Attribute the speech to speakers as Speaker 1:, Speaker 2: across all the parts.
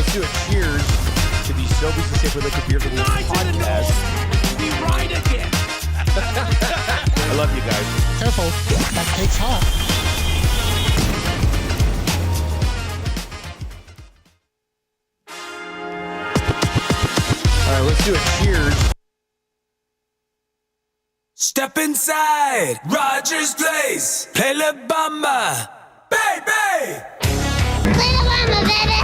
Speaker 1: let's do a cheers to the Sobeys and Safeway Liquid Beer League podcast.
Speaker 2: We ride again.
Speaker 1: I love you guys.
Speaker 3: Careful, that cake's hot.
Speaker 1: All right, let's do a cheers.
Speaker 2: Step inside Rogers Place. Play La Bamba. Baby!
Speaker 4: Play La Bamba, baby!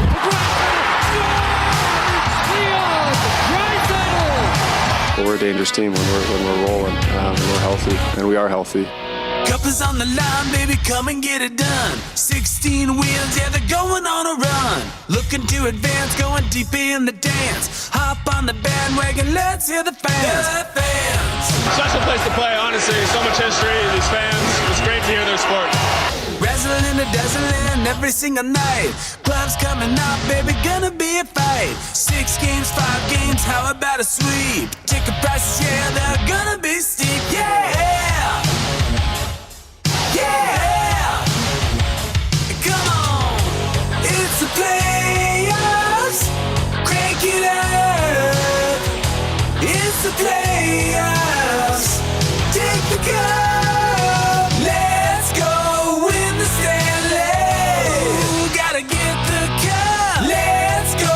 Speaker 5: Well, we're a dangerous team when we're rolling, and we're healthy, and we are healthy.
Speaker 2: Cup is on the line, baby, come and get it done. 16 wins, yeah, they're going on a run. Looking to advance, going deep in the dance. Hop on the bandwagon, let's hear the fans. The fans.
Speaker 6: Special place to play, honestly. So much history, these fans. It's great to hear their sport.
Speaker 2: Wrestling and dazzling every single night. Clubs coming up, baby, gonna be a fight. 6 games, 5 games, how about a sweep? Ticket prices, yeah, they're gonna be steep, yeah! Yeah! Come on! It's the playoffs! Crank it up! It's the playoffs! Take the cup! Let's go win the Stanley! Ooh, gotta get the cup! Let's go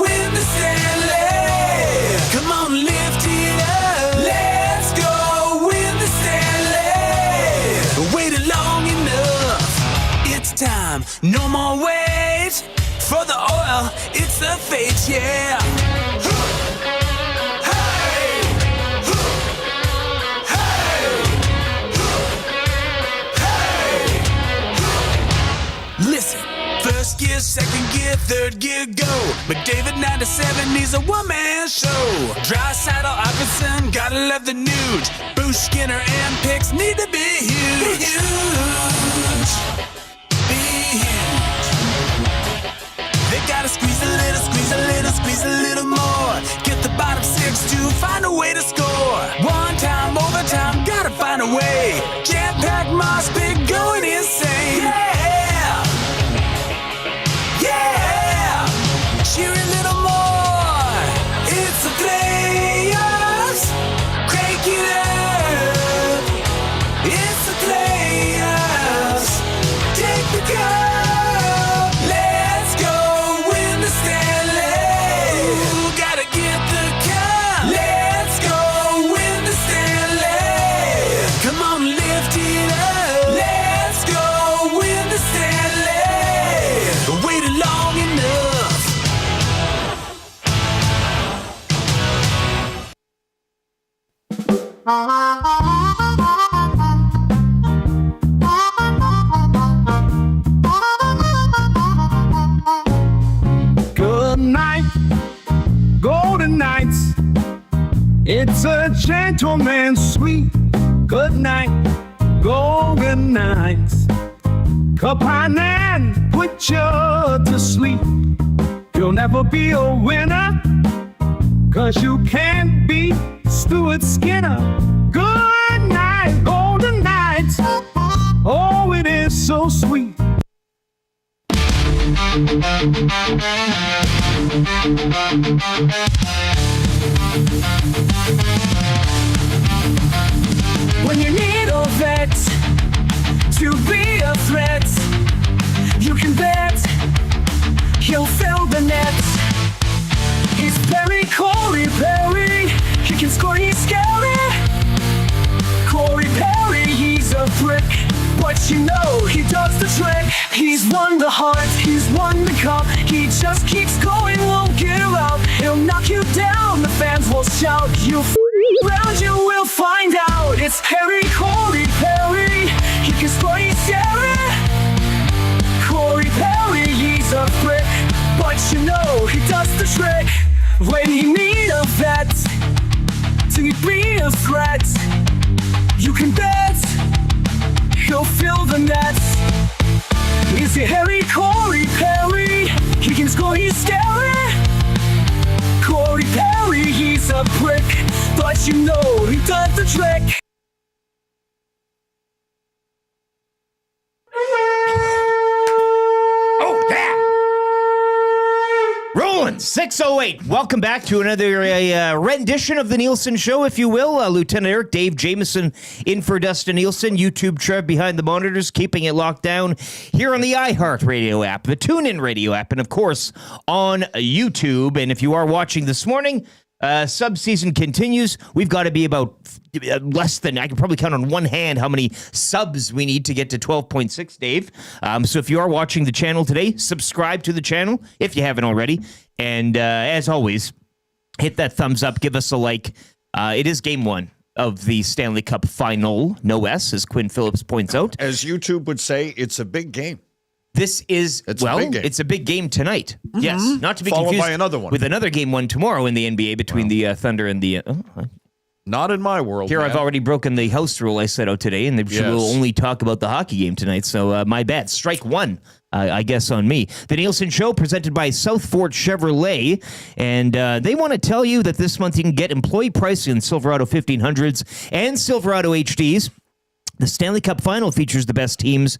Speaker 2: win the Stanley! Come on, lift it up! Let's go win the Stanley! Waited long enough. It's time. No more wait for the oil. It's the fate, yeah. Listen, first gear, second gear, third gear, go. McDavid 97 needs a one-man show. Dry saddle, Iverson, gotta love the nude. Bruce Skinner and Picks need to be huge. Be huge. Be huge. They gotta squeeze a little, squeeze a little, squeeze a little more. Get the bottom 6 to find a way to score. One time, overtime, gotta find a way. Jam-packed moss pit going insane. Yeah! Yeah! Cheer a little more. It's the playoffs. Crank it up. It's the playoffs. Take the cup. Let's go win the Stanley. Ooh, gotta get the cup. Let's go win the Stanley. Come on, lift it up. Let's go win the Stanley. Waited long enough.
Speaker 7: Good night, golden nights. It's a gentleman's sweet. Good night, golden nights. Cup and put you to sleep. You'll never be a winner, 'cause you can't beat Stuart Skinner. Good night, golden nights. Oh, it is so sweet.
Speaker 2: When you need a vet to be a threat, you can bet he'll fill the net. He's Perry, Corey Perry. He can score, he's scary. Corey Perry, he's a prick, but you know he does the trick. He's won the heart, he's won the cup. He just keeps going, won't give up. He'll knock you down, the fans will shout. You round, you will find out. It's Perry, Corey Perry. He can score, he's scary. Corey Perry, he's a prick, but you know he does the trick. When you need a vet to be a threat, you can bet he'll fill the nets. Is it Harry, Corey Perry? He can score, he's scary. Corey Perry, he's a prick, but you know he does the trick.
Speaker 1: Oh, yeah! Roll rolling. 6:08. Welcome back to another rendition of the Nielson Show, if you will. Lieutenant Eric, Dave Jamieson in for Dustin Nielson. YouTube Trev behind the monitors, keeping it locked down here on the iHeartRadio app, the TuneIn Radio app, and of course on YouTube. And if you are watching this morning, sub-season continues. We've got to be about less than, I can probably count on one hand how many subs we need to get to 12.6, Dave. So if you are watching the channel today, subscribe to the channel if you haven't already. And as always, hit that thumbs up, give us a like. It is game one of the Stanley Cup Final, no S, as Quinn Phillips points out.
Speaker 8: As YouTube would say, it's a big game.
Speaker 1: This is, it's a big game tonight. Mm-hmm. Yes, not to be
Speaker 8: followed
Speaker 1: confused
Speaker 8: by another one.
Speaker 1: with another game one tomorrow in the NBA between the Thunder and the...
Speaker 8: Not in my world,
Speaker 1: Here,
Speaker 8: man.
Speaker 1: I've already broken the house rule I set out today, and we'll only talk about the hockey game tonight, so my bad. Strike one, I guess, on me. The Nielsen Show, presented by South Fort Chevrolet, and they want to tell you that this month you can get employee pricing in Silverado 1500s and Silverado HDs. The Stanley Cup Final features the best teams,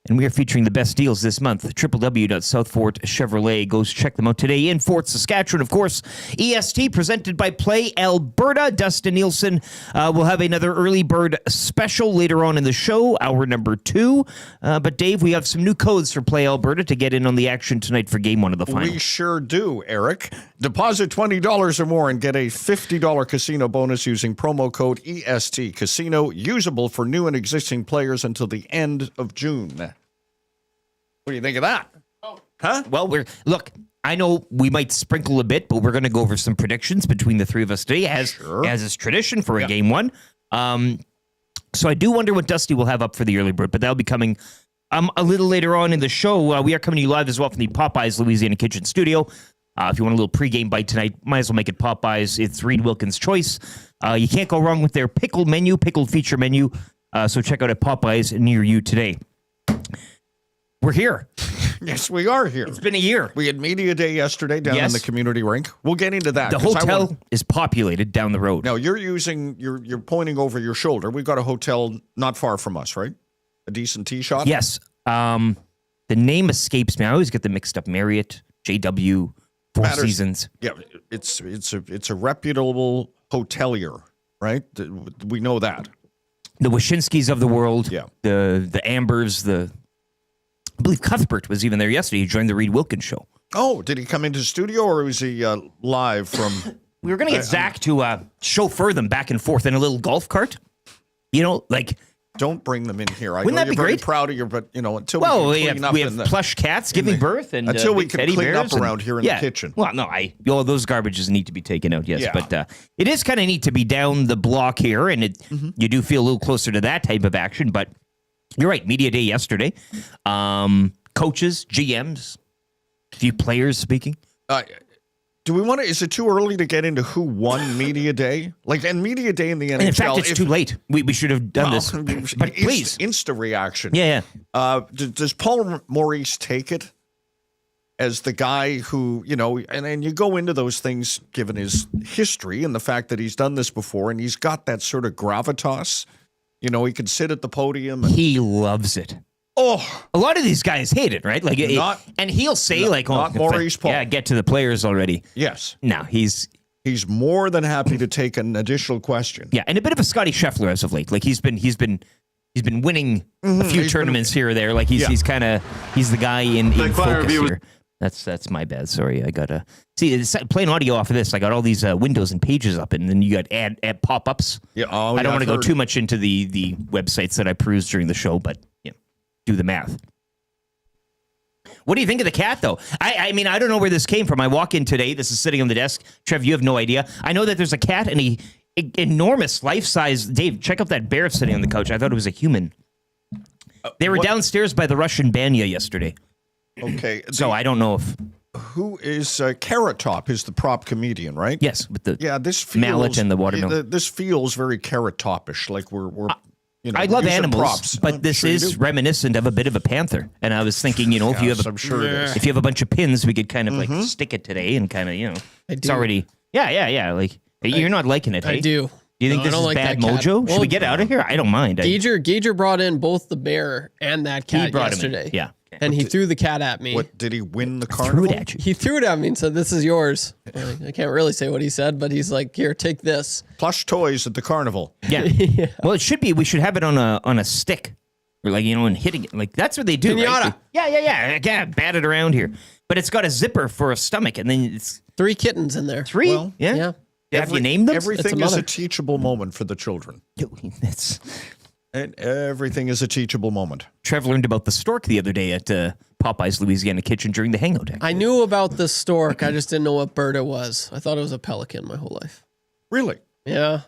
Speaker 1: and we are featuring the best deals this month. www.southfortchevrolet. Go check them out today in Fort Saskatchewan. Of course, EST presented by Play Alberta. Dustin Nielson will have another early bird special later on in the show, hour number 2. But Dave, we have some new codes for Play Alberta to get in on the action tonight for game one of the final.
Speaker 8: We sure do, Eric. Deposit $20 or more and get a $50 casino bonus using promo code EST Casino, usable for new and existing players until the end of June. What do you think of that? Huh?
Speaker 1: Well, look, I know we might sprinkle a bit, but we're going to go over some predictions between the three of us today, as is tradition for a game one. So I do wonder what Dusty will have up for the early bird, but that'll be coming a little later on in the show. We are coming to you live as well from the Popeyes Louisiana Kitchen Studio. If you want a little pregame bite tonight, might as well make it Popeyes. It's Reed Wilkins' choice. You can't go wrong with their pickled feature menu. So check out at Popeyes near you today. We're here.
Speaker 8: Yes, we are here.
Speaker 1: It's been a year.
Speaker 8: We had media day yesterday down in the community rink. We'll get into that.
Speaker 1: The hotel is populated down the road.
Speaker 8: Now, you're pointing over your shoulder. We've got a hotel not far from us, right? A decent tee shot?
Speaker 1: Yes. The name escapes me. I always get them mixed up. Marriott, JW, Four Seasons.
Speaker 8: Yeah, it's a reputable hotelier, right? We know that.
Speaker 1: The Wyshynskis of the world.
Speaker 8: Yeah.
Speaker 1: The Ambers, I believe Cuthbert was even there yesterday. He joined the Reed Wilkins show.
Speaker 8: Oh, did he come into the studio or was he live from...
Speaker 1: We were going to get Zach to chauffeur them back and forth in a little golf cart.
Speaker 8: Don't bring them in here.
Speaker 1: Wouldn't that be
Speaker 8: very
Speaker 1: great?
Speaker 8: Proud of you, but until
Speaker 1: we have plush cats giving birth and
Speaker 8: until we can clean up
Speaker 1: and,
Speaker 8: around here in the kitchen.
Speaker 1: Well, no, those garbages need to be taken out. Yes, but it is kind of neat to be down the block here, and you do feel a little closer to that type of action. But you're right. Media day yesterday. Coaches, GMs, a few players speaking.
Speaker 8: Do we want to? Is it too early to get into who won Media Day? And Media Day in the NHL.
Speaker 1: And in fact, it's too late. We should have done this. But please,
Speaker 8: Insta reaction.
Speaker 1: Yeah.
Speaker 8: Does Paul Maurice take it as the guy who and you go into those things given his history and the fact that he's done this before and he's got that sort of gravitas. He can sit at the podium.
Speaker 1: He loves it. Oh, a lot of these guys hate it, right? And he'll say
Speaker 8: not Maurice Paul.
Speaker 1: Yeah, get to the players already.
Speaker 8: Yes.
Speaker 1: No, he's
Speaker 8: more than happy to take an additional question.
Speaker 1: Yeah, and a bit of a Scotty Scheffler as of late. He's been winning a few tournaments here or there. He's the guy in focus here. That's my bad. Sorry, I gotta see playing audio off of this. I got all these windows and pages up, and then you got add pop-ups.
Speaker 8: Yeah,
Speaker 1: I don't want to go too much into the websites that I perused during the show, but do the math. What do you think of the cat, though? I mean, I don't know where this came from. I walk in today. This is sitting on the desk. Trev, you have no idea. I know that there's a cat and an enormous life-size... Dave, check out that bear sitting on the couch. I thought it was a human. They were downstairs by the Russian Banya yesterday.
Speaker 8: Okay.
Speaker 1: So I don't know if...
Speaker 8: Who is... Carrot Top is the prop comedian, right?
Speaker 1: Yes, with the
Speaker 8: this feels,
Speaker 1: mallet and the watermelon.
Speaker 8: This feels very Carrot Top-ish, we're
Speaker 1: I love animals, but this is reminiscent of a bit of a panther. And I was thinking, if you have if you have a bunch of pins, we could kind of stick it today and kind of, it's already you're not liking it.
Speaker 3: I
Speaker 1: hey?
Speaker 3: do.
Speaker 1: Do you think this is bad mojo? Should we get out of here? I don't mind.
Speaker 3: Gauger brought in both the bear and that cat yesterday.
Speaker 1: Yeah.
Speaker 9: and he threw the cat at me.
Speaker 8: What, did he win the
Speaker 1: Threw
Speaker 8: carnival?
Speaker 1: it at you.
Speaker 9: He threw it at me and said, "This is yours." I can't really say what he said, but he's like, "Here, take this."
Speaker 8: Plush toys at the carnival.
Speaker 1: Yeah. Well, it should be. We should have it on a stick, or like and hitting it. Like that's what they do.
Speaker 9: Pinata.
Speaker 1: Right? Yeah. Bat it around here, but it's got a zipper for a stomach, and then it's
Speaker 9: 3 kittens in there.
Speaker 1: 3.
Speaker 8: Well,
Speaker 1: yeah. Have you named them?
Speaker 8: Everything
Speaker 9: It's a
Speaker 8: is a
Speaker 9: mother.
Speaker 8: teachable moment for the children.
Speaker 1: It's,
Speaker 8: And everything is a teachable moment.
Speaker 1: Trev learned about the stork the other day at Popeye's Louisiana Kitchen during the hangout.
Speaker 9: I knew about the stork. I just didn't know what bird it was. I thought it was a pelican my whole life.
Speaker 8: Really?
Speaker 9: Yeah.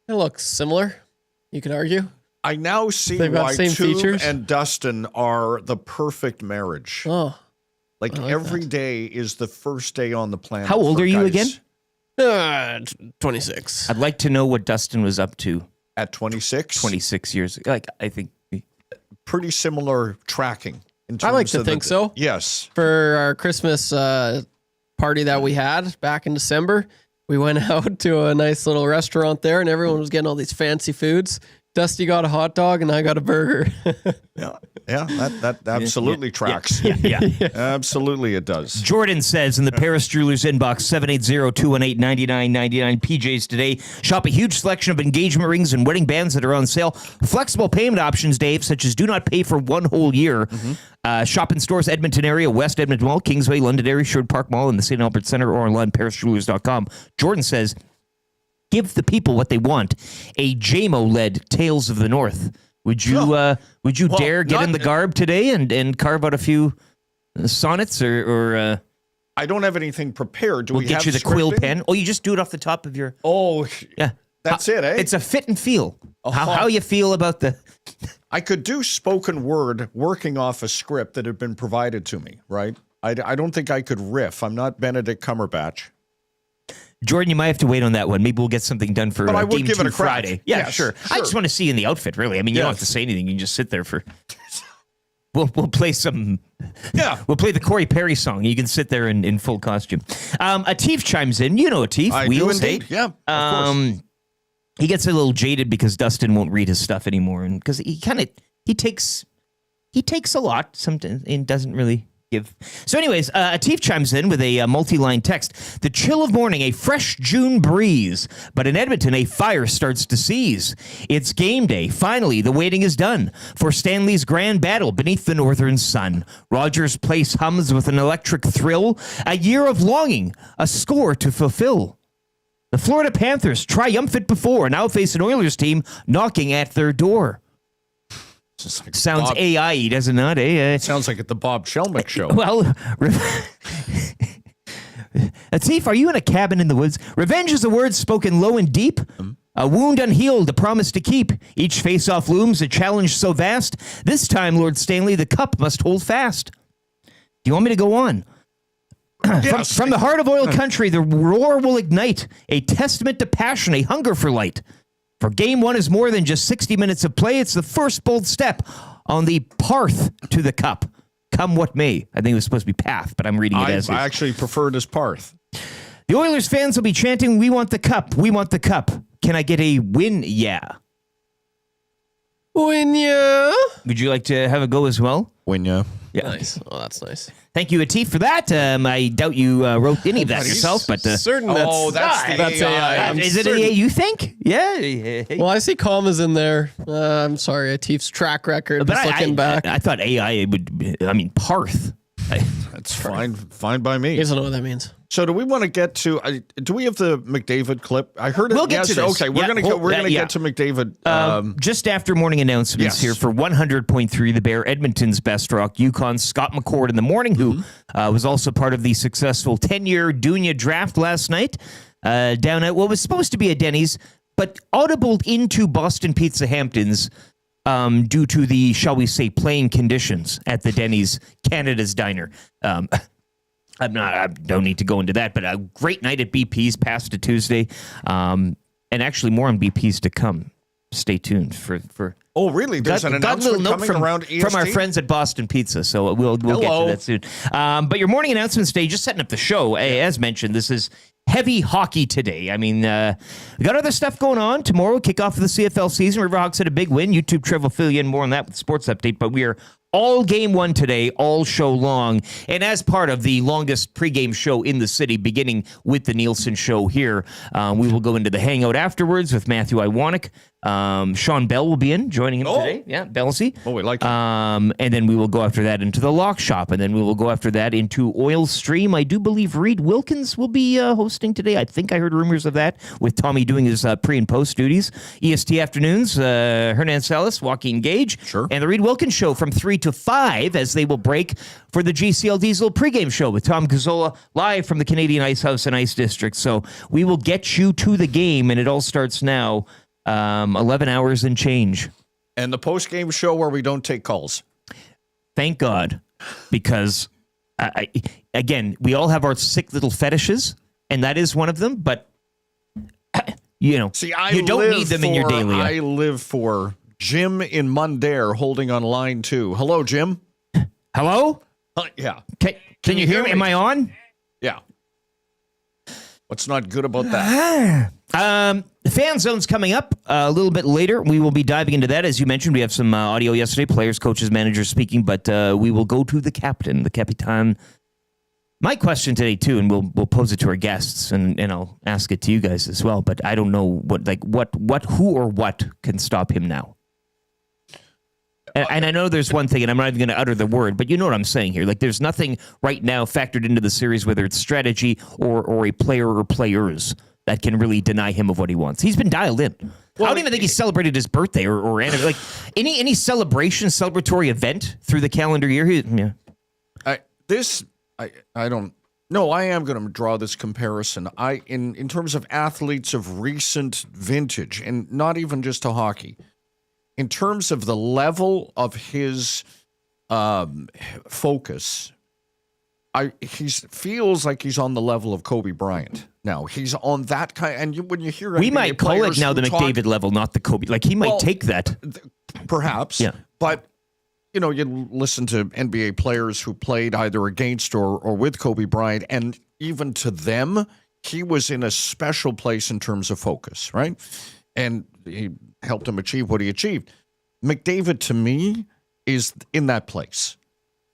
Speaker 9: It looks similar, you could argue.
Speaker 8: I now see
Speaker 9: They've got
Speaker 8: why
Speaker 9: same
Speaker 8: Tube
Speaker 9: features?
Speaker 8: and Dustin are the perfect marriage.
Speaker 9: Oh.
Speaker 8: Like every day is the first day on the planet.
Speaker 1: How old
Speaker 8: for
Speaker 1: are you
Speaker 8: guys.
Speaker 1: again?
Speaker 9: 26.
Speaker 1: I'd like to know what Dustin was up to
Speaker 8: At 26?
Speaker 1: 26 years ago. Like, I think.
Speaker 8: Pretty similar tracking. In
Speaker 9: I like
Speaker 8: terms
Speaker 9: to
Speaker 8: of
Speaker 9: think so.
Speaker 8: Yes.
Speaker 9: For our Christmas party that we had back in December, we went out to a nice little restaurant there, and everyone was getting all these fancy foods. Dusty got a hot dog, and I got a burger.
Speaker 8: Yeah, that absolutely tracks.
Speaker 1: Yeah.
Speaker 8: Absolutely it does.
Speaker 1: Jordan says in the Paris Jewelers inbox, 780-218-9999 PJs today. Shop a huge selection of engagement rings and wedding bands that are on sale. Flexible payment options, Dave, such as do not pay for one whole year. Shop in stores, Edmonton area, West Edmonton Mall, Kingsway, Londonderry, Sherwood Park Mall, and the St. Albert Center, or online, parisjewelers.com. Jordan says, give the people what they want. A JMO-led Tales of the North. Would you dare get in the garb today and carve out a few sonnets or
Speaker 8: I don't have anything prepared. Do
Speaker 1: we'll
Speaker 8: we
Speaker 1: get
Speaker 8: have
Speaker 1: you the quill
Speaker 8: scripting?
Speaker 1: pen? Oh, you just do it off the top of your...
Speaker 8: Oh,
Speaker 1: Yeah.
Speaker 8: that's it, eh?
Speaker 1: It's a fit and feel. How you feel about the...
Speaker 8: I could do spoken word working off a script that had been provided to me, right? I don't think I could riff. I'm not Benedict Cumberbatch.
Speaker 1: Jordan, you might have to wait on that one. Maybe we'll get something done for
Speaker 8: But I would
Speaker 1: Game
Speaker 8: give it
Speaker 1: 2
Speaker 8: a crack.
Speaker 1: Friday. Yeah,
Speaker 8: Yes,
Speaker 1: sure. I
Speaker 8: sure.
Speaker 1: just want to see you in the outfit, really. I mean, you don't have to say anything. You can just sit there for... We'll play some...
Speaker 8: Yeah.
Speaker 1: We'll play the Corey Perry song. You can sit there in full costume. Atif chimes in. You know Atif.
Speaker 8: I
Speaker 1: Wheels,
Speaker 8: do indeed.
Speaker 1: hey?
Speaker 8: Yeah, of course.
Speaker 1: He gets a little jaded because Dustin won't read his stuff anymore, and because he takes a lot sometimes and doesn't really give. So, anyways, Atif chimes in with a multi-line text. The chill of morning, a fresh June breeze, but in Edmonton, a fire starts to seize. It's game day. Finally, the waiting is done for Stanley's grand battle beneath the northern sun. Rogers Place hums with an electric thrill. A year of longing, a score to fulfill. The Florida Panthers, triumphant before, now face an Oilers team knocking at their door.
Speaker 8: Like
Speaker 1: Sounds
Speaker 8: Bob-
Speaker 1: AI, does it not?
Speaker 8: Sounds like at the Bob Shelmick show.
Speaker 1: Well, Atif, are you in a cabin in the woods? Revenge is a word spoken low and deep. A wound unhealed, a promise to keep. Each face-off looms, a challenge so vast. This time, Lord Stanley, the cup must hold fast. Do you want me to go on?
Speaker 8: Yes.
Speaker 1: From the heart of oil country, the roar will ignite. A testament to passion, a hunger for light. For game one is more than just 60 minutes of play. It's the first bold step on the path to the cup. Come what may. I think it was supposed to be path, but I'm reading it as is.
Speaker 8: I actually prefer it as Parth.
Speaker 1: The Oilers fans will be chanting, "We want the cup. We want the cup. Can I get a win? Yeah."
Speaker 9: Win ya.
Speaker 1: Would you like to have a go as well?
Speaker 8: When you...
Speaker 1: Yeah.
Speaker 9: Nice. Oh, that's nice.
Speaker 1: Thank you, Atif, for that. I doubt you wrote any of that yourself, but
Speaker 9: Certain
Speaker 8: Oh,
Speaker 9: that's
Speaker 8: that's the AI.
Speaker 9: I'm
Speaker 1: is it
Speaker 9: certain.
Speaker 1: AA you think? Yeah.
Speaker 9: Well, I see commas in there. I'm sorry, Atif's track record.
Speaker 1: But
Speaker 9: Just looking back.
Speaker 1: I thought AI would be, Parth.
Speaker 8: That's fine by me.
Speaker 9: He doesn't know what that means.
Speaker 8: So do we want to get to? Do we have the McDavid clip? I heard it.
Speaker 1: We'll get to this.
Speaker 8: Okay, we're
Speaker 1: Yeah,
Speaker 8: gonna get to McDavid.
Speaker 1: Just after morning announcements
Speaker 8: Yes.
Speaker 1: here for 100.3 The Bear, Edmonton's best rock, Yukon Scott McCord in the morning, who was also part of the successful 10-year Dunya draft last night down at what was supposed to be a Denny's, but audibled into Boston Pizza Hamptons due to the, shall we say, playing conditions at the Denny's Canada's Diner. I don't need to go into that, but a great night at BP's past to Tuesday, and actually more on BP's to come. Stay tuned for.
Speaker 8: Oh, really? There's an announcement coming around EST?
Speaker 1: from our friends at Boston Pizza, so we'll get to that soon. But your morning announcements today, just setting up the show. As mentioned, this is heavy hockey today. I mean, we got other stuff going on. Tomorrow, kickoff of the CFL season. Riverhawks had a big win. YouTube Trev will fill you in more on that with the sports update, but we are all game one today, all show long. And as part of the longest pregame show in the city, beginning with the Nielsen show here, we will go into the hangout afterwards with Matthew Iwanek. Sean Bell will be joining him today. Yeah, Bellsy.
Speaker 8: Oh, we like him.
Speaker 1: And then we will go after that into the Lock Shop. And then we will go after that into Oil Stream. I do believe Reed Wilkins will be hosting today. I think I heard rumors of that with Tommy doing his pre and post duties. EST Afternoons, Hernan Salas, Joaquin Gage.
Speaker 8: Sure.
Speaker 1: And the Reed Wilkins Show from 3 to 5 as they will break for the GCL Diesel pregame show with Tom Gazzola live from the Canadian Ice House and Ice District. So we will get you to the game, and it all starts now. 11 hours and change.
Speaker 8: And the post-game show where we don't take calls.
Speaker 1: Thank God, because, again, we all have our sick little fetishes, and that is one of them, but, you know,
Speaker 8: See, I
Speaker 1: you don't
Speaker 8: live
Speaker 1: need them in your daily life.
Speaker 8: I live for Jim in Mundair holding on line 2. Hello, Jim.
Speaker 1: Hello?
Speaker 8: Yeah.
Speaker 1: Can you hear me? Am I on?
Speaker 8: Yeah. What's not good about that?
Speaker 1: The fan zone's coming up a little bit later. We will be diving into that. As you mentioned, we have some audio yesterday, players, coaches, managers speaking, but we will go to the captain, the Capitan. My question today, too, and we'll pose it to our guests, and I'll ask it to you guys as well, but I don't know who or what can stop him now. And I know there's one thing, and I'm not even going to utter the word, but you know what I'm saying here. Like, there's nothing right now factored into the series, whether it's strategy or a player or players, that can really deny him of what he wants. He's been dialed in. I don't even think he celebrated his birthday or like any celebratory event through the calendar year.
Speaker 8: I don't know. I am going to draw this comparison. In terms of athletes of recent vintage, and not even just to hockey, in terms of the level of his focus, he feels like he's on the level of Kobe Bryant. Now he's on that kind, and when you hear
Speaker 1: we
Speaker 8: NBA
Speaker 1: might call it now the McDavid level, not the Kobe. Like he might take that,
Speaker 8: perhaps.
Speaker 1: Yeah,
Speaker 8: but you listen to NBA players who played either against or with Kobe Bryant, and even to them, he was in a special place in terms of focus, right? And he helped him achieve what he achieved. McDavid, to me, is in that place,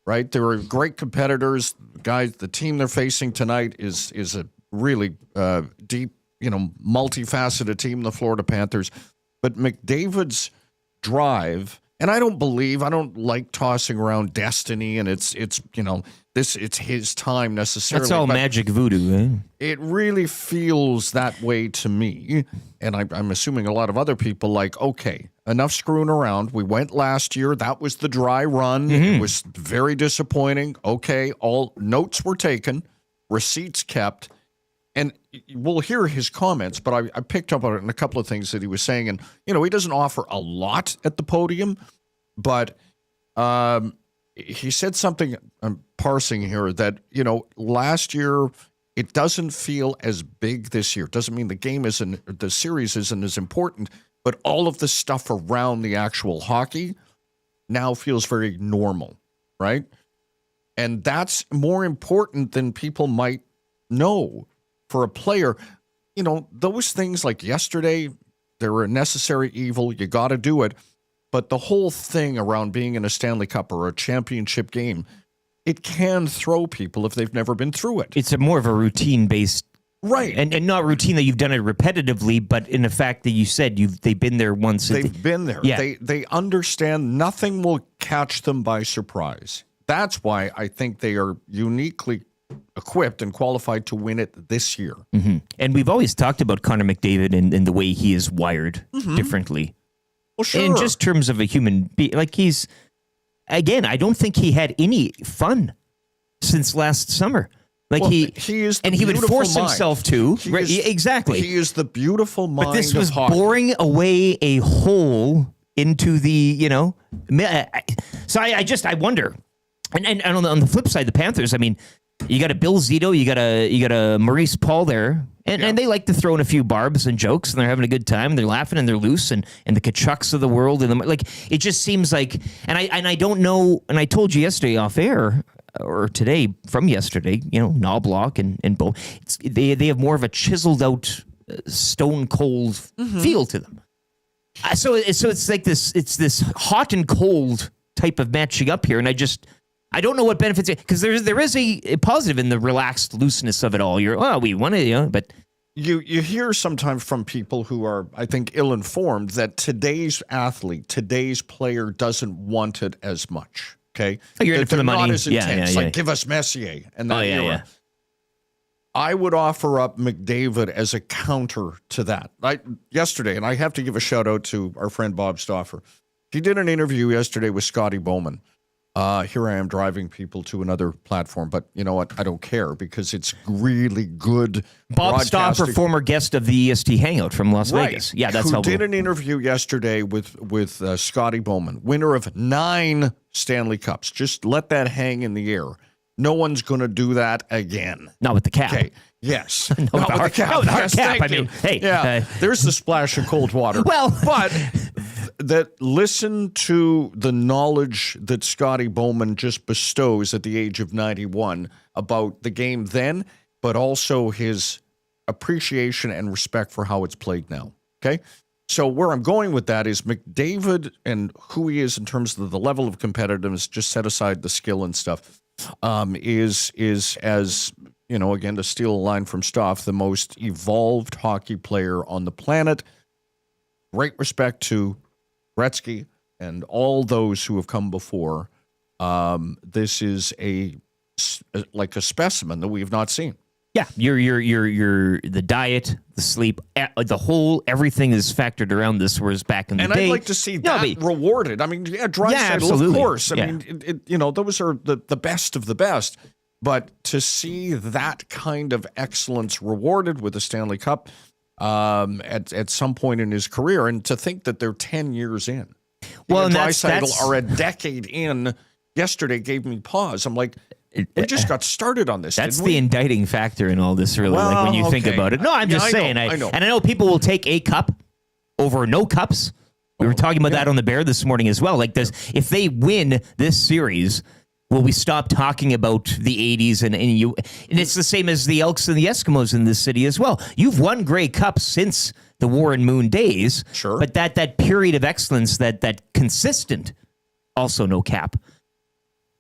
Speaker 8: right? They were great competitors. Guys, the team they're facing tonight is a really deep, multifaceted team, the Florida Panthers. But McDavid's drive, and I don't like tossing around destiny, and it's his time necessarily.
Speaker 1: That's all magic voodoo, eh?
Speaker 8: It really feels that way to me, and I'm assuming a lot of other people like, okay, enough screwing around. We went last year. That was the dry run. It was very disappointing. Okay, all notes were taken, receipts kept, and we'll hear his comments, but I picked up on it in a couple of things that he was saying, and, he doesn't offer a lot at the podium, but he said something, I'm parsing here, that, last year it doesn't feel as big this year. Doesn't mean the series isn't as important, but all of the stuff around the actual hockey now feels very normal, right? And that's more important than people might know for a player. Those things like yesterday, they were a necessary evil. You got to do it. But the whole thing around being in a Stanley Cup or a championship game, it can throw people if they've never been through it.
Speaker 1: It's more of a routine-based,
Speaker 8: right?
Speaker 1: And not routine that you've done it repetitively, but in the fact that you said they've been there once.
Speaker 8: They've been there.
Speaker 1: Yeah.
Speaker 8: They understand nothing will catch them by surprise. That's why I think they are uniquely equipped and qualified to win it this year.
Speaker 1: Mm-hmm. And we've always talked about Connor McDavid and the way he is wired differently.
Speaker 8: Well, sure.
Speaker 1: In just terms of a human being, like I don't think he had any fun since last summer. Like he is, and he would force himself to. Exactly.
Speaker 8: He is the beautiful mind.
Speaker 1: But this was
Speaker 8: of hockey.
Speaker 1: boring away a hole into the, So I wonder, and on the flip side, the Panthers. I mean, you got a Bill Zito, you got a Maurice Paul there, and they like to throw in a few barbs and jokes, and they're having a good time, and they're laughing and they're loose, and the Kachucks of the world, and it just seems like, and I don't know, and I told you yesterday off air or today from yesterday, Knobloch and Bo, they have more of a chiseled out, stone cold feel to them. So it's like this hot and cold type of matching up here, and I don't know what benefits it, because there is a positive in the relaxed looseness of it all. We want to, but
Speaker 8: you hear sometimes from people who are, I think, ill-informed that today's athlete, today's player doesn't want it as much. Okay,
Speaker 1: you're in it for the money.
Speaker 8: Not as intense.
Speaker 1: Yeah.
Speaker 8: Like give us Messier and that era.
Speaker 1: Yeah.
Speaker 8: I would offer up McDavid as a counter to that. Yesterday, and I have to give a shout out to our friend Bob Stauffer. He did an interview yesterday with Scotty Bowman. Here I am driving people to another platform, but you know what? I don't care because it's really good.
Speaker 1: Bob Stauffer, former guest of the EST Hangout from Las
Speaker 8: right.
Speaker 1: Vegas. Yeah, that's
Speaker 8: who did an interview yesterday with Scotty Bowman, winner of 9 Stanley Cups. Just let that hang in the air. No one's going to do that again.
Speaker 1: Not with the cap.
Speaker 8: Okay. Yes.
Speaker 1: Not with the hard cap.
Speaker 8: Yes,
Speaker 1: I
Speaker 8: thank you.
Speaker 1: mean, hey.
Speaker 8: Yeah. There's the splash of cold water.
Speaker 1: Well.
Speaker 8: But that listen to the knowledge that Scotty Bowman just bestows at the age of 91 about the game then, but also his appreciation and respect for how it's played now. Okay? So where I'm going with that is McDavid and who he is in terms of the level of competitiveness, just set aside the skill and stuff, is as, you know, again, to steal a line from Stoff, the most evolved hockey player on the planet. Great respect to Gretzky and all those who have come before. This is like a specimen that we have not seen.
Speaker 1: Yeah, your the diet, the sleep, the whole everything is factored around this. Whereas back in the day,
Speaker 8: and I'd like to see that rewarded. I mean, Draisaitl,
Speaker 1: absolutely.
Speaker 8: Of course. I
Speaker 1: Yeah.
Speaker 8: mean, those are the best of the best. But to see that kind of excellence rewarded with a Stanley Cup at some point in his career, and to think that they're 10 years in.
Speaker 1: Well, and
Speaker 8: Draisaitl are a decade in. Yesterday gave me pause. I'm like, we just got started on this.
Speaker 1: That's the indicting factor in all this, really.
Speaker 8: Well,
Speaker 1: like when you think about it. No, I'm just saying.
Speaker 8: I know.
Speaker 1: And I know people will take a cup over no cups. We were talking about that on the Bear this morning as well. Like this, if they win this series, will we stop talking about the 80s and it's the same as the Elks and the Eskimos in this city as well. You've won Grey Cups since the War and Moon days.
Speaker 8: Sure.
Speaker 1: But that period of excellence, that consistent, also no cap,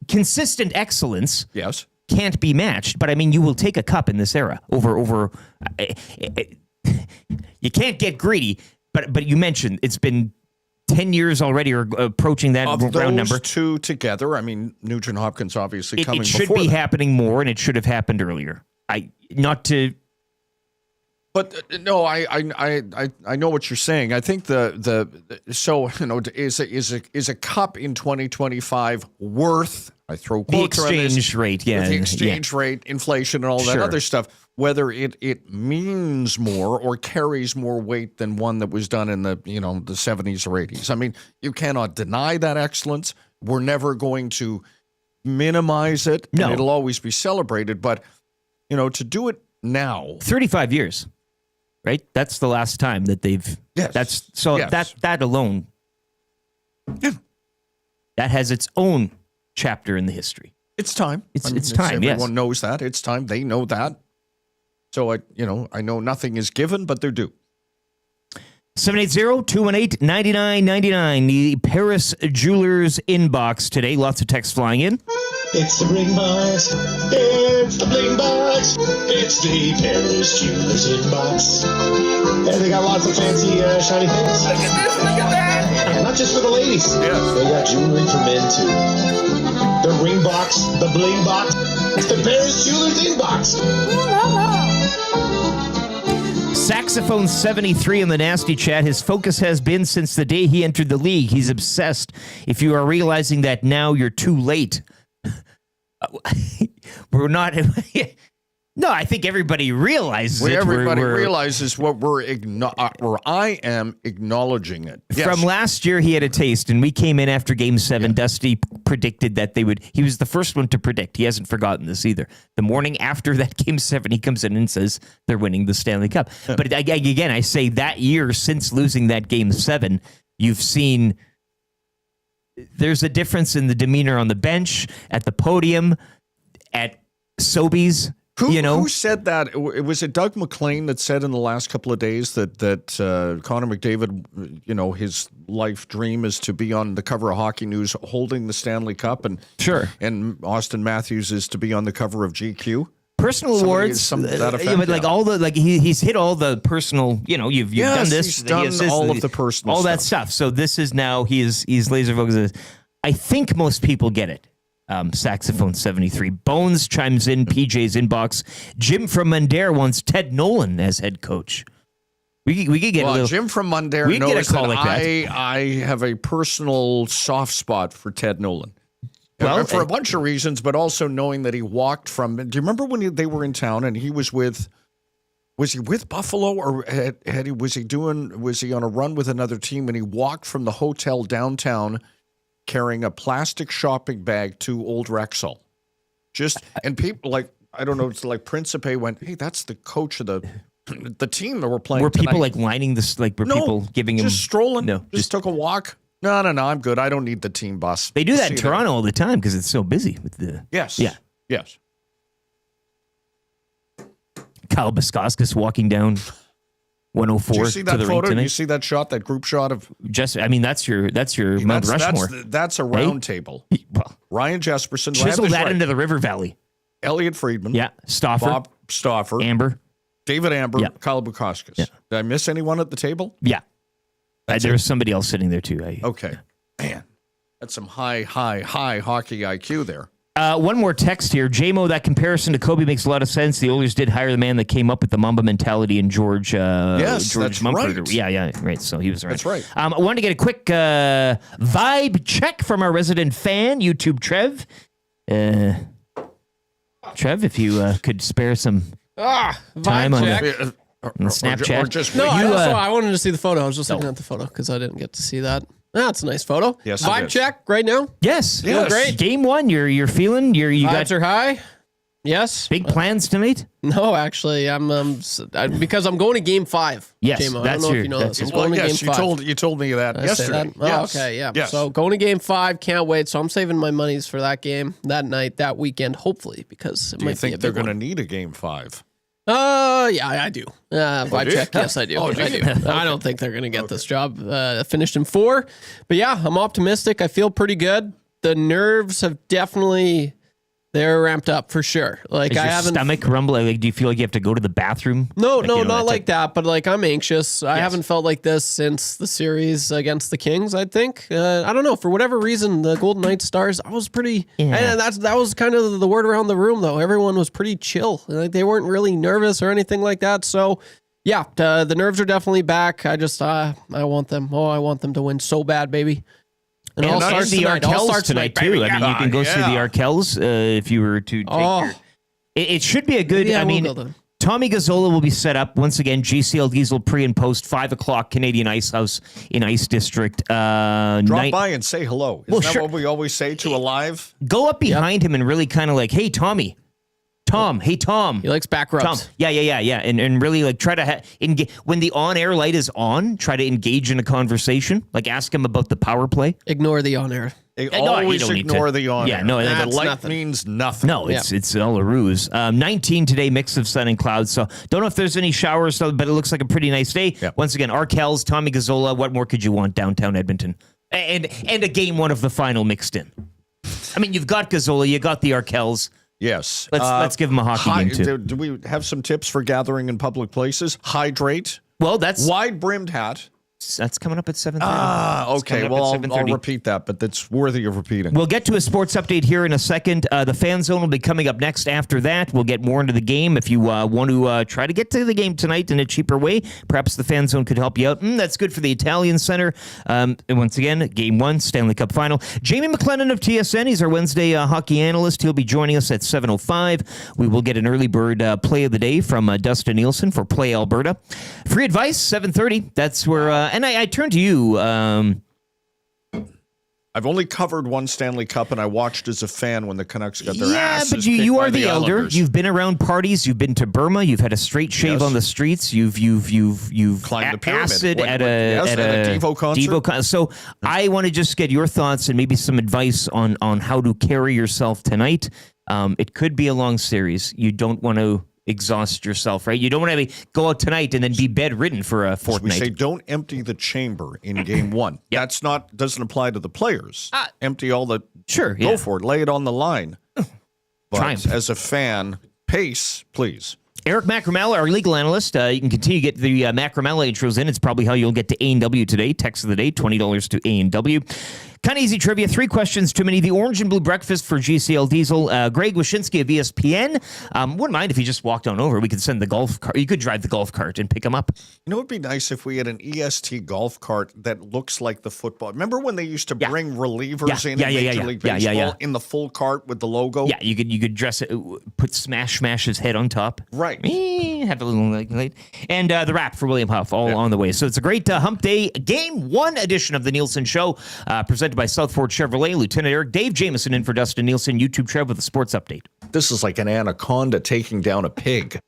Speaker 1: consistent excellence,
Speaker 8: yes,
Speaker 1: can't be matched. But I mean, you will take a cup in this era over. You can't get greedy. But you mentioned it's been 10 years already, or approaching that
Speaker 8: of
Speaker 1: round number.
Speaker 8: Those two together, I mean, Nugent Hopkins obviously coming
Speaker 1: before. It should be happening more, and it should have happened earlier.
Speaker 8: But no, I know what you're saying. I think is a cup in 2025 worth? I throw quotes
Speaker 1: the exchange rate, yeah,
Speaker 8: the exchange rate, inflation, and all that other stuff. Whether it means more or carries more weight than one that was done in the 70s or 80s. I mean, you cannot deny that excellence. We're never going to minimize it.
Speaker 1: No,
Speaker 8: and it'll always be celebrated. But to do it now,
Speaker 1: 35 years. Right? That's the last time that they've...
Speaker 8: Yes.
Speaker 1: That alone...
Speaker 8: Yeah.
Speaker 1: That has its own chapter in the history.
Speaker 8: It's time.
Speaker 1: It's time, yes.
Speaker 8: Everyone knows that. It's time. They know that. So, I know nothing is given, but they're due.
Speaker 1: 780-218-9999. The Paris Jewelers inbox today. Lots of texts flying in.
Speaker 10: It's the Bling Box. It's the Bling Box. It's the Paris Jewelers inbox. And they got lots of fancy, shiny things. Look at this, look at that. Not just for the ladies.
Speaker 8: Yes.
Speaker 10: They got jewelry for men, too. The Ring Box, the Bling Box. It's the Paris Jewelers inbox.
Speaker 1: Saxophone 73 in the nasty chat. His focus has been since the day he entered the league. He's obsessed. If you are realizing that now, you're too late. We're not. No, I think everybody realizes it.
Speaker 8: Everybody realizes what I am acknowledging it. Yes.
Speaker 1: From last year, he had a taste, and we came in after Game 7. Yeah. Dusty predicted that they would. He was the first one to predict. He hasn't forgotten this either. The morning after that Game 7, he comes in and says they're winning the Stanley Cup. Yeah. But again, I say that year, since losing that Game 7, you've seen there's a difference in the demeanor on the bench, at the podium, at Sobeys.
Speaker 8: Who said that? Was it Doug McLean that said in the last couple of days that Connor McDavid, his life dream is to be on the cover of Hockey News holding the Stanley Cup, and Austin Matthews is to be on the cover of GQ?
Speaker 1: Personal awards, he's hit all the personal. You've done this.
Speaker 8: He's done all of the personal,
Speaker 1: all that stuff. So this is now he's laser focused. I think most people get it. Saxophone 73. Bones chimes in. PJ's inbox. Jim from Mundare wants Ted Nolan as head coach. We could get a little.
Speaker 8: Jim from Mundare knows get a call that, like that I have a personal soft spot for Ted Nolan. Well, for a bunch of reasons, but also knowing that he walked from. Do you remember when they were in town and he was with? Was he with Buffalo or was he on a run with another team and he walked from the hotel downtown carrying a plastic shopping bag to Old Rexall? And people like, I don't know, it's like Principe went, hey, that's the coach of the team that we're playing.
Speaker 1: Were people
Speaker 8: tonight.
Speaker 1: like lining this? Like were people giving him
Speaker 8: just strolling?
Speaker 1: No,
Speaker 8: just took a walk. No, I'm good. I don't need the team bus.
Speaker 1: They do that in Toronto all the time because it's so busy with the.
Speaker 8: Yes.
Speaker 1: Yeah.
Speaker 8: Yes.
Speaker 1: Kyle Buskauskas walking down 104
Speaker 8: Did you see that
Speaker 1: to the
Speaker 8: photo?
Speaker 1: rink tonight.
Speaker 8: You see that shot, that group shot of
Speaker 1: that's your Mount Rushmore.
Speaker 8: That's a round table.
Speaker 1: Well,
Speaker 8: Ryan Jesperson
Speaker 1: chisel that into the river valley.
Speaker 8: Elliot Friedman.
Speaker 1: Yeah. Stauffer.
Speaker 8: Bob Stauffer.
Speaker 1: Amber.
Speaker 8: David Amber.
Speaker 1: Yeah.
Speaker 8: Kyle Buskauskas.
Speaker 1: Yeah.
Speaker 8: Did I miss anyone at the table?
Speaker 1: Yeah. There was somebody else sitting there too.
Speaker 8: Okay. Man, that's some high hockey IQ there.
Speaker 1: One more text here. JMO, that comparison to Kobe makes a lot of sense. The Oilers did hire the man that came up with the Mamba mentality in George
Speaker 8: that's
Speaker 1: Mumford.
Speaker 8: right.
Speaker 1: Yeah, right. So he was right.
Speaker 8: That's right.
Speaker 1: I wanted to get a quick vibe check from our resident fan, YouTube Trev. Trev, if you could spare some time on Snapchat.
Speaker 8: Or just
Speaker 9: I wanted to see the photo. I was just looking at the photo because I didn't get to see that. That's a nice photo.
Speaker 8: Yes,
Speaker 9: vibe check right now.
Speaker 1: Yes.
Speaker 8: Yes.
Speaker 9: Great.
Speaker 1: Game one, you're feeling
Speaker 9: Vibes are high. Yes.
Speaker 1: Big plans tonight?
Speaker 9: No, actually, I'm because I'm going to Game 5.
Speaker 1: Yes,
Speaker 9: J-Mo. I
Speaker 1: that's
Speaker 9: don't know
Speaker 1: your-
Speaker 9: if you know
Speaker 1: that's
Speaker 9: this. I'm
Speaker 1: your-
Speaker 9: going to
Speaker 8: yes,
Speaker 9: Game 5.
Speaker 8: you told me that
Speaker 9: Did I say
Speaker 8: yesterday.
Speaker 9: that? Oh,
Speaker 8: Yes.
Speaker 9: okay, yeah.
Speaker 8: Yes.
Speaker 9: So going to Game 5, can't wait. So I'm saving my monies for that game, that night, that weekend, hopefully, because it
Speaker 8: Do you
Speaker 9: might be a
Speaker 8: think they're
Speaker 9: big
Speaker 8: going to
Speaker 9: one.
Speaker 8: need a Game 5?
Speaker 9: Yeah, I do. Vibe
Speaker 8: do you?
Speaker 9: check, yes, I do.
Speaker 8: Oh, do
Speaker 9: I
Speaker 8: you?
Speaker 9: do. I don't think they're going to get this job finished in 4. But yeah, I'm optimistic. I feel pretty good. The nerves have definitely... They're ramped up for sure. Like
Speaker 1: Is
Speaker 9: I
Speaker 1: your
Speaker 9: haven't
Speaker 1: stomach rumbling? Like, do you feel like you have to go to the bathroom?
Speaker 9: No,
Speaker 1: Like,
Speaker 9: no,
Speaker 1: you know,
Speaker 9: not
Speaker 1: that
Speaker 9: like
Speaker 1: type-
Speaker 9: that. But like I'm anxious. I haven't felt like this since the series against the Kings. I think. I don't know, for whatever reason, the Golden Knights Stars. I was pretty.
Speaker 1: Yeah.
Speaker 9: And that was kind of the word around the room, though. Everyone was pretty chill. Like they weren't really nervous or anything like that. So. Yeah, the nerves are definitely back. I just I want them. Oh, I want them to win so bad, baby. And
Speaker 1: And
Speaker 9: all starts
Speaker 1: the
Speaker 9: tonight. All
Speaker 1: Arkells
Speaker 9: starts
Speaker 1: tonight
Speaker 9: tonight,
Speaker 1: too.
Speaker 9: baby.
Speaker 1: I mean, you can go see the
Speaker 8: Yeah.
Speaker 1: Arkells if you were to take your. It should be a good.
Speaker 9: Maybe I
Speaker 1: I
Speaker 9: will
Speaker 1: mean,
Speaker 9: go then.
Speaker 1: Tommy Gazzola will be set up once again. GCL Diesel pre and post 5:00 Canadian Ice House in Ice District.
Speaker 8: Drop by and say hello. Isn't that
Speaker 1: sure.
Speaker 8: what we always say to a live?
Speaker 1: Go up behind him and really kind of like, hey Tommy, hey Tom.
Speaker 9: He likes back rubs.
Speaker 1: Tom. Yeah. And really like try to engage when the on-air light is on, try to engage in a conversation. Like ask him about the power play.
Speaker 9: Ignore the on air.
Speaker 8: They
Speaker 1: No, you
Speaker 8: always
Speaker 1: don't need
Speaker 8: ignore
Speaker 1: to.
Speaker 8: the on.
Speaker 1: Yeah, no,
Speaker 8: the
Speaker 1: that's
Speaker 8: light
Speaker 9: nothing.
Speaker 8: means nothing.
Speaker 1: No, it's all a ruse. 19 today, mix of sun and clouds. So don't know if there's any showers, but it looks like a pretty nice day.
Speaker 8: Yeah.
Speaker 1: Once again, Arkells, Tommy Gazzola. What more could you want downtown Edmonton? And a game one of the final mixed in. I mean, you've got Gazzola, you got the Arkells.
Speaker 8: Yes.
Speaker 1: Let's give him a hockey game too.
Speaker 8: Do we have some tips for gathering in public places? Hydrate.
Speaker 1: Well, that's
Speaker 8: Wide-brimmed hat.
Speaker 1: coming up at 7:30.
Speaker 8: Okay.
Speaker 1: coming up
Speaker 8: Well,
Speaker 1: at
Speaker 8: I'll
Speaker 1: 7:30.
Speaker 8: repeat that, but that's worthy of repeating.
Speaker 1: We'll get to a sports update here in a second. The fan zone will be coming up next after that. We'll get more into the game. If you want to try to get to the game tonight in a cheaper way, perhaps the fan zone could help you out. That's good for the Italian Center. And once again, Game 1, Stanley Cup Final. Jamie McLennan of TSN, he's our Wednesday hockey analyst. He'll be joining us at 7:05. We will get an early bird play of the day from Dustin Nielson for Play Alberta. Free advice, 7:30. That's where, and I turn to you.
Speaker 8: I've only covered one Stanley Cup, and I watched as a fan when the Canucks got their asses
Speaker 1: but you
Speaker 8: kicked
Speaker 1: are
Speaker 8: by
Speaker 1: the elder.
Speaker 8: Islanders.
Speaker 1: You've been around parties. You've been to Burma. You've had a straight shave
Speaker 8: Yes.
Speaker 1: on the streets. You've
Speaker 8: Climbed the pyramid.
Speaker 1: acid
Speaker 8: When-
Speaker 1: at
Speaker 8: yes,
Speaker 1: a
Speaker 8: at a Devo concert.
Speaker 1: So I want to just get your thoughts and maybe some advice on how to carry yourself tonight. It could be a long series. You don't want to exhaust yourself, right? You don't want to go out tonight and then be bedridden for a fortnight.
Speaker 8: We say don't empty the chamber in game one. Yep. Doesn't apply to the players. Empty all the... Go for it. Lay it on the line. But as a fan, pace, please.
Speaker 1: Eric Macramalla, our legal analyst. You can continue to get the Macramalla intros in. It's probably how you'll get to A&W today. Text of the day, $20 to A&W. Kind of easy trivia. 3 questions too many. The orange and blue breakfast for GCL Diesel. Greg Wyshynski of ESPN. Wouldn't mind if he just walked on over. We could send the golf cart. You could drive the golf cart and pick him up.
Speaker 8: You know, it'd be nice if we had an EST golf cart that looks like the football. Remember when they used to bring relievers in Major League Baseball in the full cart with the logo?
Speaker 1: Yeah, you could dress it, put Smash's head on top.
Speaker 8: Right.
Speaker 1: Have a little light. And the wrap for William Huff all on the way. So it's a great hump day game 1 edition of the Nielsen Show, presented by South Fort Chevrolet. Lieutenant Eric, Dave Jamieson in for Dustin Nielsen. YouTube Trev with a sports update.
Speaker 8: This is like an anaconda taking down a pig.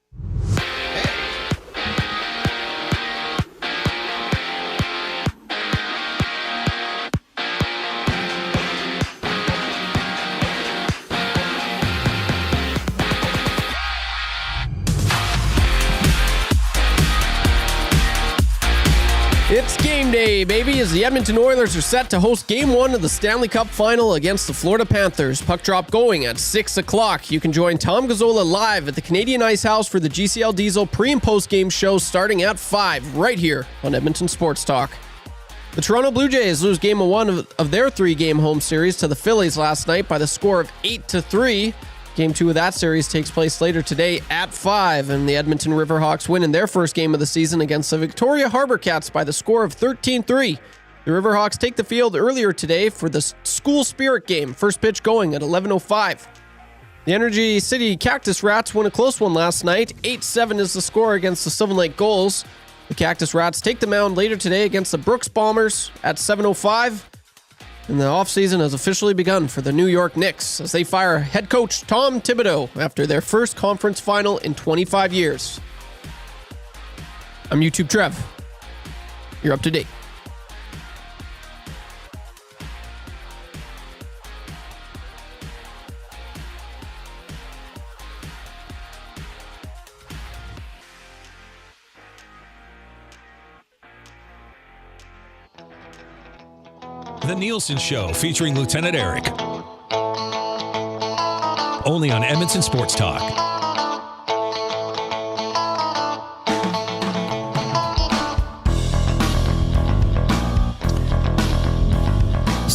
Speaker 9: It's game day, baby, as the Edmonton Oilers are set to host Game 1 of the Stanley Cup Final against the Florida Panthers. Puck drop going at 6 o'clock. You can join Tom Gazzola live at the Canadian Ice House for the GCL Diesel pre- and post-game show starting at 5, right here on Edmonton Sports Talk. The Toronto Blue Jays lose Game 1 of their 3-game home series to the Phillies last night by the score of 8-3. Game 2 of that series takes place later today at 5, and the Edmonton Riverhawks win in their first game of the season against the Victoria Harbor Cats by the score of 13-3. The Riverhawks take the field earlier today for the School Spirit game, first pitch going at 11:05. The Energy City Cactus Rats won a close one last night. 8-7 is the score against the Sylvan Lake Gulls. The Cactus Rats take the mound later today against the Brooks Bombers at 7:05. And the offseason has officially begun for the New York Knicks as they fire head coach Tom Thibodeau after their first conference final in 25 years. I'm YouTube Trev. You're up to date.
Speaker 11: The Nielsen Show featuring Lieutenant Eric. Only on Edmonton Sports Talk.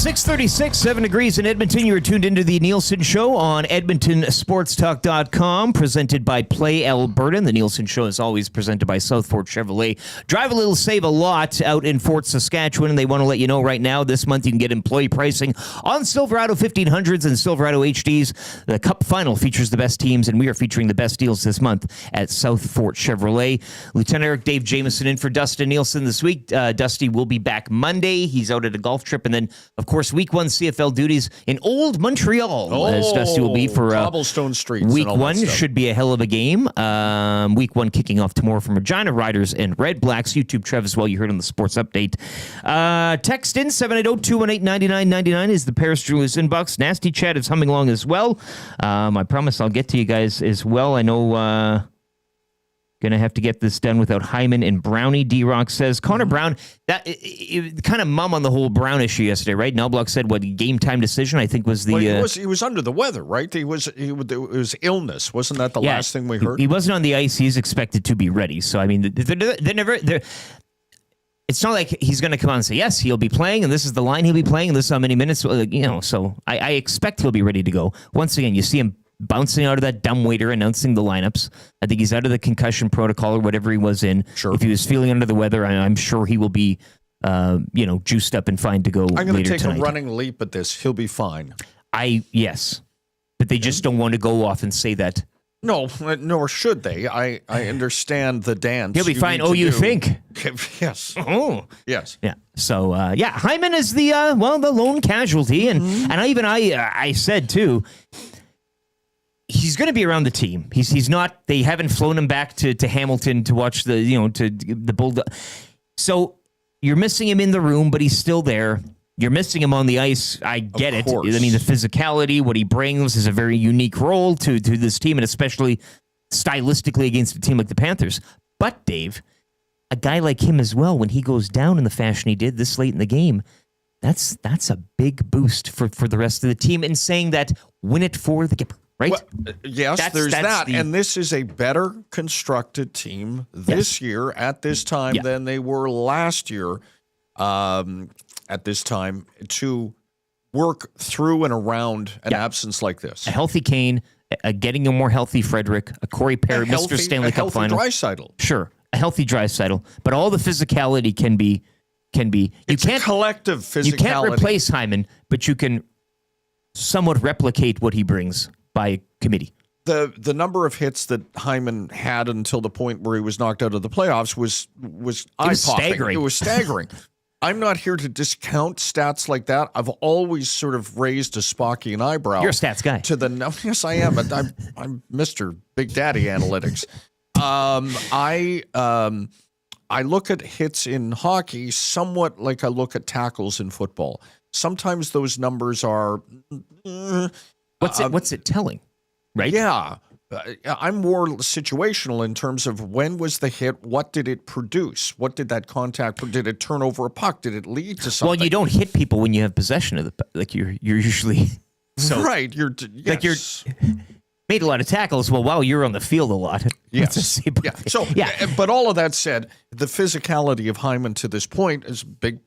Speaker 1: 6:36, 7 degrees in Edmonton. You are tuned into the Nielsen Show on EdmontonSportsTalk.com, presented by Play Alberta. The Nielsen Show is always presented by South Fort Chevrolet. Drive a little, save a lot out in Fort Saskatchewan, and they want to let you know right now, this month you can get employee pricing on Silverado 1500s and Silverado HDs. The Cup Final features the best teams, and we are featuring the best deals this month at South Fort Chevrolet. Lieutenant Eric, Dave Jamieson in for Dustin Nielsen this week. Dusty will be back Monday. He's out at a golf trip, and then, of course, Week 1 CFL duties in Old Montreal, as Dusty will be for
Speaker 8: cobblestone streets.
Speaker 1: Week 1 should be a hell of a game. Week 1 kicking off tomorrow from Regina Riders and Red Blacks. YouTube Trev as well. You heard on the sports update. Text in 780-218-9999 is the Paris Julius inbox. Nasty Chat is humming along as well. I promise I'll get to you guys as well. I know. Gonna have to get this done without Hyman and Brownie. D-Rock says Connor Brown, that kind of mum on the whole Brown issue yesterday, right? Nelblock said what game time decision I think was the.
Speaker 8: Well, he was under the weather, right? It was illness, wasn't that the last thing we heard?
Speaker 1: He wasn't on the ice. He's expected to be ready. So I mean, they're never. It's not like he's going to come out and say yes, he'll be playing, and this is the line he'll be playing, and this is how many minutes. So I expect he'll be ready to go. Once again, you see him bouncing out of that dumbwaiter, announcing the lineups. I think he's out of the concussion protocol or whatever he was in.
Speaker 8: Sure.
Speaker 1: If he was feeling under the weather, I'm sure he will be, juiced up and fine to go later tonight.
Speaker 8: I'm going to take a running leap at this. He'll be fine.
Speaker 1: Yes. But they just don't want to go off and say that.
Speaker 8: No, nor should they. I understand the dance.
Speaker 1: He'll be fine. Oh, you think?
Speaker 8: Yes.
Speaker 1: Oh.
Speaker 8: Yes.
Speaker 1: Yeah. So, Hyman is the lone casualty. And I said, too, he's going to be around the team. He's not. They haven't flown him back to Hamilton to watch the Bulldog. So you're missing him in the room, but he's still there. You're missing him on the ice. I get it.
Speaker 8: course.
Speaker 1: I mean, the physicality, what he brings is a very unique role to this team, and especially stylistically against a team like the Panthers. But, Dave, a guy like him as well, when he goes down in the fashion he did this late in the game, that's a big boost for the rest of the team, and saying that win it for the Gipper, right?
Speaker 8: Well, yes, there's that. And this is a better constructed team this year at this time than they were last year at this time to work through and around an absence like this.
Speaker 1: A healthy Kane, getting a more healthy Frederick, a Corey Perry, Mr. Stanley Cup Final.
Speaker 8: Draisaitl.
Speaker 1: Sure, a healthy Draisaitl, but all the physicality can be.
Speaker 8: It's a collective physicality.
Speaker 1: You can't replace Hyman, but you can somewhat replicate what he brings by committee.
Speaker 8: The number of hits that Hyman had until the point where he was knocked out of the playoffs was eye-popping.
Speaker 1: Staggering.
Speaker 8: It was staggering. I'm not here to discount stats like that. I've always sort of raised a Spockian eyebrow.
Speaker 1: You're a stats guy.
Speaker 8: Yes, I am. But I'm Mr. Big Daddy Analytics. I look at hits in hockey somewhat like I look at tackles in football. Sometimes those numbers are.
Speaker 1: What's it telling? Right?
Speaker 8: Yeah. I'm more situational in terms of when was the hit, what did it produce, what did that contact, did it turn over a puck, did it lead to something?
Speaker 1: Well, you don't hit people when you have possession of the like you're usually
Speaker 8: right. You're
Speaker 1: made a lot of tackles. Well, wow, you're on the field a lot.
Speaker 8: Yes. So, but all of that said, the physicality of Hyman to this point is big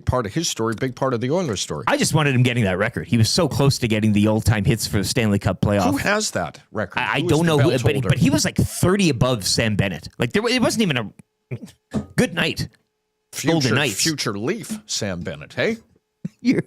Speaker 8: part of his story, big part of the Oilers' story.
Speaker 1: I just wanted him getting that record. He was so close to getting the all-time hits for the Stanley Cup playoff.
Speaker 8: Who has that record?
Speaker 1: I don't know, but he was like 30 above Sam Bennett. Like it wasn't even a good night. Golden Knights.
Speaker 8: Future Leaf, Sam Bennett. Hey,
Speaker 1: you're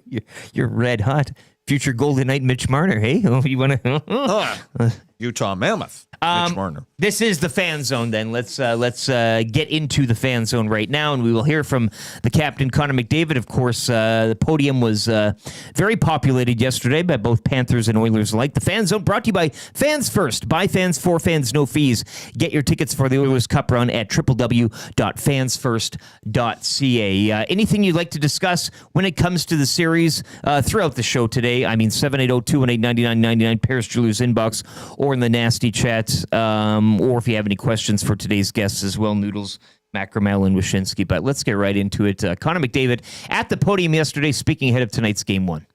Speaker 1: red hot. Future Golden Knight, Mitch Marner. Hey, you want to?
Speaker 8: Utah Mammoth. Mitch Marner.
Speaker 1: This is the fan zone. Then let's get into the fan zone right now, and we will hear from the captain, Connor McDavid. Of course, the podium was very populated yesterday by both Panthers and Oilers alike. The fan zone brought to you by Fans First. By fans, for fans, no fees. Get your tickets for the Oilers Cup run at www.fansfirst.ca. Anything you'd like to discuss when it comes to the series throughout the show today? I mean, 780-218-9999, Paris Jewelers inbox, or in the nasty chat. Or if you have any questions for today's guests as well, Noodles, Macramalla, and Wyshynski. But let's get right into it. Connor McDavid at the podium yesterday, speaking ahead of tonight's Game 1.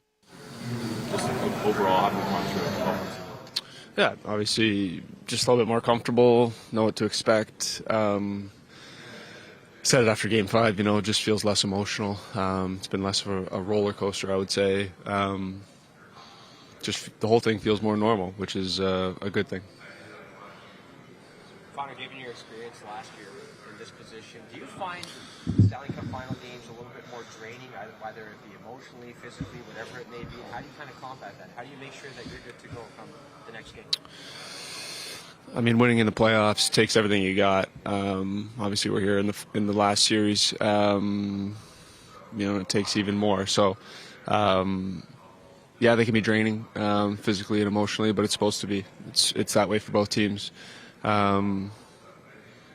Speaker 6: Just overall, having gone through it. Yeah, obviously, just a little bit more comfortable, know what to expect. Said it after Game 5, it just feels less emotional. It's been less of a roller coaster, I would say. Just the whole thing feels more normal, which is a good thing.
Speaker 12: Connor, given your experience last year in this position, do you find Stanley Cup Final games a little bit more draining, whether it be emotionally, physically, whatever it may be? How do you kind of combat that? How do you make sure that you're good to go come the next game?
Speaker 6: I mean, winning in the playoffs takes everything you got. Obviously, we're here in the last series. It takes even more. So, yeah, they can be draining physically and emotionally, but it's supposed to be. It's that way for both teams.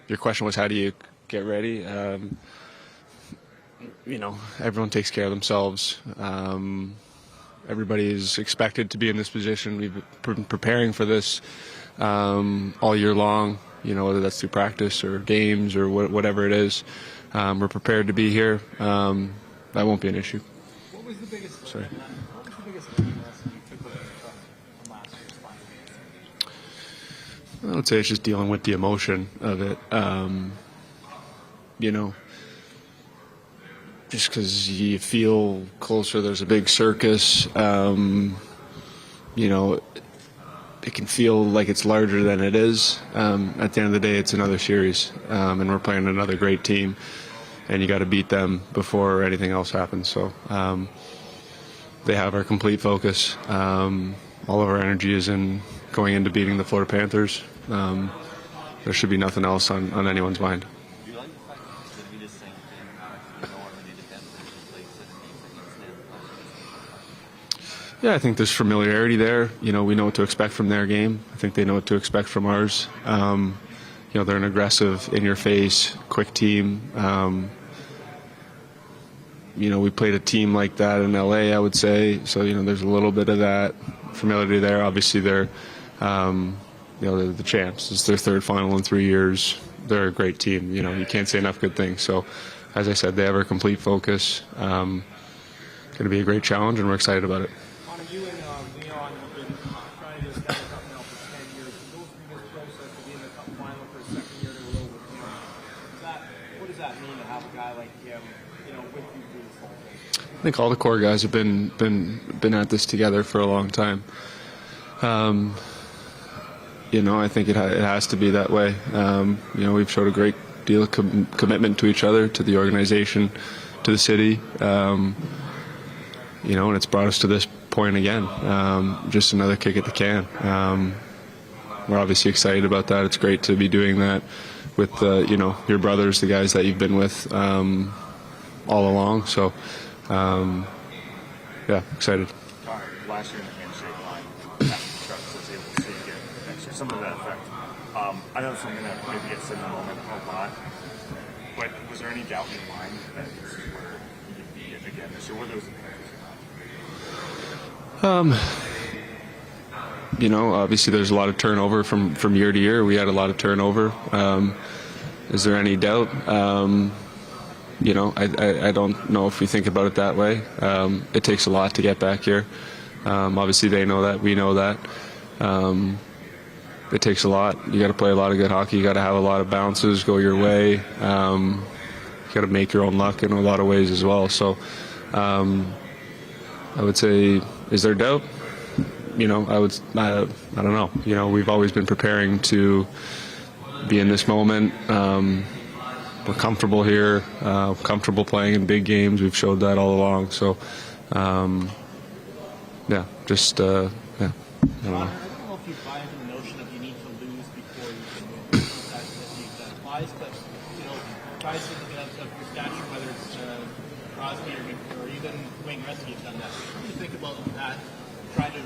Speaker 6: Your question was, how do you get ready? Everyone takes care of themselves. Everybody is expected to be in this position. We've been preparing for this all year long, whether that's through practice or games or whatever it is. We're prepared to be here. That won't be an issue.
Speaker 12: What was the biggest
Speaker 6: Sorry.
Speaker 12: lesson you took away from last year's final game?
Speaker 6: I would say it's just dealing with the emotion of it. Just because you feel closer, there's a big circus. It can feel like it's larger than it is. At the end of the day, it's another series, and we're playing another great team, and you got to beat them before anything else happens. So they have our complete focus. All of our energy is in going into beating the Florida Panthers. There should be nothing else on anyone's mind.
Speaker 12: Do you like the fact that it's going to be the same thing? You know already the defense plays 7 games against them.
Speaker 6: Yeah, I think there's familiarity there. We know what to expect from their game. I think they know what to expect from ours. They're an aggressive, in-your-face, quick team. we played a team like that in LA, I would say. So, there's a little bit of that familiarity there. Obviously, they're the champs. It's their third final in 3 years. They're a great team. You can't say enough good things. So, as I said, they have our complete focus. Going to be a great challenge, and we're excited about it.
Speaker 12: Connor, you and Leon have been trying to Stanley Cup now for 10 years. To go through this process to be in the Cup Final for a second year in a row with him, what does that mean to have a guy like him, with you through this whole thing?
Speaker 6: I think all the core guys have been at this together for a long time. I think it has to be that way. We've showed a great deal of commitment to each other, to the organization, to the city. And it's brought us to this point again. Just another kick at the can. We're obviously excited about that. It's great to be doing that with your brothers, the guys that you've been with all along. So, excited.
Speaker 13: Last year in the handshake line, Chuck was able to see again next year. Some of that effect. I know it's something that maybe gets in the moment a lot, but was there any doubt in your mind that this is where you'd be again this year? Were those
Speaker 6: obviously there's a lot of turnover from year to year. We had a lot of turnover. Is there any doubt? I don't know if we think about it that way. It takes a lot to get back here. Obviously they know that, we know that. It takes a lot. You got to play a lot of good hockey. You got to have a lot of bounces go your way. You got to make your own luck in a lot of ways as well. So I would say, is there doubt? I don't know. We've always been preparing to be in this moment. We're comfortable here, comfortable playing in big games. We've showed that all along. So, I don't know.
Speaker 12: I don't know if you buy into the notion of you need to lose before you can win. That applies, but guys of your stature, whether it's Crosby or even Wayne Gretzky have done that. What do you think about that? Try to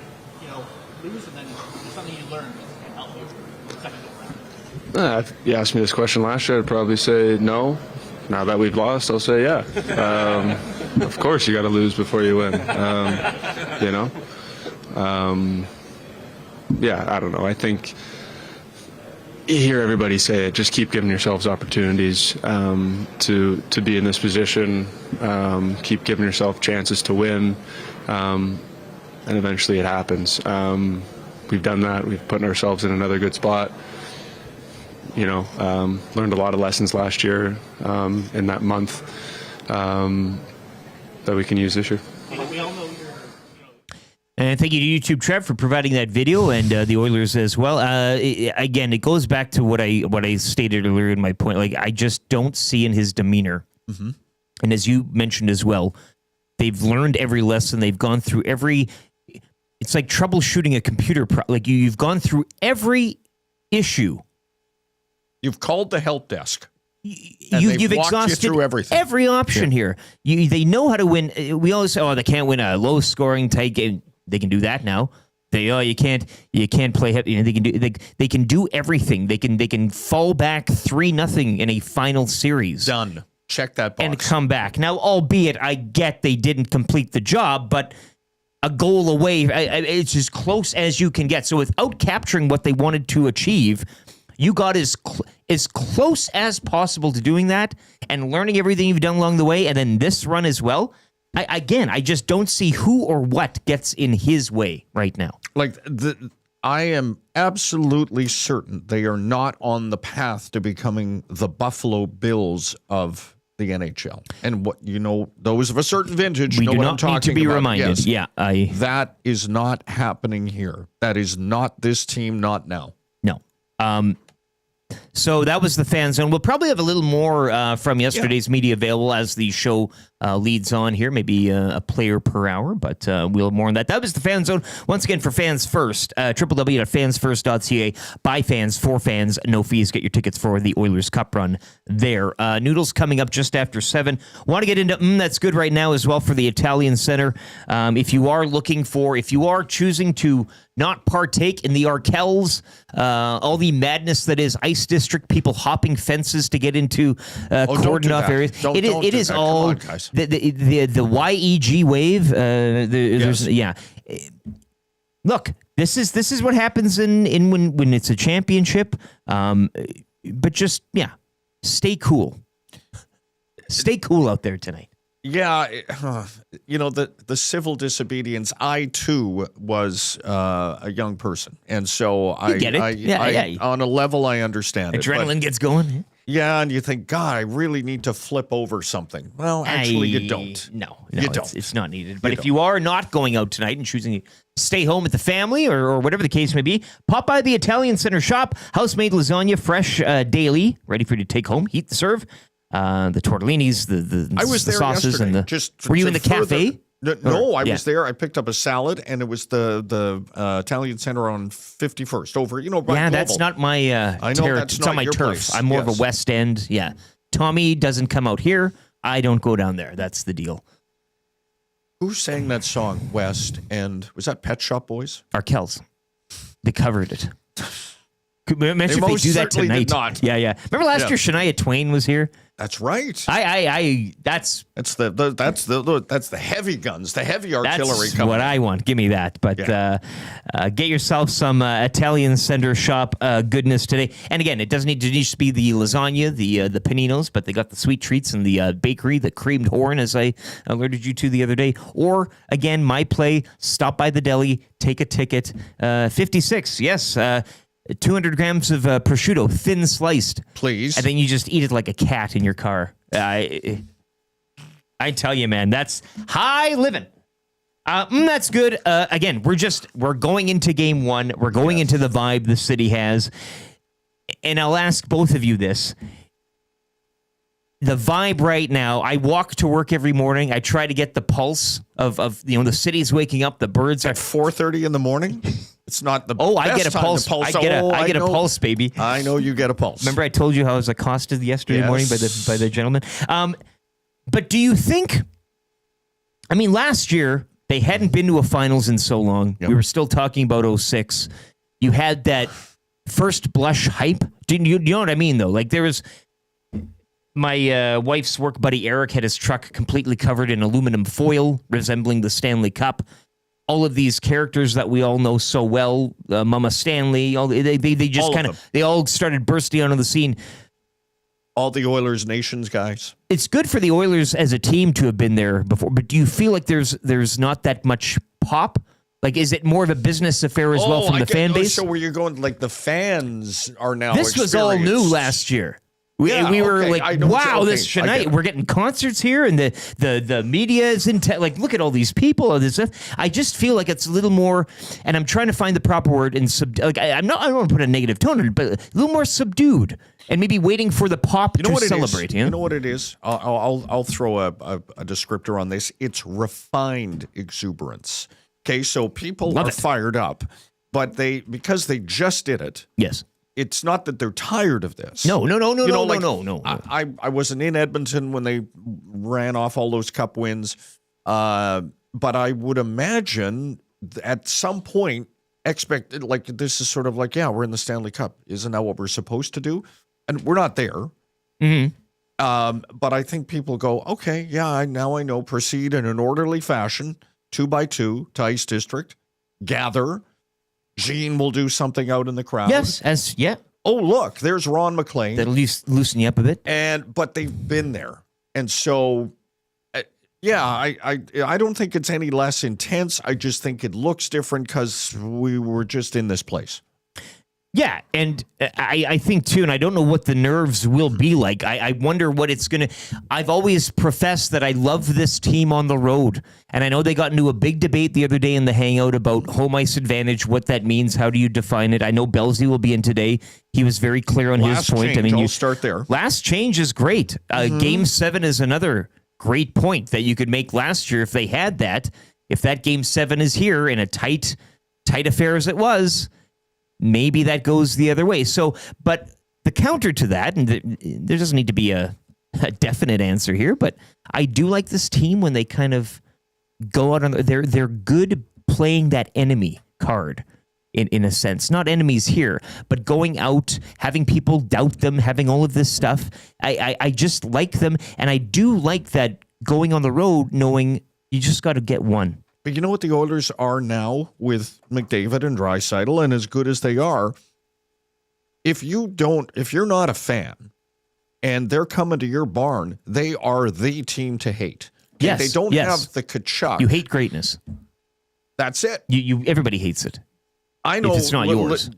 Speaker 12: lose, and then there's something you learn that can help you second go round.
Speaker 6: If you asked me this question last year, I'd probably say no. Now that we've lost, I'll say yeah. Of course, you got to lose before you win. I don't know. I think you hear everybody say it. Just keep giving yourselves opportunities to be in this position. Keep giving yourself chances to win, and eventually it happens. We've done that. We've put ourselves in another good spot. Learned a lot of lessons last year in that month that we can use this year.
Speaker 1: And thank you to YouTube Trev for providing that video, and the Oilers as well. Again, it goes back to what I stated earlier in my point. Like, I just don't see in his demeanor, and as you mentioned as well, they've learned every lesson. They've gone through every. It's like troubleshooting a computer. Like you've gone through every issue.
Speaker 8: You've called the help desk.
Speaker 1: You've exhausted every option here. They know how to win. We always say, they can't win a low-scoring tight game. They can do that now. You can't play. They can do everything. They can fall back 3-0 in a final series.
Speaker 8: Done. Check that box
Speaker 1: and come back. Now, albeit I get they didn't complete the job, but a goal away, it's as close as you can get. So without capturing what they wanted to achieve, you got as close as possible to doing that and learning everything you've done along the way, and then this run as well. I just don't see who or what gets in his way right now.
Speaker 8: I am absolutely certain they are not on the path to becoming the Buffalo Bills of the NHL. And those of a certain vintage know what I'm talking about.
Speaker 1: We do not need to be reminded.
Speaker 8: Yes.
Speaker 1: Yeah,
Speaker 8: that is not happening here. That is not this team, not now.
Speaker 1: No. So that was the fan zone. We'll probably have a little more from yesterday's media available as the show leads on here, maybe a player per hour, but we'll have more on that. That was the fan zone. Once again, for Fans First, www.fansfirst.ca. By fans, for fans, no fees. Get your tickets for the Oilers Cup run there. Noodles coming up just after 7. Want to get into That's Good right now as well for the Italian Center. If you are choosing to not partake in the Arkells, all the madness that is Ice District, people hopping fences to get into cordoned off areas. It is all the YEG wave. Yeah. Look, this is what happens in when it's a championship. But just stay cool. Stay cool out there tonight.
Speaker 8: Yeah, the civil disobedience. I too was a young person, and so I
Speaker 1: get it.
Speaker 8: On a level, I understand
Speaker 1: Adrenaline gets going.
Speaker 8: Yeah, and you think, God, I really need to flip over something. Well, actually, you don't.
Speaker 1: No,
Speaker 8: you don't.
Speaker 1: It's not needed. But if you are not going out tonight and choosing to stay home with the family or whatever the case may be, pop by the Italian Center shop. House-made lasagna, fresh daily, ready for you to take home. Heat the serve. The tortellinis, the
Speaker 8: I was
Speaker 1: the
Speaker 8: there
Speaker 1: sauces,
Speaker 8: yesterday.
Speaker 1: and were you in the cafe?
Speaker 8: No, I was there. I picked up a salad, and it was the Italian Center on 51st over. By Global.
Speaker 1: That's not my.
Speaker 8: I know that's
Speaker 1: it's
Speaker 8: not
Speaker 1: on my
Speaker 8: your
Speaker 1: turf.
Speaker 8: place.
Speaker 1: I'm more of a West End. Yeah, Tommy doesn't come out here. I don't go down there. That's the deal.
Speaker 8: Who sang that song, West End? Was that Pet Shop Boys?
Speaker 1: Arkells. They covered it. Imagine if they do that tonight.
Speaker 8: Did not.
Speaker 1: Yeah. Remember last year, Shania Twain was here.
Speaker 8: That's right.
Speaker 1: That's
Speaker 8: the heavy guns, the heavy artillery.
Speaker 1: That's what I want. Give me that. But get yourself some Italian Center shop goodness today. And again, it doesn't need to just be the lasagna, the paninos, but they got the sweet treats and the bakery, the creamed horn, as I alerted you to the other day. Or again, my play. Stop by the deli, take a ticket. 56. Yes. 200 grams of prosciutto, thin sliced.
Speaker 8: Please.
Speaker 1: And then you just eat it like a cat in your car. I tell you, man, that's high living. That's good. Again, we're going into game one. We're going into the vibe the city has. And I'll ask both of you this. The vibe right now, I walk to work every morning. I try to get the pulse of the city's waking up. The birds
Speaker 8: at 4:30 in the morning. It's not the
Speaker 1: I get a pulse. I get a pulse, baby.
Speaker 8: I know you get a pulse.
Speaker 1: Remember I told you how I was accosted yesterday morning by the gentleman. But do you think? I mean, last year they hadn't been to a finals in so long. Yep. We were still talking about 06. You had that first blush hype. Do you know what I mean though? Like there was. My wife's work buddy Eric had his truck completely covered in aluminum foil, resembling the Stanley Cup. All of these characters that we all know so well, Mama Stanley, they all started bursting onto the scene.
Speaker 8: All the Oilers Nations guys.
Speaker 1: It's good for the Oilers as a team to have been there before, but do you feel like there's not that much pop? Like, is it more of a business affair as well from the fan base?
Speaker 8: So where you're going, like the fans are now.
Speaker 1: This was all new last year. We were like, wow, this Shania, we're getting concerts here, and the media is in. Look at all these people. All this stuff. I just feel like it's a little more, and I'm trying to find the proper word. I don't want to put a negative tone on it, but a little more subdued, and maybe waiting for the pop to celebrate.
Speaker 8: You know what it is? I'll throw a descriptor on this. It's refined exuberance. Okay, so people are fired up, but because they just did it.
Speaker 1: Yes.
Speaker 8: It's not that they're tired of this.
Speaker 1: No.
Speaker 8: I wasn't in Edmonton when they ran off all those cup wins, but I would imagine at some point this is sort of like, we're in the Stanley Cup. Isn't that what we're supposed to do? And we're not there.
Speaker 1: Mm-hmm.
Speaker 8: But I think people go, okay, now I know. Proceed in an orderly fashion, 2 by 2 to Ice District, gather. Gene will do something out in the crowd.
Speaker 1: Yes,
Speaker 8: Oh, look, there's Ron McLean.
Speaker 1: That'll loosen you up a bit.
Speaker 8: But they've been there, and so, I don't think it's any less intense. I just think it looks different because we were just in this place.
Speaker 1: Yeah, and I think, too, and I don't know what the nerves will be like. I wonder what it's going to... I've always professed that I love this team on the road, and I know they got into a big debate the other day in the Hangout about home ice advantage, what that means, how do you define it. I know Belzy will be in today. He was very clear on his point.
Speaker 8: Change, I'll start there.
Speaker 1: Last change is great. Game 7 is another great point that you could make last year if they had that. If that Game 7 is here in a tight affair as it was... maybe that goes the other way. So, but the counter to that, and there doesn't need to be a definite answer here, but I do like this team when they kind of go out on they're good playing that enemy card. in a sense. Not enemies here, but going out, having people doubt them, having all of this stuff. I just like them, and I do like that going on the road knowing you just got to get one.
Speaker 8: But you know what the Oilers are now with McDavid and Draisaitl, and as good as they are, if you're not a fan and they're coming to your barn, they are the team to hate.
Speaker 1: Yes,
Speaker 8: they don't have the Kachuk.
Speaker 1: You hate greatness.
Speaker 8: That's it.
Speaker 1: Everybody hates it.
Speaker 8: I know.
Speaker 1: If it's not yours.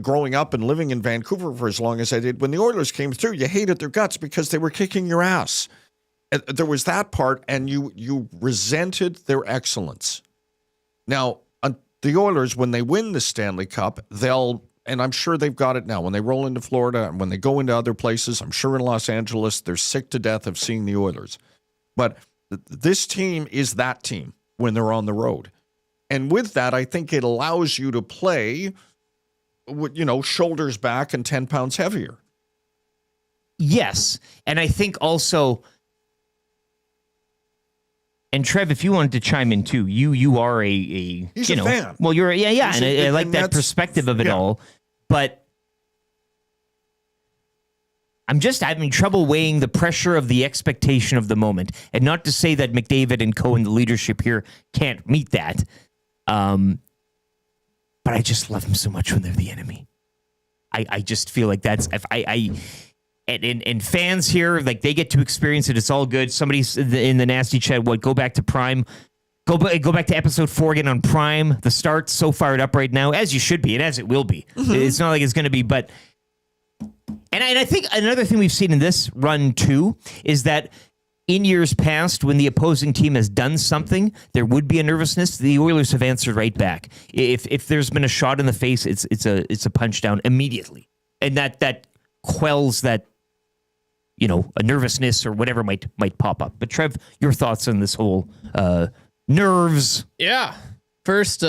Speaker 8: Growing up and living in Vancouver for as long as I did, when the Oilers came through, you hated their guts because they were kicking your ass. There was that part, and you resented their excellence. Now, the Oilers, when they win the Stanley Cup, and I'm sure they've got it now, when they roll into Florida and when they go into other places, I'm sure in Los Angeles, they're sick to death of seeing the Oilers. But this team is that team when they're on the road. And with that, I think it allows you to play, shoulders back and 10 pounds heavier.
Speaker 1: Yes. And I think also... And Trev, if you wanted to chime in too, you are He's
Speaker 8: a fan.
Speaker 1: Well, you're and I like that perspective of it all. But I'm just having trouble weighing the pressure of the expectation of the moment, and not to say that McDavid and Cohen, the leadership here, can't meet that. But I just love them so much when they're the enemy. I just feel like that's And fans here, like, they get to experience it. It's all good. Somebody's in the nasty chat. Go back to Prime? Go back to episode 4 again on Prime. The start's so fired up right now, as you should be, and as it will be. Mm-hmm. It's not like it's going to be, but... And I think another thing we've seen in this run, too, is that in years past, when the opposing team has done something, there would be a nervousness. The Oilers have answered right back. If there's been a shot in the face, it's a punch down immediately. And that quells that... a nervousness or whatever might pop up. But Trev, your thoughts on this whole nerves?
Speaker 9: Yeah. First,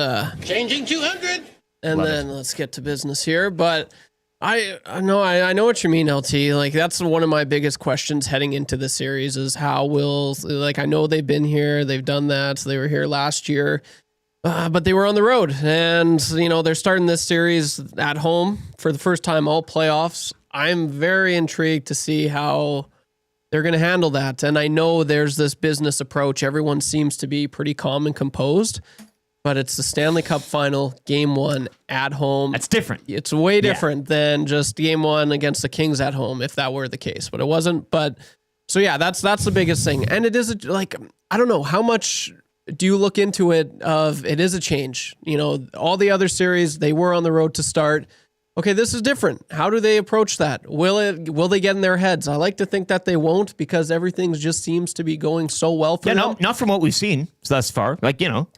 Speaker 10: Changing 200.
Speaker 9: And then let's get to business here. But I know what you mean, LT. Like, that's one of my biggest questions heading into the series is how I know they've been here, they've done that. So they were here last year, but they were on the road, and they're starting this series at home for the first time all playoffs. I'm very intrigued to see how they're going to handle that. And I know there's this business approach. Everyone seems to be pretty calm and composed, but it's the Stanley Cup Final, Game 1 at home.
Speaker 1: That's different.
Speaker 9: It's way different than just Game 1 against the Kings at home, if that were the case, but it wasn't. But so yeah, that's the biggest thing. And it is I don't know how much do you look into it it is a change. All the other series, they were on the road to start. Okay, this is different. How do they approach that? Will they get in their heads? I like to think that they won't, because everything just seems to be going so well for them.
Speaker 1: No, not from what we've seen thus far.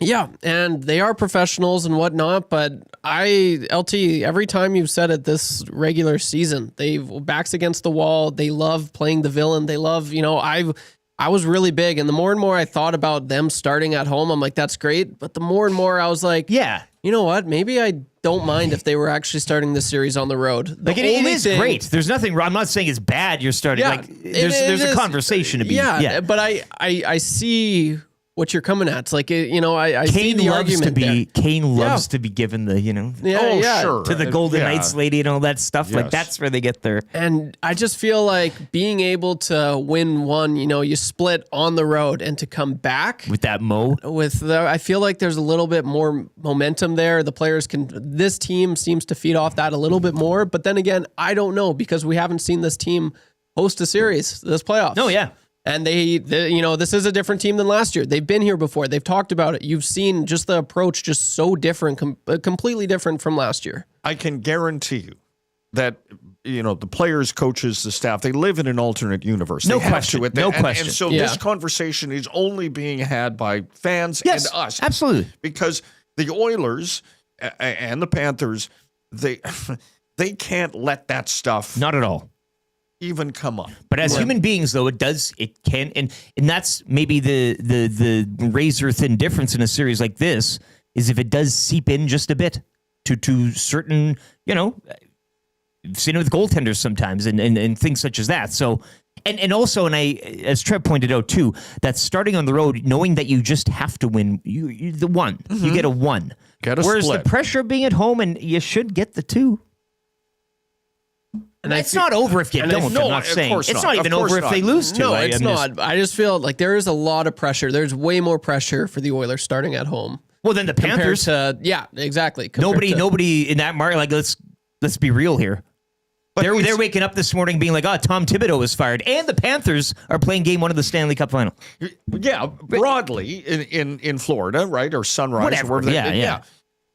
Speaker 9: Yeah, and they are professionals and whatnot, but LT, every time you've said it this regular season, they've backs against the wall. They love playing the villain. They love, I was really big, and the more and more I thought about them starting at home, I'm like, that's great. But the more and more I was like, yeah, you know what? Maybe I don't mind if they were actually starting this series on the road.
Speaker 1: It is great. There's nothing wrong. I'm not saying it's bad you're starting.
Speaker 9: Yeah,
Speaker 1: there's a conversation to be.
Speaker 9: Yeah, but I see what you're coming at. It's like, I see the argument there.
Speaker 1: Kane loves to be given the,
Speaker 8: sure.
Speaker 1: to the Golden Knights lady and all that stuff. Yes. Like, that's where they get their...
Speaker 9: And I just feel like being able to win one, you split on the road, and to come back...
Speaker 1: With that
Speaker 9: I feel like there's a little bit more momentum there. The players this team seems to feed off that a little bit more. But then again, I don't know, because we haven't seen this team host a series this playoffs.
Speaker 1: No, yeah.
Speaker 9: And this is a different team than last year. They've been here before. They've talked about it. You've seen just the approach just so different, completely different from last year.
Speaker 8: I can guarantee you that, the players, coaches, the staff, they live in an alternate universe.
Speaker 1: No question. No question.
Speaker 8: And so this conversation is only being had by fans and us.
Speaker 1: Absolutely.
Speaker 8: Because the Oilers and the Panthers, they can't let that stuff...
Speaker 1: Not at all.
Speaker 8: Even come up.
Speaker 1: But as human beings, though, it can, and that's maybe the razor thin difference in a series like this, is if it does seep in just a bit to certain, you've seen it with goaltenders sometimes and things such as that. So, and also, as Trev pointed out too, that starting on the road, knowing that you just have to win, you the one, you get a one.
Speaker 8: Get a
Speaker 1: Whereas
Speaker 8: split.
Speaker 1: the pressure of being at home, and you should get the 2. And it's not over if you don't.
Speaker 8: No,
Speaker 1: I'm not
Speaker 8: of
Speaker 1: saying
Speaker 8: course
Speaker 1: it's
Speaker 8: not.
Speaker 1: not even
Speaker 8: Of course
Speaker 1: over if
Speaker 8: not.
Speaker 1: they lose 2.
Speaker 9: No,
Speaker 1: I
Speaker 9: it's
Speaker 1: mean,
Speaker 9: not. I just feel like there is a lot of pressure. There's way more pressure for the Oilers starting at home.
Speaker 1: Well, then the Panthers.
Speaker 9: Yeah, exactly. Compared
Speaker 1: Nobody in that market. Like, let's be real here. They're waking up this morning being like, Tom Thibodeau was fired, and the Panthers are playing Game 1 of the Stanley Cup Final.
Speaker 8: Yeah, broadly in Florida, right, or Sunrise,
Speaker 1: Whatever.
Speaker 8: wherever
Speaker 1: Yeah.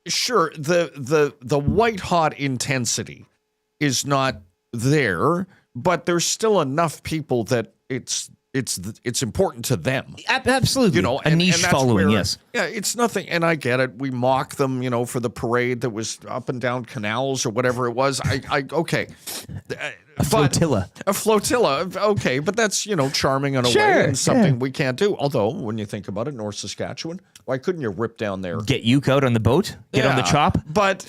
Speaker 8: Sure, the white hot intensity is not there, but there's still enough people that it's important to them.
Speaker 1: Absolutely, a niche
Speaker 8: that's
Speaker 1: following.
Speaker 8: where-
Speaker 1: Yes,
Speaker 8: yeah, it's nothing, and I get it. We mock them, for the parade that was up and down canals or whatever it was. Okay,
Speaker 1: a flotilla.
Speaker 8: A flotilla, okay, but that's charming in a
Speaker 1: Sure,
Speaker 8: way and something we can't do. Although when you think about it, North Saskatchewan, why couldn't you rip down there?
Speaker 1: Get Uke out on the boat. Get on the chop.
Speaker 8: But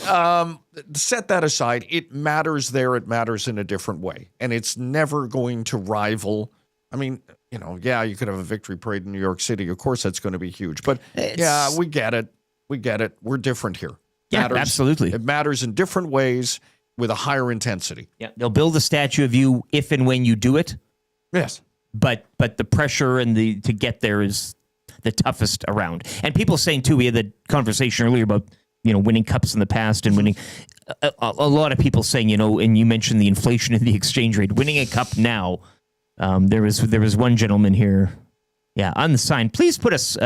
Speaker 8: set that aside. It matters there. It matters in a different way, and it's never going to rival. I mean, you could have a victory parade in New York City. Of course, that's going to be huge. But we get it. We get it. We're different here.
Speaker 1: Yeah, absolutely.
Speaker 8: It matters in different ways with a higher intensity.
Speaker 1: Yeah, they'll build a statue of you if and when you do it.
Speaker 8: Yes.
Speaker 1: But the pressure and to get there is the toughest around. And people saying too, we had the conversation earlier about winning cups in the past and winning. A lot of people saying and you mentioned the inflation in the exchange rate. Winning a cup now. There was one gentleman here, on the sign. Please put us.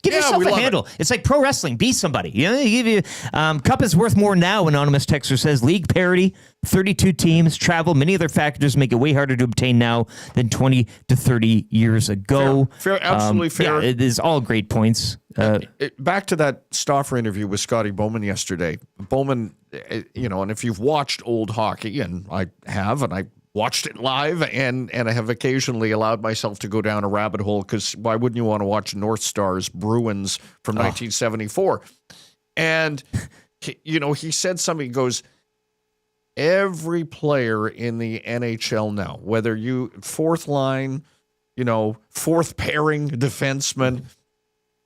Speaker 1: Give yourself a handle. It's like pro wrestling. Be somebody. Cup is worth more now. Anonymous texter says league parity, 32 teams, travel. Many other factors make it way harder to obtain now than 20 to 30 years ago.
Speaker 8: Fair, absolutely fair.
Speaker 1: Yeah, it is all great points.
Speaker 8: Back to that Stauffer interview with Scotty Bowman yesterday. Bowman, and if you've watched old hockey, and I have, and I watched it live, and I have occasionally allowed myself to go down a rabbit hole, because why wouldn't you want to watch North Stars Bruins from 1974? And, he said something, he goes, every player in the NHL now, whether you fourth line, fourth pairing defenseman,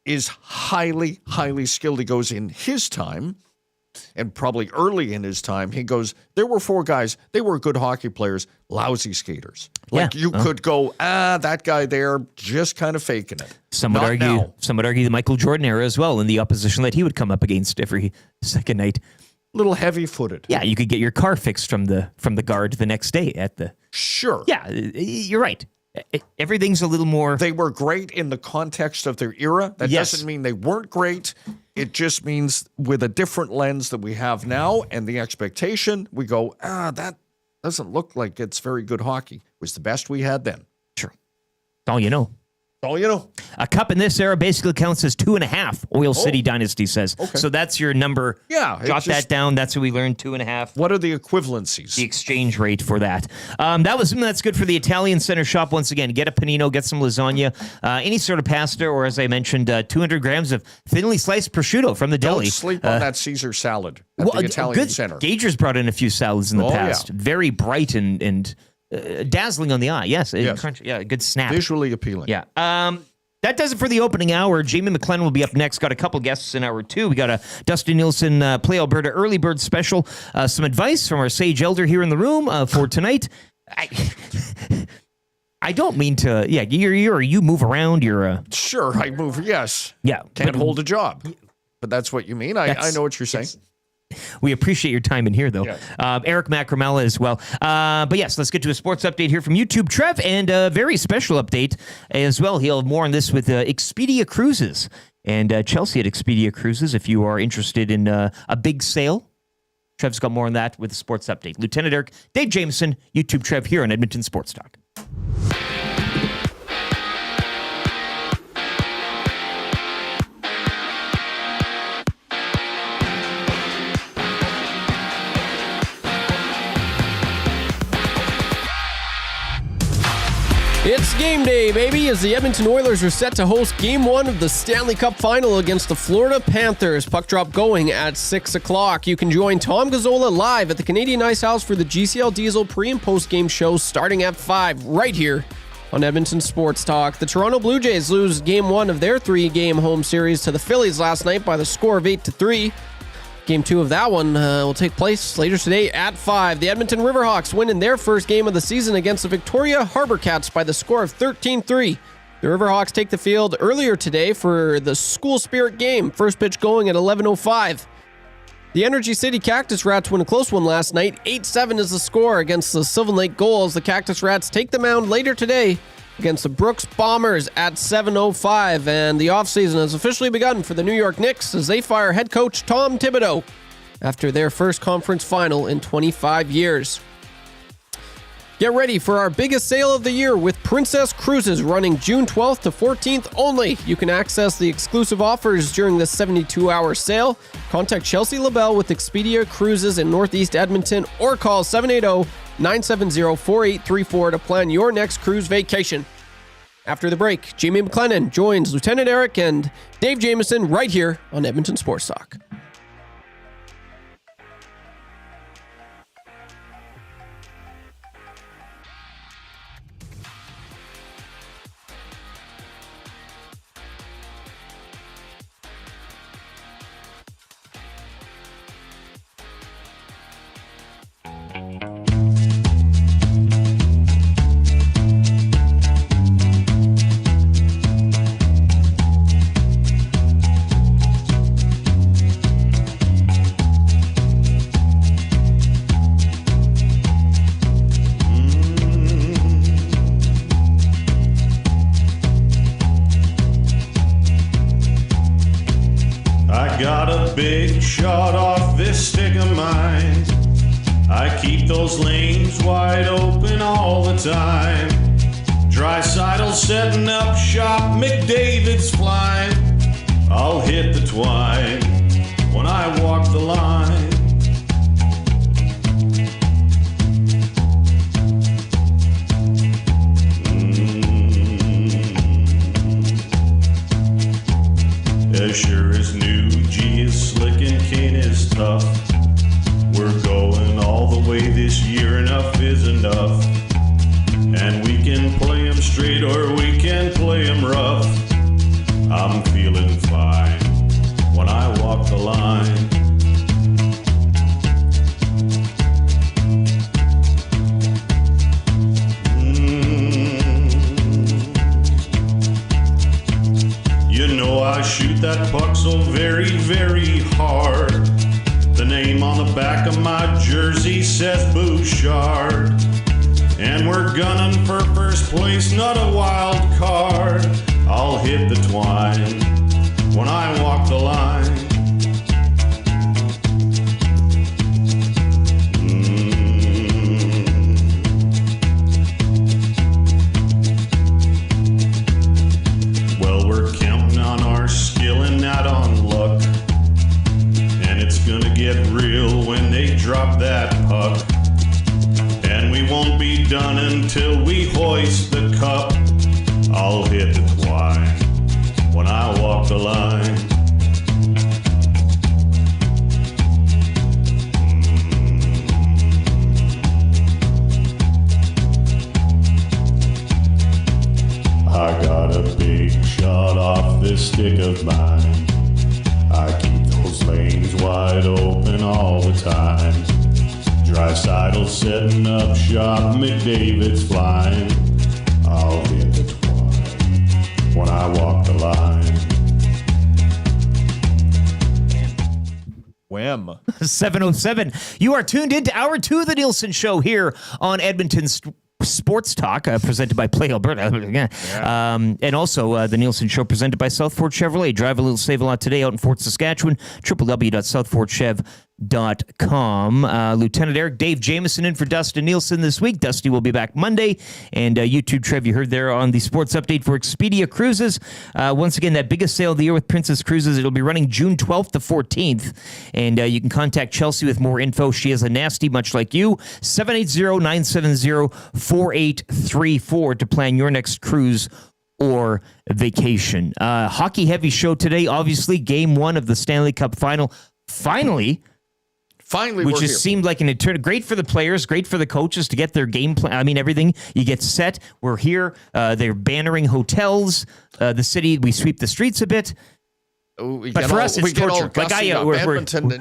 Speaker 8: is highly, highly skilled. He goes, in his time, and probably early in his time, he goes, there were 4 guys, they were good hockey players, lousy skaters. Like you could go, that guy there just kind of faking it.
Speaker 1: Some would argue the Michael Jordan era as well, in the opposition that he would come up against every second night.
Speaker 8: Little heavy-footed.
Speaker 1: Yeah, you could get your car fixed from the guard the next day at the.
Speaker 8: Sure.
Speaker 1: Yeah, you're right. Everything's a little more.
Speaker 8: They were great in the context of their era. That doesn't mean they weren't great. It just means with a different lens that we have now and the expectation, we go, that doesn't look like it's very good hockey. It was the best we had then.
Speaker 1: Sure. That's all you know.
Speaker 8: All you know.
Speaker 1: A cup in this era basically counts as 2.5, Oil City Dynasty says.
Speaker 8: Okay.
Speaker 1: So that's your number.
Speaker 8: Yeah.
Speaker 1: Jot that down. That's what we learned, 2.5.
Speaker 8: What are the equivalencies?
Speaker 1: The exchange rate for that. That's good for the Italian Center shop. Once again, get a panino, get some lasagna, any sort of pasta, or as I mentioned, 200 grams of thinly sliced prosciutto from the deli.
Speaker 8: Don't sleep on that Caesar salad at the Italian Center.
Speaker 1: Gager's brought in a few salads in the past.
Speaker 8: Yeah.
Speaker 1: Very bright and dazzling on the eye. Yes. Crunchy. Yeah, good snap.
Speaker 8: Visually appealing.
Speaker 1: Yeah. That does it for the opening hour. Jamie McLennan will be up next. Got a couple guests in hour 2. We got a Dusty Nielsen Play Alberta Early Bird special. Some advice from our sage elder here in the room for tonight. I don't mean to. Yeah, you move around.
Speaker 8: Sure, I move. Yes.
Speaker 1: Yeah.
Speaker 8: Can't hold a job. But that's what you mean. I know what you're saying.
Speaker 1: Yes. We appreciate your time in here, though.
Speaker 8: Yeah.
Speaker 1: Eric Macramalla as well. But yes, let's get to a sports update here from YouTube. Trev, and a very special update as well. He'll have more on this with Expedia Cruises and Chelsea at Expedia Cruises if you are interested in a big sale. Trev's got more on that with the sports update. Lieutenant Eric, Dave Jamieson, YouTube Trev here on Edmonton Sports Talk.
Speaker 9: It's game day, baby, as the Edmonton Oilers are set to host Game 1 of the Stanley Cup Final against the Florida Panthers. Puck drop going at 6 o'clock. You can join Tom Gazzola live at the Canadian Ice House for the GCL Diesel pre- and post-game show starting at 5 right here on Edmonton Sports Talk. The Toronto Blue Jays lose Game 1 of their 3-game home series to the Phillies last night by the score of 8-3. Game 2 of that one will take place later today at 5. The Edmonton Riverhawks win in their first game of the season against the Victoria Harbor Cats by the score of 13-3. The Riverhawks take the field earlier today for the School Spirit game. First pitch going at 11:05. The Energy City Cactus Rats win a close one last night. 8-7 is the score against the Sylvan Lake Goals. The Cactus Rats take the mound later today against the Brooks Bombers at 7:05. And the offseason has officially begun for the New York Knicks as they fire head coach Tom Thibodeau after their first conference final in 25 years. Get ready for our biggest sale of the year with Princess Cruises running June 12th to 14th only. You can access the exclusive offers during this 72-hour sale. Contact Chelsea LaBelle with Expedia Cruises in Northeast Edmonton or call 780-970-4834 to plan your next cruise vacation. After the break, Jamie McLennan joins Lieutenant Eric and Dave Jamieson right here on Edmonton Sports Talk.
Speaker 14: Big shot off this stick of mine. I keep those lanes wide open all the time. Drysidle setting up shop, McDavid's flying. I'll hit the twine when I walk the line. As sure as new G is slick and Kane is tough. We're going all the way this year, enough is enough. And we can play 'em straight or we can play 'em rough. I'm feeling fine when I walk the line. You know I shoot that puck so very, very hard. The name on the back of my jersey says Bouchard. And we're gunning for first place, not a wild card. I'll hit the twine when I walk the line. Well, we're counting on our skill and not on luck. And it's gonna get real when they drop that puck. And we won't be done until we hoist the cup. I'll hit the twine when I walk the line. I got a big shot off this stick of mine. I keep those lanes wide open all the time. Drysidle setting up shop, McDavid's flying. I'll hit the twine when I walk the line.
Speaker 8: Wham.
Speaker 1: 7:07. You are tuned into Hour 2 of the Nielsen Show here on Edmonton's Sports Talk, presented by Play Alberta. And also the Nielsen Show presented by Southfort Chevrolet. Drive a little, save a lot today out in Fort Saskatchewan. www.southfortchev.com. Lieutenant Eric, Dave Jamieson in for Dustin Nielsen this week. Dusty will be back Monday. And YouTube Trev, you heard there on the sports update for Expedia Cruises. Once again, that biggest sale of the year with Princess Cruises. It'll be running June 12th to 14th. And you can contact Chelsea with more info. She is a nasty, much like you. 780-970-4834 to plan your next cruise or vacation. Hockey heavy show today. Obviously, game 1 of the Stanley Cup Final. Finally,
Speaker 8: Finally,
Speaker 1: which
Speaker 8: we're
Speaker 1: just
Speaker 8: here.
Speaker 1: seemed like an eternity. Great for the players, great for the coaches to get their game plan. I mean, everything. You get set. We're here. They're bannering hotels. The city. We sweep the streets a bit. But for us, it's torture.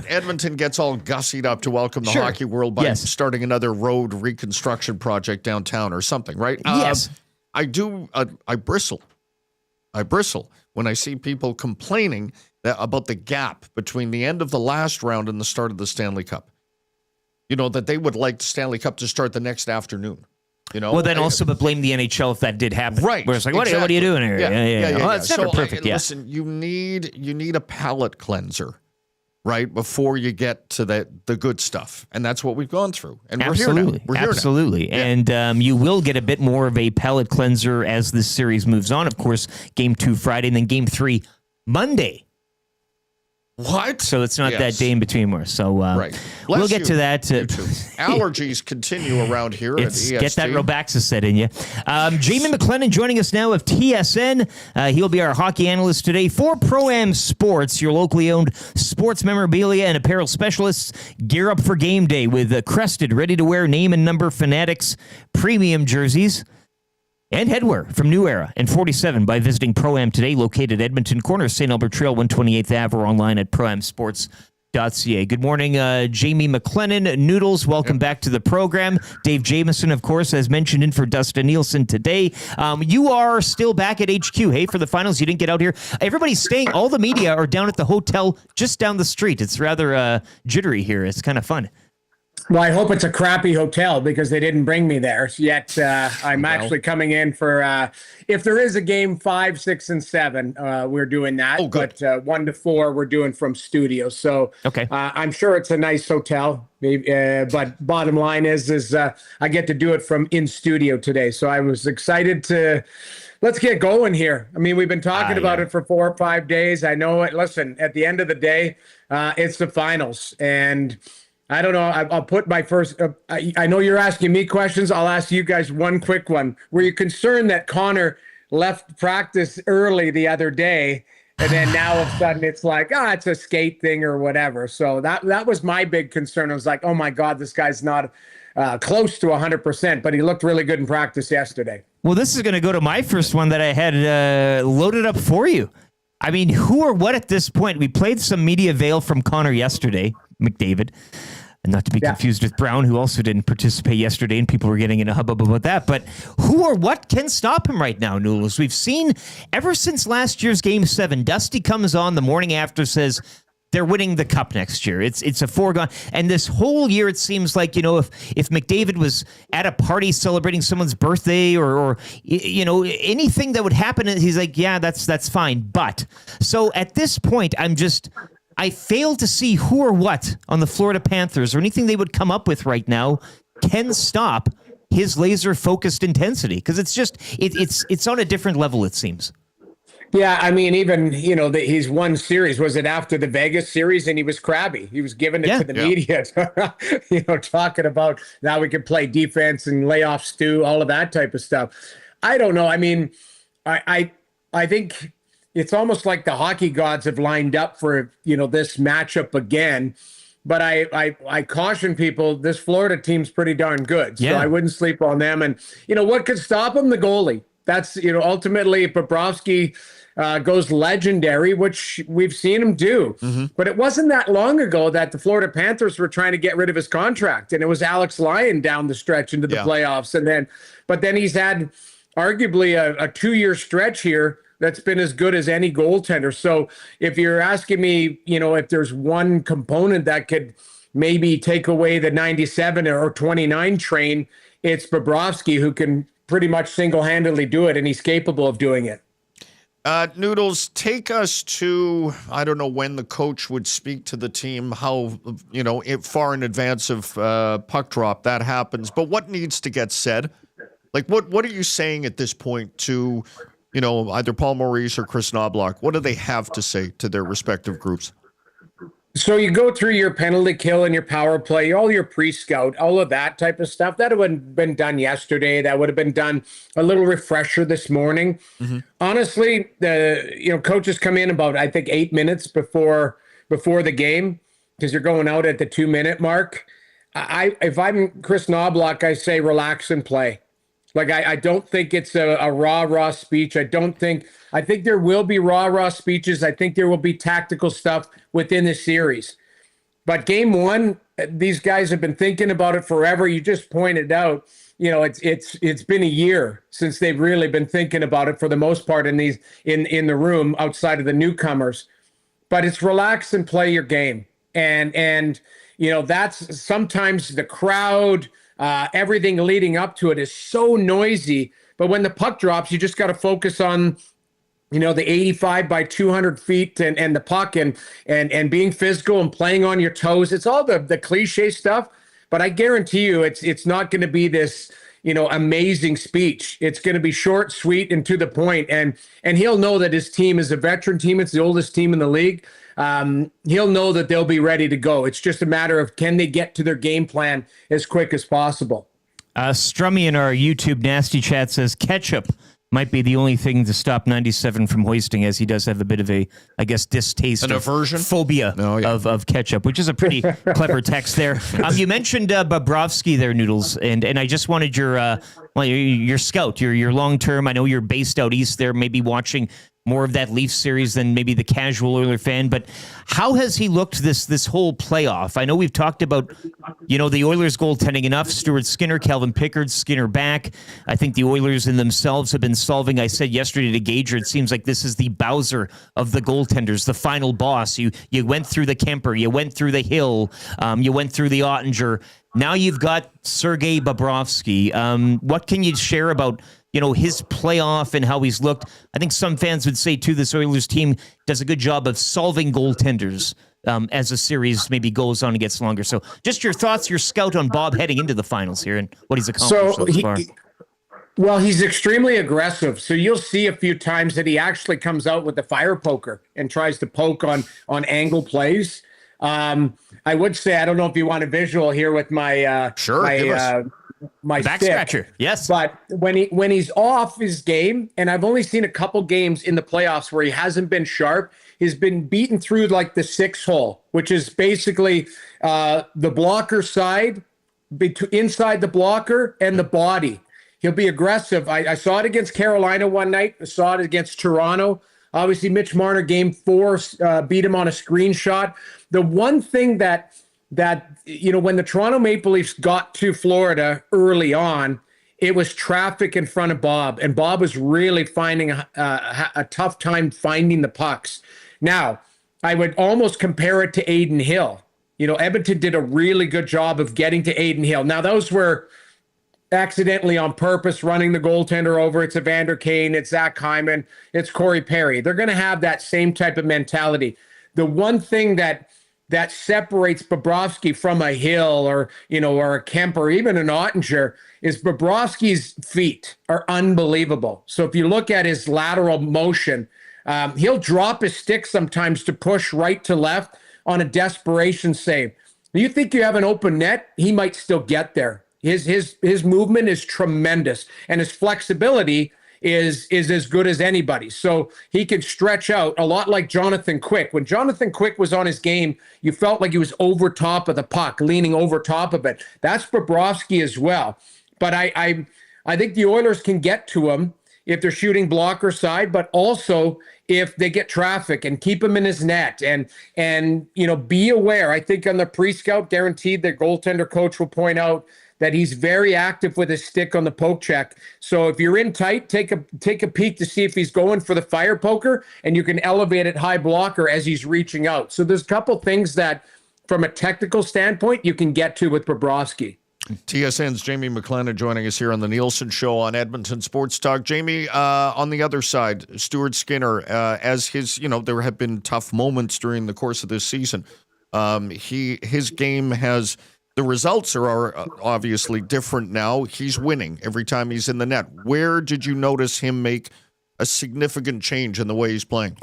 Speaker 8: Edmonton gets all gussied up to welcome the hockey world by starting another road reconstruction project downtown or something, right?
Speaker 1: Yes.
Speaker 8: I bristle. I bristle when I see people complaining about the gap between the end of the last round and the start of the Stanley Cup. You know, that they would like the Stanley Cup to start the next afternoon. You know,
Speaker 1: well, then also, but blame the NHL if that did happen.
Speaker 8: Right.
Speaker 1: Where it's like, what are you doing here?
Speaker 8: Yeah.
Speaker 1: Well, it's never perfect.
Speaker 8: Listen, you need a palate cleanser, right, before you get to the good stuff, and that's what we've gone through. And we're here now. We're
Speaker 1: Absolutely.
Speaker 8: Here now.
Speaker 1: And you will get a bit more of a palate cleanser as this series moves on. Of course, Game 2 Friday, and then Game 3 Monday.
Speaker 8: What?
Speaker 1: So it's not that day in between more. So
Speaker 8: right.
Speaker 1: We'll get to that.
Speaker 8: Allergies continue around here at EST.
Speaker 1: Get that Robaxa set in you. Jamie McLennan joining us now of TSN. He'll be our hockey analyst today for Pro-Am Sports, your locally owned sports memorabilia and apparel specialists. Gear up for game day with crested, ready-to-wear name and number Fanatics premium jerseys. And headwear from New Era and 47 by visiting Pro-Am today, located Edmonton Corner, St. Albert Trail, 128th Ave, or online at proamsports.ca. Good morning, Jamie McLennan. Noodles, welcome back to the program. Dave Jamieson, of course, as mentioned, in for Dustin Nielson today. You are still back at HQ, hey, for the finals. You didn't get out here. Everybody's staying. All the media are down at the hotel just down the street. It's rather jittery here. It's kind of fun.
Speaker 15: Well, I hope it's a crappy hotel because they didn't bring me there. Yet I'm actually coming in for if there is a game 5, 6, and 7, we're doing that.
Speaker 8: Oh, good.
Speaker 15: But 1 to 4, we're doing from studio. So
Speaker 1: okay.
Speaker 15: I'm sure it's a nice hotel. But bottom line is I get to do it from in studio today. So I was excited to. Let's get going here. I mean, we've been talking about it for 4 or 5 days. I know it. Listen, at the end of the day, it's the finals. And I don't know. I'll put my first. I know you're asking me questions. I'll ask you guys one quick one. Were you concerned that Connor left practice early the other day, and then now all of a sudden it's like, it's a skate thing or whatever? So that was my big concern. I was like, oh my God, this guy's not close to 100%, but he looked really good in practice yesterday.
Speaker 1: Well, this is going to go to my first one that I had loaded up for you. I mean, who or what at this point? We played some media veil from Connor yesterday, McDavid. And not to be confused with Brown, who also didn't participate yesterday, and people were getting in a hubbub about that. But who or what can stop him right now, Noodles? We've seen ever since last year's Game 7, Dusty comes on the morning after, says they're winning the cup next year. It's a foregone. And this whole year, it seems like, if McDavid was at a party celebrating someone's birthday or anything that would happen, he's like, yeah, that's fine. But so at this point, I fail to see who or what on the Florida Panthers or anything they would come up with right now can stop his laser-focused intensity, because it's on a different level, it seems.
Speaker 15: Yeah, I mean, even, he's won series. Was it after the Vegas series? And he was crabby. He was giving it to the media, talking about now we can play defense and lay off Stu, all of that type of stuff. I don't know. I mean, I think it's almost like the hockey gods have lined up for, this matchup again. But I caution people, this Florida team's pretty darn good. So I wouldn't sleep on them. And, what could stop them? The goalie. That's, ultimately, if Bobrovsky goes legendary, which we've seen him do. Mm-hmm. But it wasn't that long ago that the Florida Panthers were trying to get rid of his contract. And it was Alex Lyon down the stretch into the playoffs. But then he's had arguably a 2-year stretch here that's been as good as any goaltender. So if you're asking me, if there's one component that could maybe take away the 97 or 29 train, it's Bobrovsky, who can pretty much single-handedly do it, and he's capable of doing it.
Speaker 8: Noodles, take us to, I don't know when the coach would speak to the team, how, far in advance of puck drop that happens. But what needs to get said? Like, what are you saying at this point to, either Paul Maurice or Chris Knobloch? What do they have to say to their respective groups?
Speaker 15: So you go through your penalty kill and your power play, all your pre-scout, all of that type of stuff. That would have been done yesterday. That would have been done a little refresher this morning. Mm-hmm. Honestly, coaches come in about, I think, 8 minutes before the game. because you're going out at the 2-minute mark. If I'm Chris Knobloch, I say relax and play. Like, I don't think it's a rah-rah speech. I think there will be rah-rah speeches. I think there will be tactical stuff within the series. But game one, these guys have been thinking about it forever. You just pointed out, it's been a year since they've really been thinking about it for the most part in the room outside of the newcomers. But it's relax and play your game. And that's sometimes the crowd, everything leading up to it is so noisy. But when the puck drops, you just got to focus on the 85 by 200 feet and the puck and being physical and playing on your toes. It's all the cliche stuff, but I guarantee you it's not going to be this, amazing speech. It's going to be short, sweet, and to the point. And he'll know that his team is a veteran team. It's the oldest team in the league. He'll know that they'll be ready to go. It's just a matter of, can they get to their game plan as quick as possible?
Speaker 1: Strummy in our YouTube nasty chat says ketchup might be the only thing to stop 97 from hoisting, as he does have a bit of a, I guess, distaste,
Speaker 8: an aversion,
Speaker 1: phobia of ketchup, which is a pretty clever text there. You mentioned Bobrovsky there, Noodles, and I just wanted your scout, your long term. I know you're based out east there, maybe watching more of that Leafs series than maybe the casual Oiler fan, but how has he looked this whole playoff? I know we've talked about, the Oilers goaltending enough. Stuart Skinner, Calvin Pickard, Skinner back. I think the Oilers in themselves have been solving. I said yesterday to Gager, it seems like this is the Bowser of the goaltenders, the final boss. You went through the Kemper, you went through the Hill, you went through the Ottinger. Now you've got Sergei Bobrovsky. What can you share about his playoff and how he's looked? I think some fans would say, too, this Oilers team does a good job of solving goaltenders as the series maybe goes on and gets longer. So just your thoughts, your scout on Bob heading into the finals here and what he's accomplished so far.
Speaker 15: Well, he's extremely aggressive. So you'll see a few times that he actually comes out with the fire poker and tries to poke on angle plays. I would say, I don't know if you want a visual here with my my
Speaker 1: back
Speaker 15: stick.
Speaker 1: Scratcher, yes.
Speaker 15: But when he's off his game, and I've only seen a couple games in the playoffs where he hasn't been sharp, he's been beaten through like the 6 hole, which is basically the blocker side, inside the blocker and the body. He'll be aggressive. I saw it against Carolina one night. I saw it against Toronto. Obviously, Mitch Marner, game 4, beat him on a screenshot. The one thing that when the Toronto Maple Leafs got to Florida early on, it was traffic in front of Bob, and Bob was really finding a tough time finding the pucks. Now, I would almost compare it to Adin Hill. Edmonton did a really good job of getting to Adin Hill. Now, those were accidentally on purpose, running the goaltender over. It's Evander Kane, it's Zach Hyman, it's Corey Perry. They're going to have that same type of mentality. The one thing that separates Bobrovsky from a Hill or a Kemper or even an Ottinger is Bobrovsky's feet are unbelievable. So if you look at his lateral motion, he'll drop his stick sometimes to push right to left on a desperation save. You think you have an open net, he might still get there. His movement is tremendous, and his flexibility is as good as anybody. So he can stretch out a lot like Jonathan Quick. When Jonathan Quick was on his game, you felt like he was over top of the puck, leaning over top of it. That's Bobrovsky as well. But I think the Oilers can get to him if they're shooting blocker side, but also if they get traffic and keep him in his net and be aware. I think on the pre-scout, guaranteed the goaltender coach will point out that he's very active with his stick on the poke check. So if you're in tight, take a peek to see if he's going for the fire poker, and you can elevate it high blocker as he's reaching out. So there's a couple things that, from a technical standpoint, you can get to with Bobrovsky.
Speaker 8: TSN's Jamie McLennan joining us here on the Nielson Show on Edmonton Sports Talk. Jamie, on the other side, Stuart Skinner, as his, there have been tough moments during the course of this season. His game has... The results are obviously different now. He's winning every time he's in the net. Where did you notice him make a significant change in the way he's playing?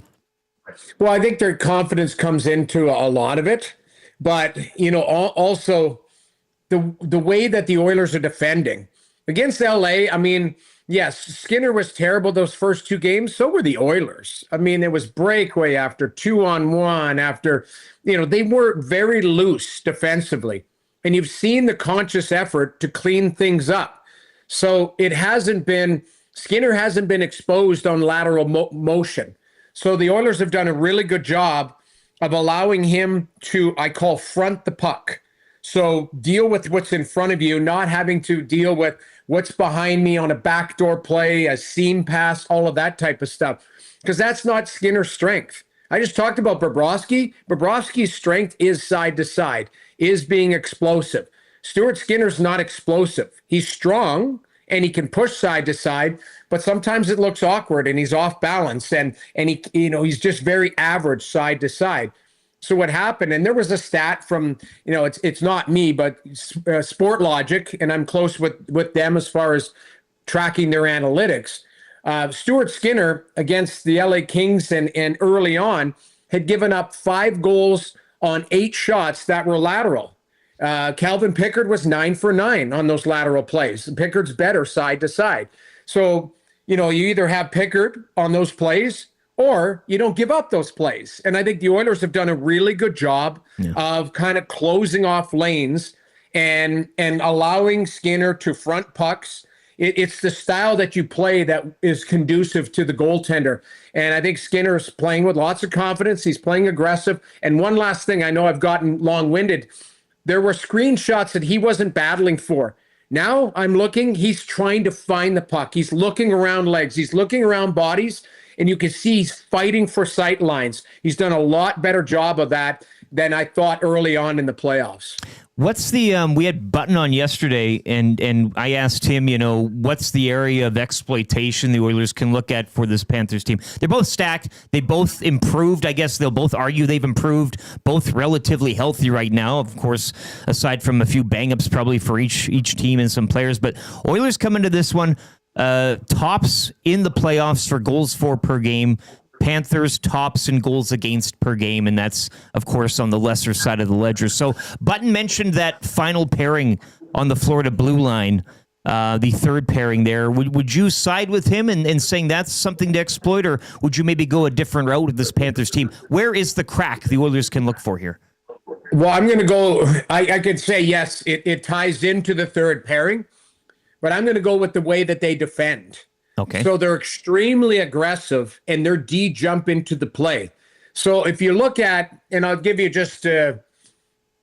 Speaker 15: Well, I think their confidence comes into a lot of it. But, also the way that the Oilers are defending. Against LA, I mean, Yes, Skinner was terrible those first two games. So were the Oilers. I mean, there was breakaway after 2-on-1 after, they were very loose defensively. And you've seen the conscious effort to clean things up. So Skinner hasn't been exposed on lateral motion. So the Oilers have done a really good job of allowing him to, I call, front the puck. So deal with what's in front of you, not having to deal with what's behind me on a backdoor play, a seam pass, all of that type of stuff, because that's not Skinner's strength. I just talked about Bobrovsky. Bobrovsky's strength is side to side, is being explosive. Stuart Skinner's not explosive. He's strong and he can push side to side, but sometimes it looks awkward and he's off balance and he's just very average side to side. So what happened, and there was a stat from, it's not me, but Sport Logic, and I'm close with them as far as tracking their analytics. Stuart Skinner against the LA Kings and early on had given up 5 goals on 8 shots that were lateral. Calvin Pickard was 9 for 9 on those lateral plays. Pickard's better side to side. So, you either have Pickard on those plays or you don't give up those plays. And I think the Oilers have done a really good job of kind of closing off lanes and allowing Skinner to front pucks. It's the style that you play that is conducive to the goaltender. And I think Skinner is playing with lots of confidence. He's playing aggressive. And one last thing, I know I've gotten long-winded. There were screenshots that he wasn't battling for. Now I'm looking, he's trying to find the puck. He's looking around legs. He's looking around bodies. And you can see he's fighting for sight lines. He's done a lot better job of that than I thought early on in the playoffs.
Speaker 1: What's the we had Button on yesterday, and I asked him, what's the area of exploitation the Oilers can look at for this Panthers team? They're both stacked. They both improved. I guess they'll both argue they've improved. Both relatively healthy right now, of course, aside from a few bang-ups probably for each team and some players. But Oilers come into this one tops in the playoffs for goals for per game. Panthers tops in goals against per game, and that's, of course, on the lesser side of the ledger. So Button mentioned that final pairing on the Florida blue line, the third pairing there. Would you side with him and saying that's something to exploit, or would you maybe go a different route with this Panthers team? Where is the crack the Oilers can look for here?
Speaker 15: Well, I'm going to go, I could say, yes, it ties into the third pairing, but I'm going to go with the way that they defend.
Speaker 1: Okay.
Speaker 15: So they're extremely aggressive and their D jump into the play. So if you look at, and I'll give you just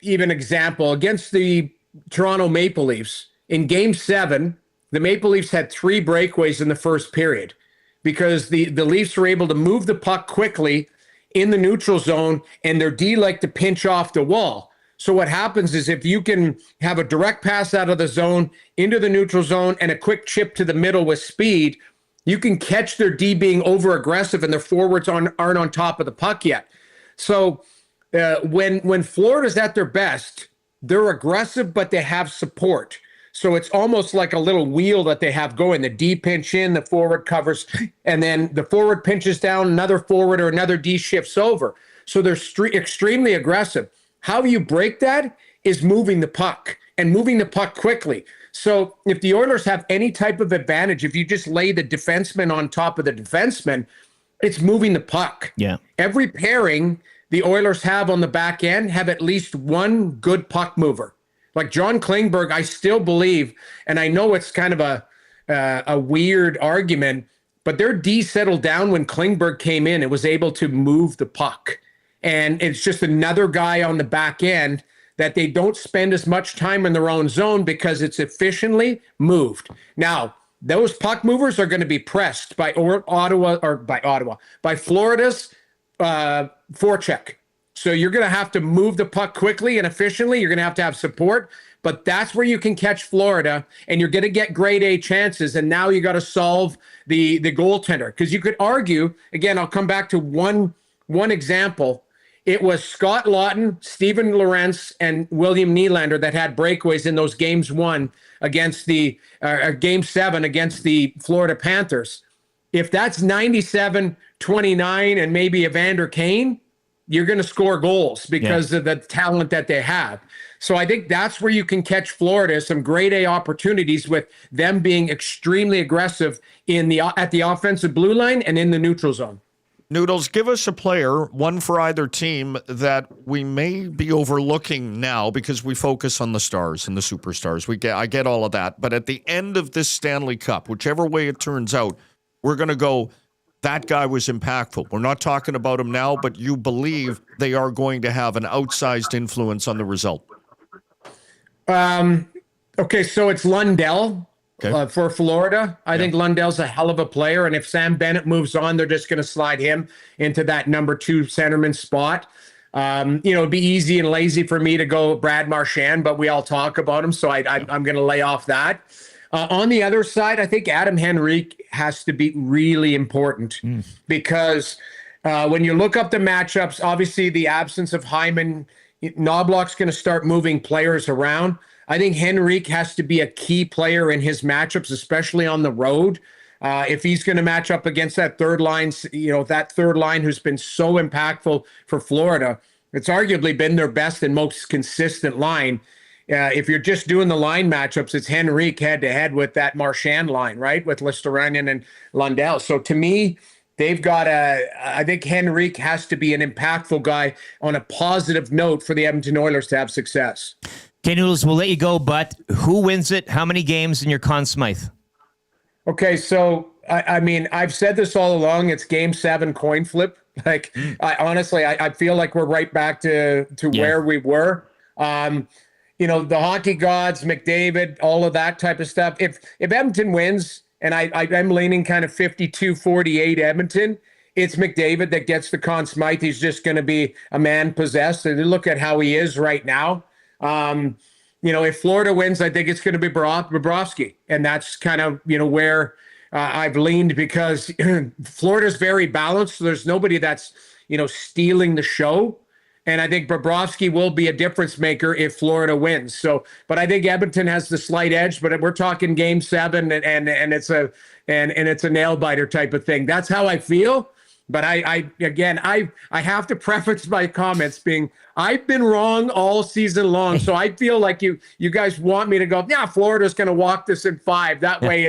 Speaker 15: even example, against the Toronto Maple Leafs, in Game 7, the Maple Leafs had 3 breakaways in the first period because the Leafs were able to move the puck quickly in the neutral zone and their D like to pinch off the wall. So what happens is if you can have a direct pass out of the zone into the neutral zone and a quick chip to the middle with speed, you can catch their D being over-aggressive and their forwards aren't on top of the puck yet. So when Florida's at their best, they're aggressive, but they have support. So it's almost like a little wheel that they have going. The D pinch in, the forward covers, and then the forward pinches down, another forward or another D shifts over. So they're extremely aggressive. How you break that is moving the puck and moving the puck quickly. So if the Oilers have any type of advantage, if you just lay the defenseman on top of the defenseman, it's moving the puck.
Speaker 1: Yeah.
Speaker 15: Every pairing the Oilers have on the back end have at least one good puck mover. Like John Klingberg, I still believe, and I know it's kind of a weird argument, but their D settled down when Klingberg came in and was able to move the puck. And it's just another guy on the back end that they don't spend as much time in their own zone because it's efficiently moved. Now, those puck movers are going to be pressed by Florida's forecheck. So you're going to have to move the puck quickly and efficiently. You're going to have support, but that's where you can catch Florida, and you're going to get grade A chances. And now you got to solve the goaltender, because you could argue, again, I'll come back to one example. It was Scott Lawton, Steven Lorentz, and William Nylander that had breakaways in those Game 7 against the Florida Panthers. If that's 97-29 and maybe Evander Kane, you're going to score goals because of the talent that they have. So I think that's where you can catch Florida, some grade A opportunities with them being extremely aggressive at the offensive blue line and in the neutral zone.
Speaker 8: Noodles, give us a player, one for either team, that we may be overlooking now because we focus on the stars and the superstars. I get all of that. But at the end of this Stanley Cup, whichever way it turns out, we're going to go, that guy was impactful. We're not talking about him now, but you believe they are going to have an outsized influence on the result.
Speaker 15: Okay, so it's Lundell.
Speaker 8: Okay.
Speaker 15: For Florida. I think Lundell's a hell of a player, and if Sam Bennett moves on, they're just going to slide him into that number 2 centerman spot. It'd be easy and lazy for me to go Brad Marchand, but we all talk about him, so I'm going to lay off that. On the other side, I think Adam Henrique has to be really important because when you look up the matchups, obviously the absence of Hyman, Knobloch's going to start moving players around. I think Henrique has to be a key player in his matchups, especially on the road. If he's going to match up against that third line, who's been so impactful for Florida, it's arguably been their best and most consistent line. If you're just doing the line matchups, it's Henrique head-to-head with that Marchand line, right, with Listeranian and Lundell. So to me, they've got I think Henrique has to be an impactful guy on a positive note for the Edmonton Oilers to have success.
Speaker 1: Okay, Noodles, we'll let you go, but who wins it? How many games in your Conn Smythe?
Speaker 15: Okay, so, I mean, I've said this all along. It's Game 7 coin flip. Like, honestly, I feel like we're right back to where we were. The hockey gods, McDavid, all of that type of stuff. If Edmonton wins, and I'm leaning kind of 52-48 Edmonton, it's McDavid that gets the Conn Smythe. He's just going to be a man possessed. And look at how he is right now. If Florida wins, I think it's going to be Bobrovsky. And that's kind of, where I've leaned because Florida's very balanced. So there's nobody that's, stealing the show. And I think Bobrovsky will be a difference maker if Florida wins. So, but I think Edmonton has the slight edge, but we're talking Game 7 and it's a nail biter type of thing. That's how I feel. But I have to preface my comments being I've been wrong all season long. So I feel like you guys want me to go, yeah, Florida's going to walk this in 5. That way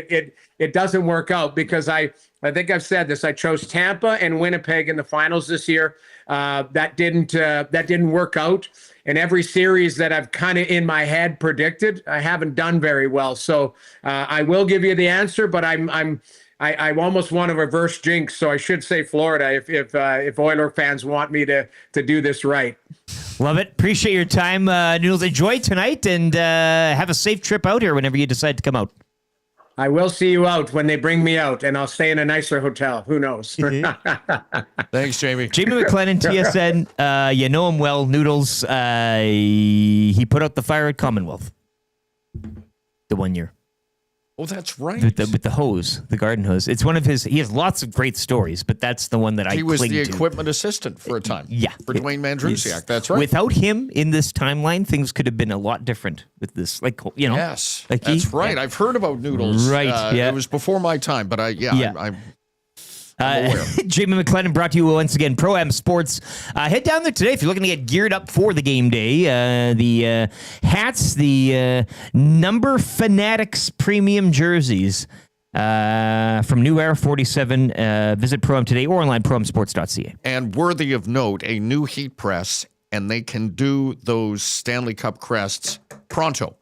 Speaker 15: it doesn't work out because I think I've said this. I chose Tampa and Winnipeg in the finals this year. That didn't work out. And every series that I've kind of in my head predicted, I haven't done very well. So I will give you the answer, but I almost want to reverse jinx, so I should say Florida if Oiler fans want me to do this right.
Speaker 1: Love it. Appreciate your time, Noodles. Enjoy tonight and have a safe trip out here whenever you decide to come out.
Speaker 15: I will see you out when they bring me out, and I'll stay in a nicer hotel. Who knows?
Speaker 8: Thanks, Jamie.
Speaker 1: Jamie McLennan, TSN. You know him well, Noodles. He put out the fire at Commonwealth the 1 year.
Speaker 8: Oh, that's right.
Speaker 1: With the hose, the garden hose. It's one of his. He has lots of great stories, but that's the one that
Speaker 8: he was the equipment assistant for a time.
Speaker 1: Yeah,
Speaker 8: for Dwayne Mandrusiak. That's right.
Speaker 1: Without him in this timeline, things could have been a lot different. With this,
Speaker 8: Yes,
Speaker 1: like
Speaker 8: that's right. Yeah. I've heard about Noodles.
Speaker 1: Right.
Speaker 8: It was before my time, but I'm aware.
Speaker 1: Jamie McLennan brought to you once again, Pro-Am Sports. Head down there today if you're looking to get geared up for the game day. The hats, the Number Fanatics premium jerseys from New Era 47. Visit Pro-Am today or online, proamsports.ca.
Speaker 8: And worthy of note, a new heat press, and they can do those Stanley Cup crests pronto.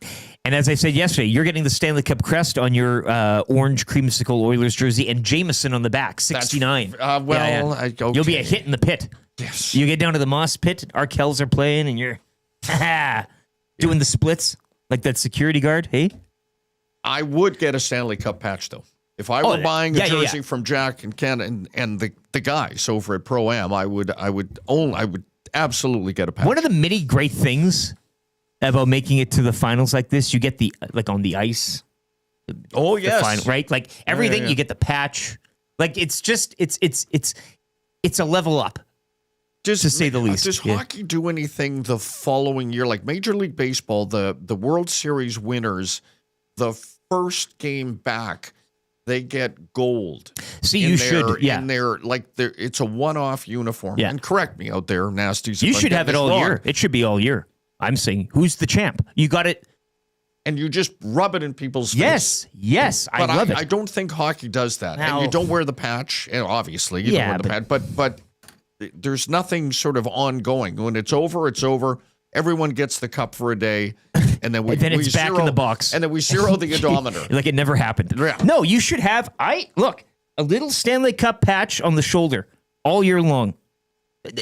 Speaker 1: And as I said yesterday, you're getting the Stanley Cup crest on your orange creamsicle Oilers jersey and Jamieson on the back, 69.
Speaker 8: Okay.
Speaker 1: You'll be a hit in the pit.
Speaker 8: Yes.
Speaker 1: You get down to the Moss pit, Arkells are playing, and you're doing the splits like that security guard, hey?
Speaker 8: I would get a Stanley Cup patch, though. If I were buying a jersey from Jack and Ken and the guys over at Pro-Am, I would absolutely get a patch.
Speaker 1: One of the many great things about making it to the finals like this, you get the on the ice.
Speaker 8: Oh yes,
Speaker 1: final, right? Like everything, you get the patch. Like it's just it's a level up, just to say the least.
Speaker 8: Does hockey do anything the following year? Like Major League Baseball, the World Series winners, the first game back, they get gold.
Speaker 1: See, you should,
Speaker 8: in their it's a one-off uniform.
Speaker 1: Yeah.
Speaker 8: And correct me out there, nasties.
Speaker 1: You should have it all year. It should be all year. I'm saying, who's the champ? You got it.
Speaker 8: And you just rub it in people's face.
Speaker 1: Yes, I love it.
Speaker 8: I don't think hockey does that.
Speaker 1: Now,
Speaker 8: and you don't wear the patch, and obviously you don't wear the patch, but there's nothing sort of ongoing. When it's over, it's over. Everyone gets the cup for a day, and then
Speaker 1: it's back in the box.
Speaker 8: And then we zero the odometer.
Speaker 1: Like it never happened.
Speaker 8: Yeah.
Speaker 1: No, you should have, look, a little Stanley Cup patch on the shoulder all year long.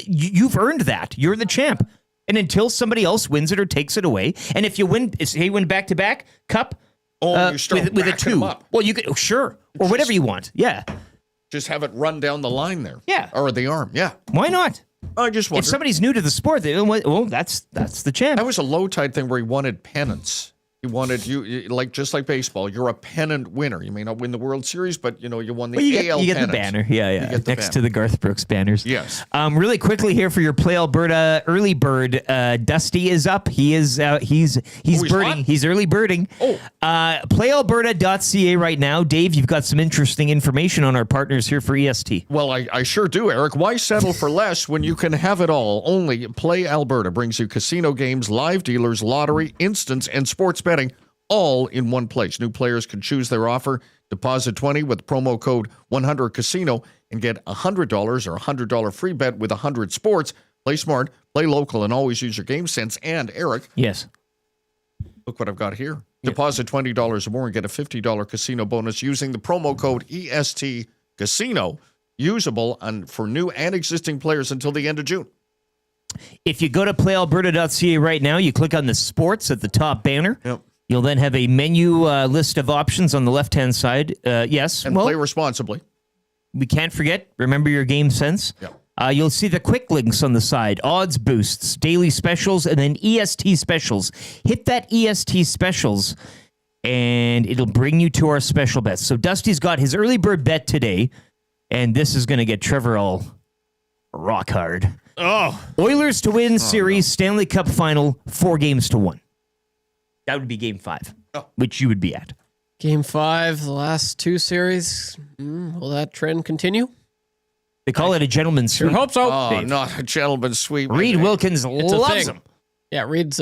Speaker 1: You've earned that. You're the champ. And until somebody else wins it or takes it away, and if you win, say you win back-to-back cup
Speaker 8: you start
Speaker 1: with a
Speaker 8: backing
Speaker 1: 2.
Speaker 8: them up.
Speaker 1: Well, you could, sure, or whatever you want. Yeah.
Speaker 8: Just have it run down the line there.
Speaker 1: Yeah.
Speaker 8: Or the arm. Yeah.
Speaker 1: Why not?
Speaker 8: I just wonder.
Speaker 1: If somebody's new to the sport, that's the champ.
Speaker 8: That was a low tide thing where he wanted pennants. He wanted just like baseball. You're a pennant winner. You may not win the World Series, but you won the AL
Speaker 1: you get
Speaker 8: pennant.
Speaker 1: the banner. Yeah. Next
Speaker 8: banner.
Speaker 1: to the Garth Brooks banners.
Speaker 8: Yes.
Speaker 1: Really quickly here for your Play Alberta early bird. Dusty is up. He is he's birding.
Speaker 8: Hot?
Speaker 1: He's early birding.
Speaker 8: Oh.
Speaker 1: PlayAlberta.ca right now. Dave, you've got some interesting information on our partners here for EST.
Speaker 8: Well, I sure do, Eric. Why settle for less when you can have it all? Only Play Alberta brings you casino games, live dealers, lottery, instants, and sports betting all in one place. New players can choose their offer. Deposit $20 with promo code 100casino and get $100 or $100 free bet with 100 sports. Play smart, play local, and always use your game sense. And Eric,
Speaker 1: yes,
Speaker 8: look what I've got here. Deposit $20 or more and get a $50 casino bonus using the promo code EST Casino, usable for new and existing players until the end of June.
Speaker 1: If you go to playalberta.ca right now, you click on the sports at the top banner.
Speaker 8: Yep.
Speaker 1: You'll then have a menu list of options on the left-hand side. Yes.
Speaker 8: And play responsibly.
Speaker 1: We can't forget, remember your game sense.
Speaker 8: Yep.
Speaker 1: You'll see the quick links on the side, odds boosts, daily specials, and then EST specials. Hit that EST specials, and it'll bring you to our special bets. So Dusty's got his early bird bet today, and this is going to get Trevor all rock hard.
Speaker 8: Oh.
Speaker 1: Oilers to win series, Stanley Cup Final, 4-1. That would be game 5, which you would be at.
Speaker 9: Game 5, the last 2 series. Will that trend continue?
Speaker 1: They call it a gentleman's sweep.
Speaker 9: Sure hope so.
Speaker 8: Oh,
Speaker 1: Dave.
Speaker 8: not a gentleman's sweep.
Speaker 1: Reed Wilkins loves him.
Speaker 9: Yeah, Reed's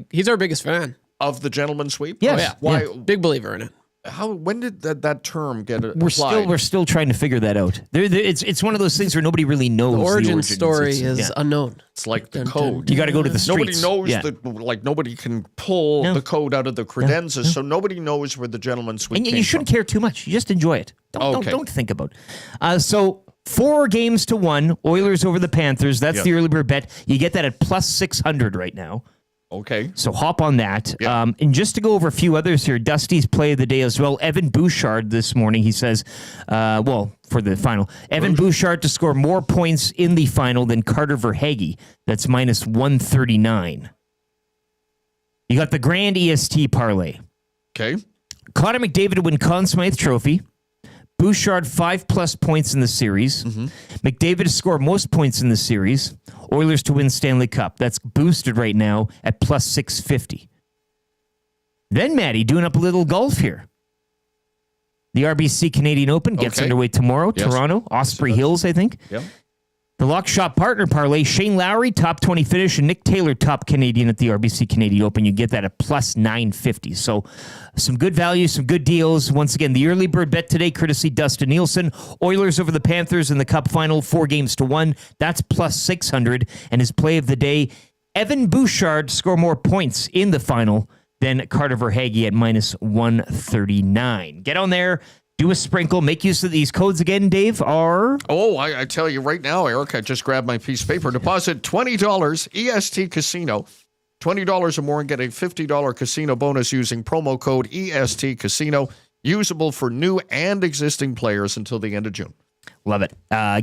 Speaker 9: he's our biggest fan.
Speaker 8: Of the gentleman's sweep?
Speaker 1: Yes.
Speaker 9: Oh, yeah.
Speaker 8: Why?
Speaker 9: Yeah. Big believer in it.
Speaker 8: When did that term get applied?
Speaker 1: We're still trying to figure that out. It's one of those things where nobody really knows.
Speaker 9: The origin
Speaker 1: origins.
Speaker 9: story
Speaker 1: It's-
Speaker 9: is unknown.
Speaker 8: It's like the code.
Speaker 1: You got to go to the
Speaker 8: Nobody
Speaker 1: streets.
Speaker 8: knows
Speaker 1: Yeah.
Speaker 8: nobody can pull the code out of the credenzas, so nobody knows where the gentleman's sweep
Speaker 1: And
Speaker 8: came
Speaker 1: you shouldn't
Speaker 8: from.
Speaker 1: care too much. You just enjoy it. Don't think about it. So 4-1, Oilers over the Panthers. That's the early bird bet. You get that at plus 600 right now.
Speaker 8: Okay.
Speaker 1: So hop on that. And just to go over a few others here, Dusty's play of the day as well. Evan Bouchard this morning, he says, for the final, Evan Bouchard to score more points in the final than Carter Verhaeghe. That's minus 139. You got the grand EST parlay.
Speaker 8: Okay.
Speaker 1: Connor McDavid to win Conn Smythe Trophy. Bouchard 5+ points in the series. McDavid to score most points in the series. Oilers to win Stanley Cup. That's boosted right now at plus 650. Then Maddie doing up a little golf here. The RBC Canadian Open gets underway tomorrow.
Speaker 8: Yes.
Speaker 1: Toronto, Osprey Hills, I think.
Speaker 8: Yeah.
Speaker 1: The Lock Shop Partner Parlay, Shane Lowry, top 20 finish, and Nick Taylor, top Canadian at the RBC Canadian Open. You get that at plus 950. So some good value, some good deals. Once again, the early bird bet today, courtesy Dustin Nielson. Oilers over the Panthers in the Cup Final, 4-1. That's plus 600. And his play of the day, Evan Bouchard to score more points in the final than Carter Verhaeghe at minus 139. Get on there. Do a sprinkle. Make use of these codes again, Dave.
Speaker 8: I tell you right now, Eric, I just grabbed my piece of paper. Deposit $20 EST Casino. $20 or more and get a $50 casino bonus using promo code EST Casino. Usable for new and existing players until the end of June.
Speaker 1: Love it.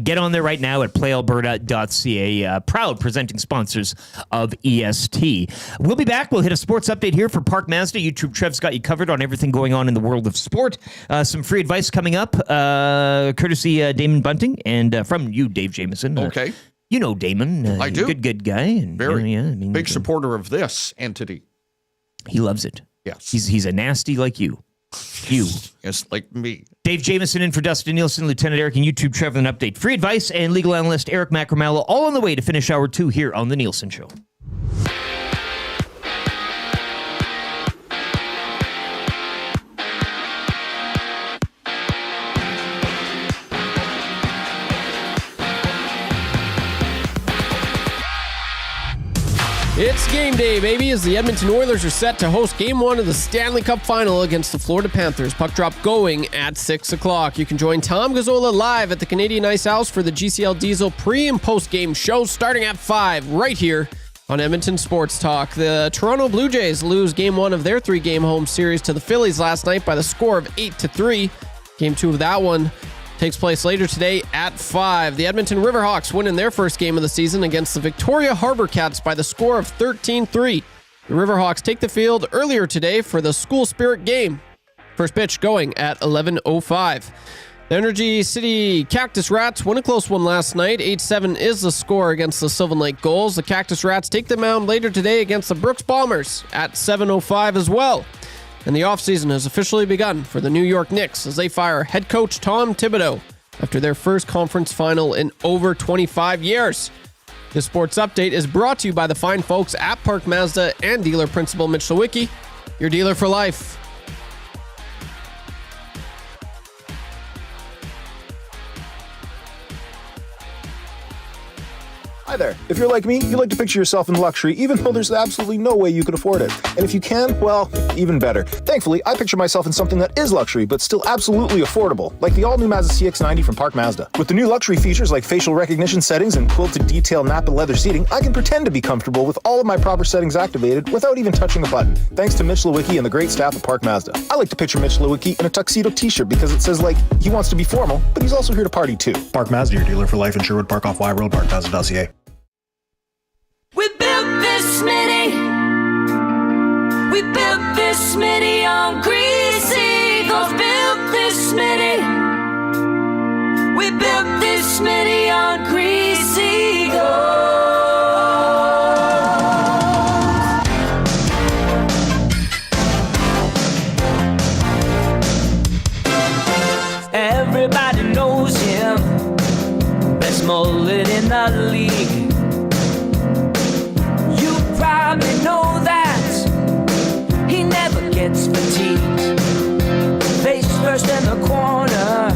Speaker 1: Get on there right now at playalberta.ca. Proud presenting sponsors of EST. We'll be back. We'll hit a sports update here for Park Mazda. YouTube Trev's got you covered on everything going on in the world of sport. Some free advice coming up, courtesy Damon Bunting and from you, Dave Jamieson.
Speaker 8: Okay.
Speaker 1: You know Damon.
Speaker 8: I do.
Speaker 1: Good guy. And,
Speaker 8: Very.
Speaker 1: I
Speaker 8: Big supporter of this entity.
Speaker 1: He loves it.
Speaker 8: Yes.
Speaker 1: He's a nasty like you.
Speaker 8: Yes, like me.
Speaker 1: Dave Jamieson in for Dustin Nielsen, Lieutenant Eric, and YouTube Trevor, an update. Free advice and legal analyst Eric Macramalla, all on the way to finish hour 2 here on The Nielsen Show.
Speaker 9: It's game day, baby, as the Edmonton Oilers are set to host Game 1 of the Stanley Cup Final against the Florida Panthers. Puck drop going at 6 o'clock. You can join Tom Gazzola live at the Canadian Ice House for the GCL Diesel pre- and post-game show starting at 5 right here on Edmonton Sports Talk. The Toronto Blue Jays lose Game 1 of their 3-game home series to the Phillies last night by the score of 8-3. Game 2 of that one takes place later today at 5. The Edmonton Riverhawks win in their first game of the season against the Victoria Harbor Cats by the score of 13-3. The Riverhawks take the field earlier today for the School Spirit game. First pitch going at 11:05. The Energy City Cactus Rats win a close one last night. 8-7 is the score against the Sylvan Lake Gulls. The Cactus Rats take the mound later today against the Brooks Bombers at 7:05 as well. And the offseason has officially begun for the New York Knicks as they fire head coach Tom Thibodeau after their first conference final in over 25 years. This sports update is brought to you by the fine folks at Park Mazda and dealer principal Mitch Lewicki, your dealer for life.
Speaker 16: Hi there. If you're like me, you like to picture yourself in luxury, even though there's absolutely no way you could afford it. And if you can, well, even better. Thankfully, I picture myself in something that is luxury, but still absolutely affordable, like the all-new Mazda CX-90 from Park Mazda. With the new luxury features like facial recognition settings and quilted detail Napa leather seating, I can pretend to be comfortable with all of my proper settings activated without even touching a button, thanks to Mitch Lewicki and the great staff at Park Mazda. I like to picture Mitch Lewicki in a tuxedo t-shirt because it says, like, he wants to be formal, but he's also here to party too.
Speaker 17: Park Mazda, your dealer for life in Sherwood Park off Y Road, parkmazda.ca.
Speaker 2: We built this Smitty. We built this Smitty on greasy. Eagles built this Smitty. We built this Smitty on greasy. Eagles. Everybody knows him. Best mullet in the league. Probably know that he never gets fatigued. Face first in the corner,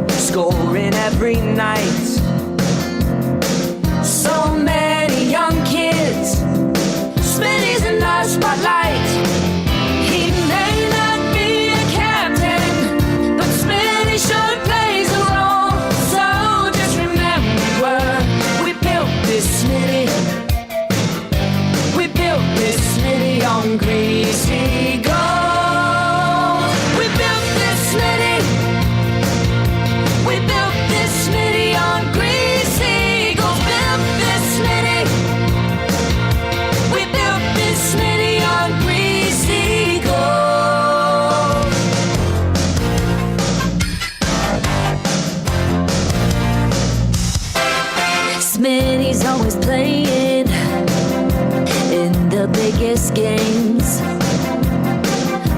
Speaker 2: scoring every night. So many young kids, Smitty's in the spotlight. He may not be a captain, but Smitty sure plays a role. So just remember, we built this Smitty. This Smitty on greasy gold. We built this Smitty. We built this Smitty on greasy gold. Built this Smitty. We built this Smitty on greasy gold. Smitty's always playing the biggest games,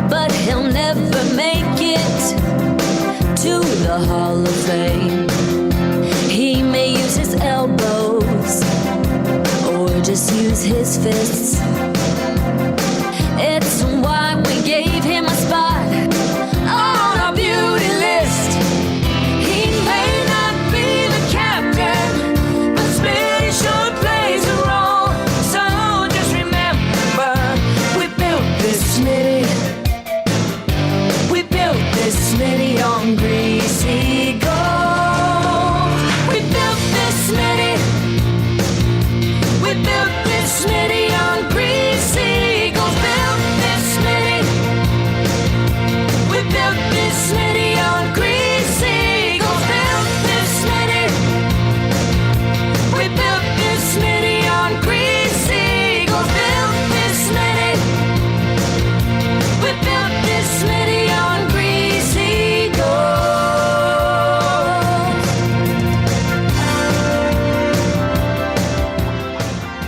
Speaker 2: but he'll never make it to the Hall of Fame. He may use his elbows or just use his fists. It's why we gave him a spot on our beauty list. He may not be the captain, but Smitty sure plays a role. So Smitty. We built this Smitty on greasy gold. We built this Smitty. We built this Smitty on greasy gold. Built this Smitty. We built this Smitty on greasy gold. Built this Smitty. We built this Smitty on greasy gold. Built this Smitty. We built this Smitty on greasy gold.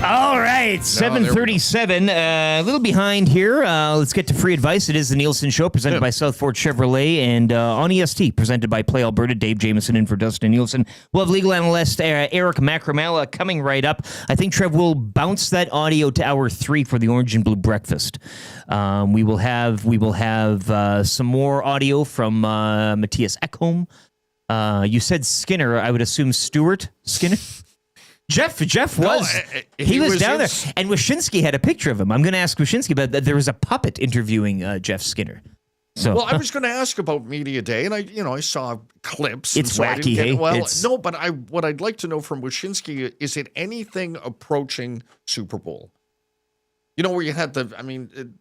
Speaker 1: All right, 7:37. A little behind here. Let's get to free advice. It is the Nielsen Show, presented by Southport Chevrolet, and on EST, presented by Play Alberta. Dave Jamieson in for Dustin Nielsen. We'll have legal analyst Eric Macramalla coming right up. I think, Trev, will bounce that audio to hour 3 for the Orange and Blue Breakfast. We will have some more audio from Matthias Ekholm. You said Skinner. I would assume Stuart Skinner. Jeff was he was down there, and Wyshynski had a picture of him. I'm going to ask Wyshynski, but there was a puppet interviewing Jeff Skinner. So,
Speaker 8: well, I was going to ask about Media Day, and I saw clips.
Speaker 1: It's
Speaker 8: and so
Speaker 1: wacky, hey?
Speaker 8: No, but what I'd like to know from Wyshynski, is it anything approaching Super Bowl? Where you had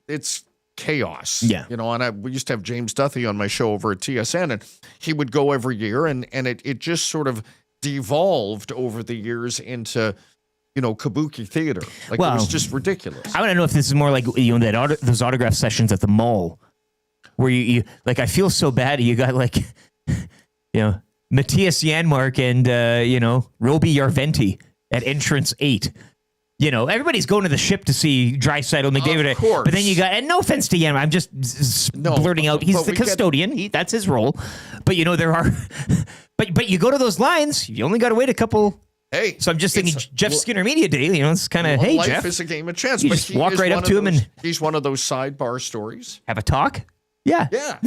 Speaker 8: it's chaos.
Speaker 1: Yeah.
Speaker 8: And we used to have James Duthie on my show over at TSN, and he would go every year, and it just sort of devolved over the years into kabuki theater. It was just ridiculous.
Speaker 1: I want to know if this is more like those autograph sessions at the mall where you like, I feel so bad. You got Matthias Janmark and Roby Yarventi at entrance 8. Everybody's going to the ship to see Draisaitl, McDavid.
Speaker 8: Of course.
Speaker 1: But then you got, and no offense to Janmark, I'm just blurting out. He's the custodian. That's his role. But there are. But you go to those lines, you only got to wait a couple.
Speaker 8: Hey,
Speaker 1: so I'm just thinking Jeff Skinner Media Day. It's kind of, hey,
Speaker 8: life
Speaker 1: Jeff.
Speaker 8: Life is a game of chance.
Speaker 1: You just walk right up to him and
Speaker 8: he's one of those sidebar stories.
Speaker 1: Have a talk. Yeah.
Speaker 8: Yeah.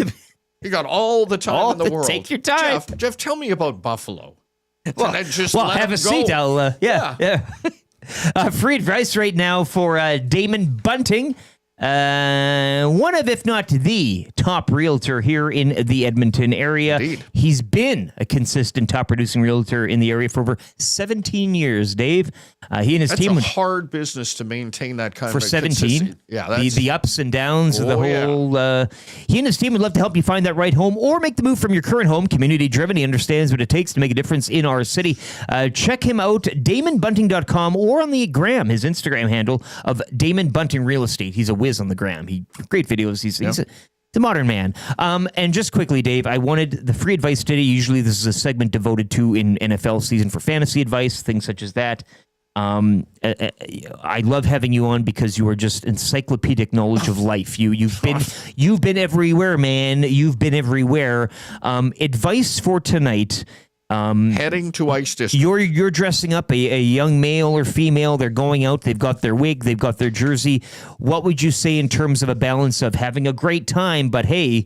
Speaker 8: You got all the time in the world.
Speaker 1: Take your time.
Speaker 8: Jeff, tell me about Buffalo.
Speaker 1: Well, have a seat. I'll. Yeah. Free advice right now for Damon Bunting. One of, if not the top realtor here in the Edmonton area.
Speaker 8: Indeed.
Speaker 1: He's been a consistent top producing realtor in the area for over 17 years, Dave. He and his team.
Speaker 8: That's a hard business to maintain that kind
Speaker 1: for
Speaker 8: of
Speaker 1: 17.
Speaker 8: Yeah,
Speaker 1: the ups and downs of the whole. He and his team would love to help you find that right home or make the move from your current home. Community driven. He understands what it takes to make a difference in our city. Check him out, DamonBunting.com, or on the gram, his Instagram handle of Damon Bunting Real Estate. He's a whiz on the gram. Great videos. He's a modern man. And just quickly, Dave, I wanted the free advice today. Usually this is a segment devoted to in NFL season for fantasy advice, things such as that. I love having you on because you are just encyclopedic knowledge of life. You've been everywhere, man. You've been everywhere. Advice for tonight.
Speaker 8: Heading to Ice District.
Speaker 1: You're dressing up a young male or female. They're going out. They've got their wig. They've got their jersey. What would you say in terms of a balance of having a great time, but hey,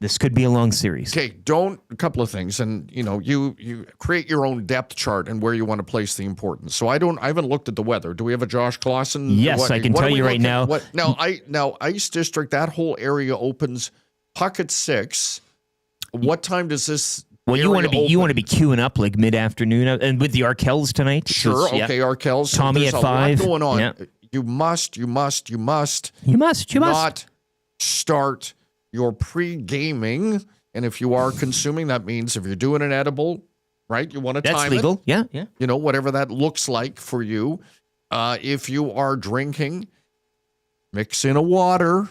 Speaker 1: this could be a long series?
Speaker 8: Okay, a couple of things, and you create your own depth chart and where you want to place the importance. So I haven't looked at the weather. Do we have a Josh Clausen?
Speaker 1: Yes, I can tell you right now.
Speaker 8: Now Ice District, that whole area opens puck at 6. What time does this?
Speaker 1: Well, you want to be queuing up like mid-afternoon, and with the Arkells tonight.
Speaker 8: Sure, okay, Arkells.
Speaker 1: Tommy at 5.
Speaker 8: Going on.
Speaker 1: Yeah.
Speaker 8: You must
Speaker 1: not
Speaker 8: start your pre-gaming, and if you are consuming, that means if you're doing an edible, right? You want to time it.
Speaker 1: That's legal. Yeah.
Speaker 8: Whatever that looks like for you. If you are drinking, mix in a water,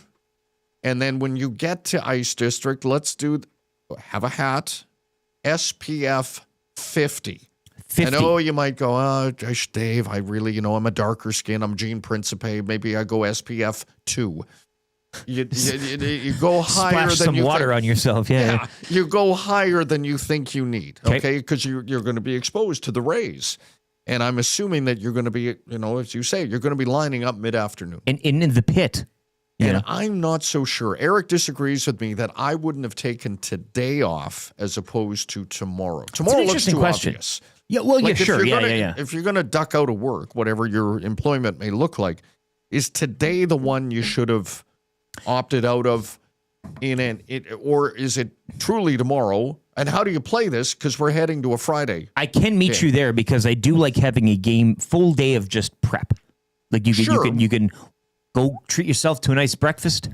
Speaker 8: and then when you get to Ice District, have a hat. SPF 50. I know you might go, oh, gosh, Dave, I really, I'm a darker skin. I'm Gene Principe. Maybe I go SPF 2. You go higher
Speaker 1: Splash
Speaker 8: than
Speaker 1: some
Speaker 8: you
Speaker 1: water
Speaker 8: think.
Speaker 1: on yourself. Yeah.
Speaker 8: You go higher than you think you need, okay? Because you're going to be exposed to the rays. And I'm assuming that you're going to be, as you say, you're going to be lining up mid-afternoon.
Speaker 1: And in the pit.
Speaker 8: And I'm not so sure. Eric disagrees with me that I wouldn't have taken today off as opposed to tomorrow. Tomorrow looks too obvious.
Speaker 1: Yeah, well, sure.
Speaker 8: If you're going to duck out of work, whatever your employment may look like, is today the one you should have opted out of or is it truly tomorrow? And how do you play this? Because we're heading to a Friday.
Speaker 1: I can meet you there because I do like having a full day of just prep. Like you can go treat yourself to a nice breakfast.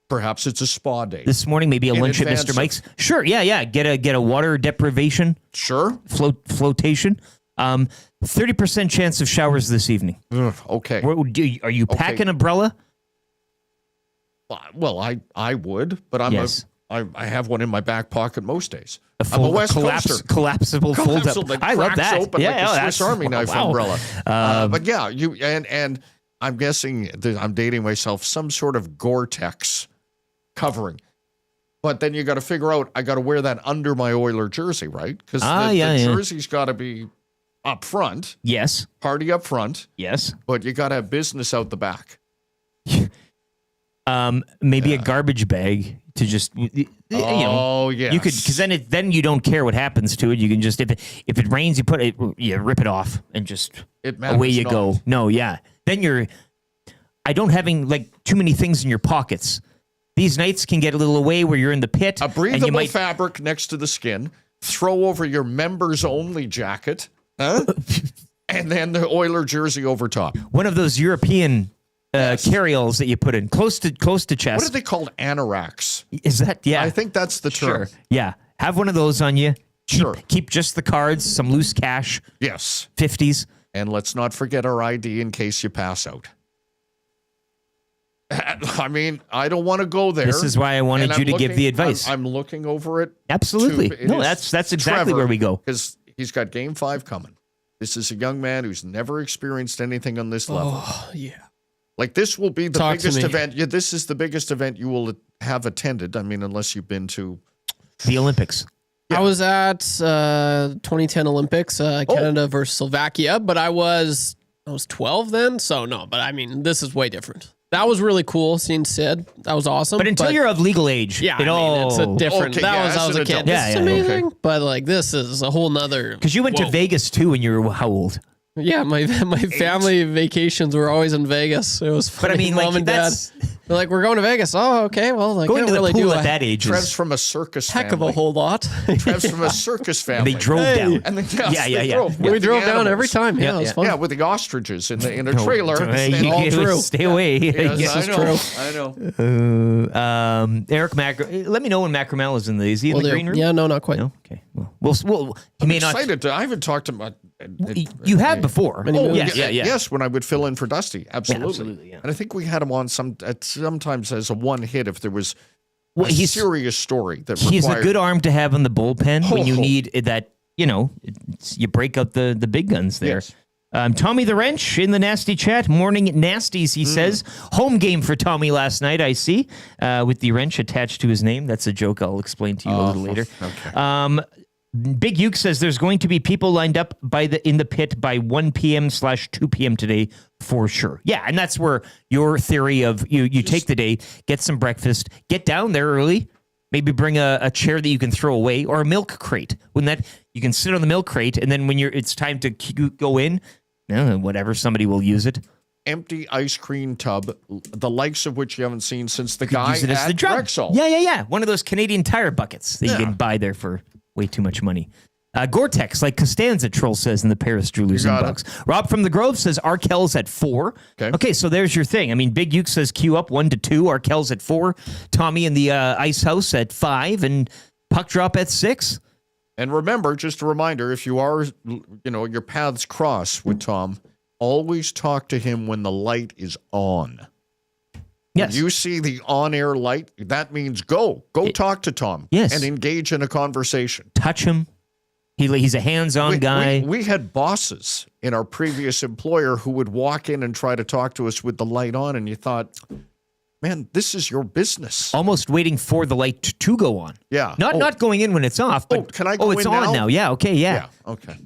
Speaker 8: Perhaps it's a spa day.
Speaker 1: This morning, maybe a lunch at Mr. Mike's. Sure, yeah. Get a water deprivation.
Speaker 8: Sure.
Speaker 1: Flotation. 30% chance of showers this evening.
Speaker 8: Okay.
Speaker 1: Are you packing an umbrella?
Speaker 8: Well, I would, but I have one in my back pocket most days.
Speaker 1: I'm a West Coaster. Collapsible fold-up. I love that.
Speaker 8: Open like a Swiss Army knife umbrella. But yeah, and I'm guessing I'm dating myself, some sort of Gore-Tex covering. But then you got to figure out, I got to wear that under my Oiler jersey, right? Because the jersey's got to be up front.
Speaker 1: Yes.
Speaker 8: Party up front.
Speaker 1: Yes.
Speaker 8: But you got to have business out the back.
Speaker 1: Maybe a garbage bag to just you
Speaker 8: yes.
Speaker 1: you could, because then you don't care what happens to it. You can just if it rains, you rip it off and just away you go. No, yeah. Then I don't having like too many things in your pockets. These nights can get a little away where you're in the pit.
Speaker 8: A breathable fabric next to the skin. Throw over your members only jacket, and then the Oiler jersey over top.
Speaker 1: One of those European carryalls that you put in close to chest.
Speaker 8: What are they called? Anoraks.
Speaker 1: Is that? Yeah,
Speaker 8: I think that's the term.
Speaker 1: Sure. Yeah, have one of those on you.
Speaker 8: Sure.
Speaker 1: Keep just the cards, some loose cash.
Speaker 8: Yes.
Speaker 1: 50s.
Speaker 8: And let's not forget our ID in case you pass out. I mean, I don't want to go there.
Speaker 1: This is why I wanted you to give the advice.
Speaker 8: I'm looking over it.
Speaker 1: Absolutely. No, that's exactly where we go.
Speaker 8: Because he's got Game 5 coming. This is a young man who's never experienced anything on this level.
Speaker 9: Oh, yeah.
Speaker 8: Like, this will be the biggest event. Yeah, this is the biggest event you will have attended. I mean, unless you've been to
Speaker 1: the Olympics.
Speaker 9: Yeah. I was at 2010 Olympics, Canada versus Slovakia, but I was 12 then. So, no, but I mean, this is way different. That was really cool seeing Sid. That was awesome.
Speaker 1: But until you're of legal age,
Speaker 9: yeah, it's a different.
Speaker 8: Okay,
Speaker 9: I was a kid.
Speaker 1: Yeah,
Speaker 9: it's amazing. Okay. But like this is a whole nother.
Speaker 1: Because you went to Vegas too when you were how old?
Speaker 9: Yeah, my family vacations were always in Vegas. It was funny.
Speaker 1: But I mean,
Speaker 9: Mom and Dad. They're like, we're going to Vegas. Oh, okay. Well, like,
Speaker 1: going to the pool at that age
Speaker 8: Trev's from a circus
Speaker 9: heck
Speaker 8: family.
Speaker 9: of a whole lot.
Speaker 8: Trev's from a circus family.
Speaker 1: They drove down.
Speaker 8: And then,
Speaker 1: Yeah.
Speaker 9: We drove down every time. Yeah, it was fun.
Speaker 8: Yeah, with the ostriches in a trailer.
Speaker 1: All true. Stay away.
Speaker 8: Yes, I know.
Speaker 1: Eric let me know when Macramalla is in the. Is he in the green room?
Speaker 9: Yeah, no, not quite.
Speaker 1: No? Okay. Well, he may not.
Speaker 8: I haven't talked to him.
Speaker 1: You have before.
Speaker 8: Yes, when I would fill in for Dusty. Absolutely.
Speaker 1: Yeah, absolutely, yeah.
Speaker 8: And I think we had him on sometimes as a one hit if there was a serious story that required.
Speaker 1: He's a good arm to have in the bullpen when you need that, you break up the big guns there. Yes. Tommy the Wrench in the nasty chat. Morning nasties, he says. Home game for Tommy last night, I see, with the wrench attached to his name. That's a joke I'll explain to you a little later.
Speaker 8: Okay.
Speaker 1: Big Uke says there's going to be people lined up in the pit by 1 p.m/2 p.m. today for sure. Yeah, and that's where your theory of you take the day, get some breakfast, get down there early, maybe bring a chair that you can throw away or a milk crate. When that you can sit on the milk crate, and then when it's time to go in, whatever, somebody will use it.
Speaker 8: Empty ice cream tub, the likes of which you haven't seen since the guy
Speaker 1: use it as
Speaker 8: at
Speaker 1: the
Speaker 8: Rexall.
Speaker 1: Yeah. One of those Canadian Tire buckets that you can buy there for way too much money. Gore-Tex, like Costanza Troll says in the Paris Jewelers inbox. Rob from the Grove says Arkell's at 4. Okay, so there's your thing. I mean, Big Uke says queue up 1 to 2. Arkell's at 4. Tommy in the Ice House at 5. And Puck Drop at 6.
Speaker 8: And remember, just a reminder, if you are, your paths cross with Tom, always talk to him when the light is on.
Speaker 1: Yes.
Speaker 8: When you see the on-air light, that means go talk to Tom.
Speaker 1: Yes.
Speaker 8: And engage in a conversation.
Speaker 1: Touch him. He's a hands-on guy.
Speaker 8: We had bosses in our previous employer who would walk in and try to talk to us with the light on, and you thought, man, this is your business.
Speaker 1: Almost waiting for the light to go on.
Speaker 8: Yeah.
Speaker 1: Not going in when it's off, but
Speaker 8: can I go
Speaker 1: it's
Speaker 8: in
Speaker 1: on now. Yeah, okay, yeah.
Speaker 8: Okay.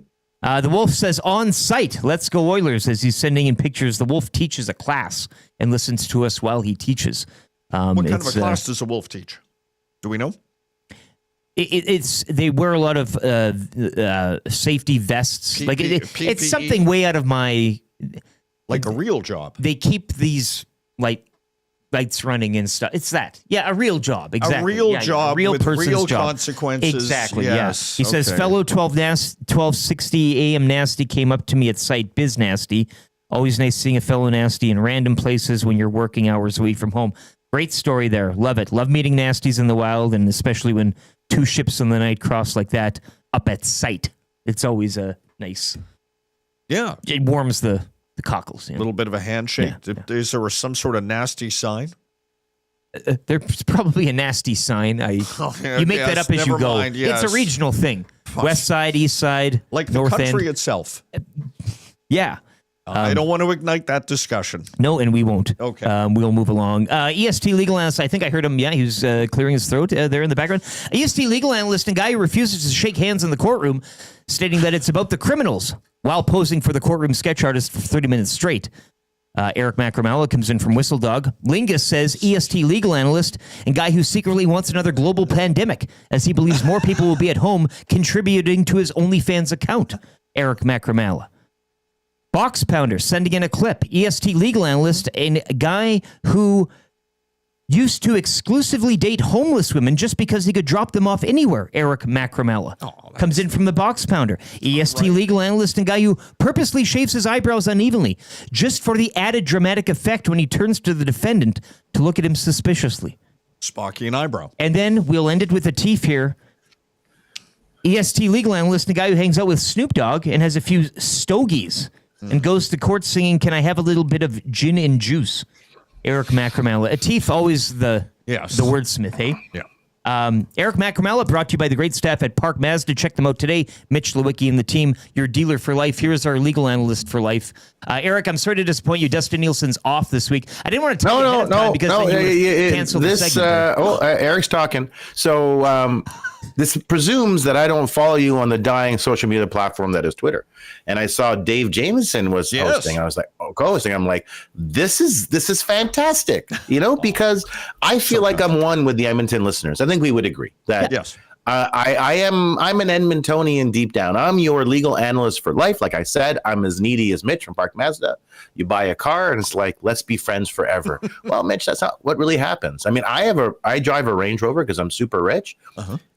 Speaker 1: The Wolf says on site, let's go Oilers, as he's sending in pictures. The Wolf teaches a class and listens to us while he teaches.
Speaker 8: What kind of a class does a Wolf teach? Do we know?
Speaker 1: They wear a lot of safety vests. It's something way out of my...
Speaker 8: Like a real job.
Speaker 1: They keep these lights running and stuff. It's that. Yeah, a real job. Exactly.
Speaker 8: A real job
Speaker 1: real
Speaker 8: with
Speaker 1: person's
Speaker 8: real
Speaker 1: job.
Speaker 8: consequences.
Speaker 1: Exactly,
Speaker 8: yes.
Speaker 1: He says, fellow 1260 AM Nasty came up to me at site, Biz Nasty. Always nice seeing a fellow Nasty in random places when you're working hours away from home. Great story there. Love it. Love meeting Nasties in the wild, and especially when 2 ships in the night cross like that up at site. It's always a nice...
Speaker 8: Yeah.
Speaker 1: It warms the cockles.
Speaker 8: A little bit of a handshake. Yeah. Is there some sort of nasty sign?
Speaker 1: There's probably a nasty sign. You make that up as you go.
Speaker 8: Mind, yes.
Speaker 1: It's a regional thing. West side, east side,
Speaker 8: like
Speaker 1: north
Speaker 8: the country
Speaker 1: end.
Speaker 8: itself.
Speaker 1: Yeah.
Speaker 8: I don't want to ignite that discussion.
Speaker 1: No, and we won't.
Speaker 8: Okay.
Speaker 1: We'll move along. EST legal analyst, I think I heard him. Yeah, he was clearing his throat there in the background. EST legal analyst and guy who refuses to shake hands in the courtroom, stating that it's about the criminals while posing for the courtroom sketch artist for 30 minutes straight. Eric Macramalla comes in from Whistledog. Lingus says EST legal analyst and guy who secretly wants another global pandemic as he believes more people will be at home contributing to his OnlyFans account. Eric Macramalla. Box Pounder sending in a clip. EST legal analyst and a guy who used to exclusively date homeless women just because he could drop them off anywhere. Eric Macramalla comes in from the Box Pounder. EST legal analyst and guy who purposely shaves his eyebrows unevenly just for the added dramatic effect when he turns to the defendant to look at him suspiciously.
Speaker 8: Spocky and eyebrow.
Speaker 1: And then we'll end it with a teeth here. EST legal analyst and guy who hangs out with Snoop Dogg and has a few stogies and goes to court singing, "Can I have a little bit of gin and juice?" Eric Macramalla. Atif, always the wordsmith, hey?
Speaker 8: Yeah.
Speaker 1: Eric Macramalla brought to you by the great staff at Park Mazda. Check them out today. Mitch Lewicki and the team, your dealer for life. Here's our legal analyst for life. Eric, I'm sorry to disappoint you. Dustin Nielsen's off this week. I didn't want to tell you ahead of time because then you would cancel the segment.
Speaker 18: Eric's talking. So this presumes that I don't follow you on the dying social media platform that is Twitter. And I saw Dave Jamieson was hosting. I was like, co-hosting. I'm like, this is fantastic, because I feel like I'm one with the Edmonton listeners. I think we would agree that I'm an Edmontonian deep down. I'm your legal analyst for life. Like I said, I'm as needy as Mitch from Park Mazda. You buy a car and it's like, let's be friends forever. Well, Mitch, that's not what really happens. I mean, I drive a Range Rover because I'm super rich.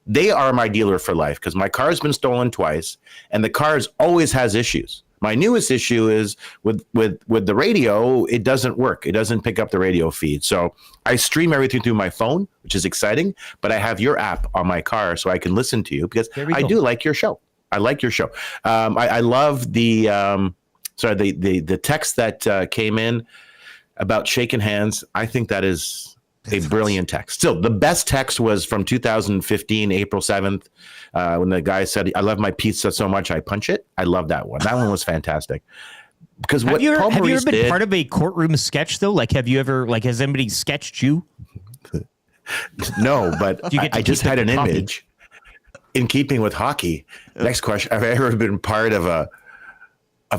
Speaker 18: They are my dealer for life because my car's been stolen twice and the car always has issues. My newest issue is with the radio, it doesn't work. It doesn't pick up the radio feed. So I stream everything through my phone, which is exciting, but I have your app on my car so I can listen to you because I do like your show. I like your show. I love the text that came in about shaking hands. I think that is a brilliant text. Still, the best text was from 2015, April 7th, when the guy said, "I love my pizza so much I punch it." I love that one. That one was fantastic. Because have you ever been
Speaker 1: part of a courtroom sketch though? Like, have you ever has anybody sketched you?
Speaker 18: No, but I just had an image in keeping with hockey. Next question: have I ever been part of a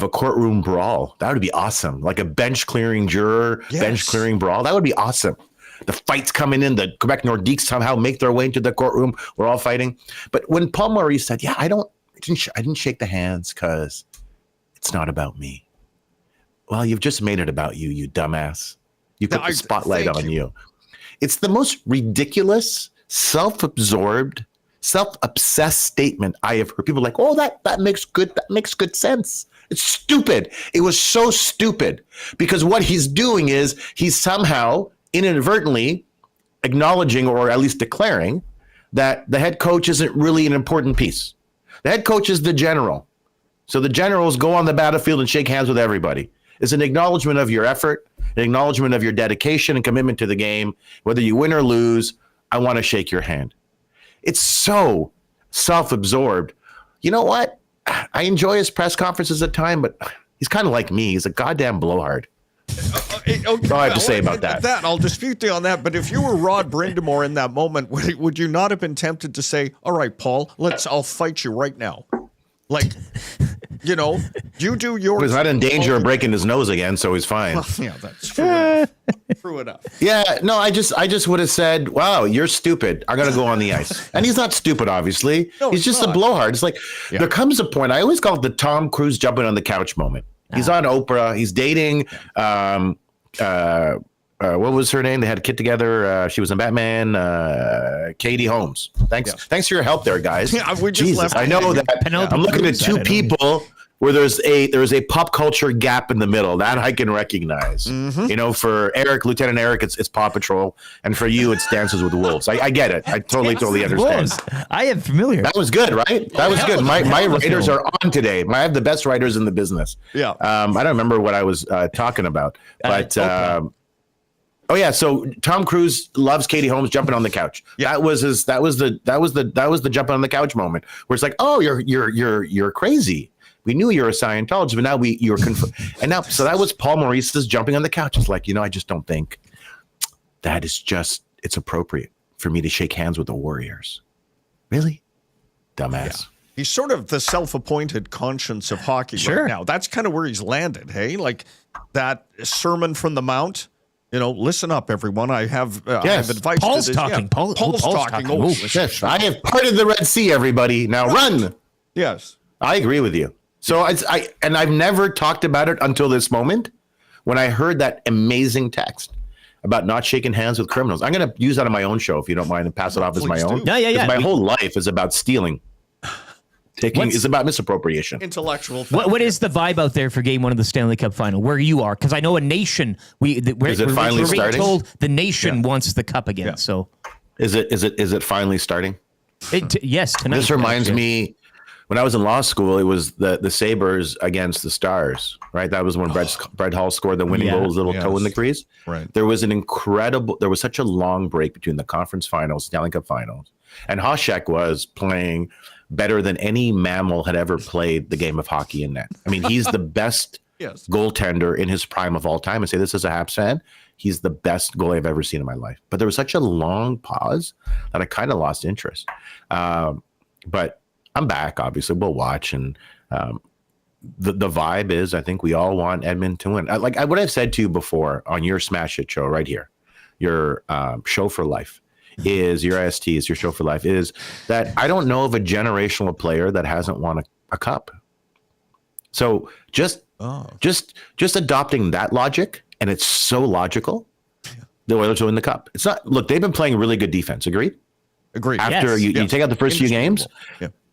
Speaker 18: courtroom brawl? That would be awesome. Like a bench clearing juror, bench clearing brawl. That would be awesome. The fights coming in, the Quebec Nordiques somehow make their way into the courtroom. We're all fighting. But when Paul Maurice said, I didn't shake the hands because it's not about me. Well, you've just made it about you, you dumbass. You put the spotlight on you. It's the most ridiculous, self-absorbed, self-obsessed statement I have heard. People are like, oh, that makes good sense. It's stupid. It was so stupid because what he's doing is he's somehow inadvertently acknowledging or at least declaring that the head coach isn't really an important piece. The head coach is the general. So the generals go on the battlefield and shake hands with everybody. It's an acknowledgement of your effort, an acknowledgement of your dedication and commitment to the game. Whether you win or lose, I want to shake your hand. It's so self-absorbed. You know what? I enjoy his press conferences at times, but he's kind of like me. He's a goddamn blowhard.
Speaker 8: Okay,
Speaker 18: all I have to say about that.
Speaker 8: I'll dispute you on that. But if you were Rod Brindamore in that moment, would you not have been tempted to say, "All right, Paul, I'll fight you right now"? Like, you do your.
Speaker 18: He's not in danger of breaking his nose again, so he's fine.
Speaker 8: Well, yeah, that's true enough. True enough.
Speaker 18: Yeah, no, I just would have said, "Wow, you're stupid. I'm gonna go on the ice." And he's not stupid, obviously. No, he's just a blowhard. It's like there comes a point. I always call it the Tom Cruise jumping on the couch moment. He's on Oprah. He's dating. What was her name? They had a kid together. She was in Batman. Katie Holmes. Thanks for your help there, guys.
Speaker 8: Yeah,
Speaker 18: Jesus, I know that. I'm looking at two people where there's a pop culture gap in the middle that I can recognize. For Eric, Lieutenant Eric, it's Paw Patrol, and for you, it's Dances with Wolves. I get it. I totally understand.
Speaker 1: I am familiar.
Speaker 18: That was good, right? That was good. My writers are on today. I have the best writers in the business.
Speaker 8: Yeah.
Speaker 18: I don't remember what I was talking about, but. Oh yeah, so Tom Cruise loves Katie Holmes jumping on the couch. Yeah, that was the jumping on the couch moment where it's like, oh, you're crazy. We knew you're a Scientologist, but now you're confirmed. And now, so that was Paul Maurice's jumping on the couch. It's like, I just don't think that is it's appropriate for me to shake hands with the Warriors. Really? Dumbass.
Speaker 8: He's sort of the self-appointed conscience of hockey right now. That's kind of where he's landed, hey? Like that Sermon from the Mount. Listen up, everyone. I have advice.
Speaker 1: Paul's
Speaker 8: to this.
Speaker 1: talking.
Speaker 8: Yeah.
Speaker 1: Paul's talking.
Speaker 8: Oh,
Speaker 18: yes, I have parted the Red Sea, everybody. Now run.
Speaker 8: Yes.
Speaker 18: I agree with you. So I've never talked about it until this moment when I heard that amazing text about not shaking hands with criminals. I'm going to use that on my own show, if you don't mind, and pass it off as my own.
Speaker 1: Yeah.
Speaker 18: My whole life is about stealing. It's about misappropriation.
Speaker 8: Intellectual.
Speaker 1: What is the vibe out there for Game 1 of the Stanley Cup Final? Where you are? Because I know a nation. We're
Speaker 18: starting?
Speaker 1: told the nation wants the cup again. Yeah. So,
Speaker 18: is it finally starting?
Speaker 1: Yes. Tonight.
Speaker 18: This reminds me. When I was in law school, it was the Sabres against the Stars, right? That was when Brett Hull scored the winning goal, his little toe in the crease.
Speaker 8: Right.
Speaker 18: There was such a long break between the conference finals, Stanley Cup finals, and Hasek was playing better than any mammal had ever played the game of hockey in net. I mean, he's the best goaltender in his prime of all time. I say this as a Habs fan. He's the best goalie I've ever seen in my life. But there was such a long pause that I kind of lost interest. But I'm back. Obviously, we'll watch, and the vibe is I think we all want Edmonton to win. Like what I've said to you before on your Smash It show right here, your show for life is your ISTs, your show for life is that I don't know of a generational player that hasn't won a cup. So just adopting that logic, and it's so logical. The Oilers will win the cup. It's not. Look, they've been playing really good defense. Agreed. After you take out the first few games.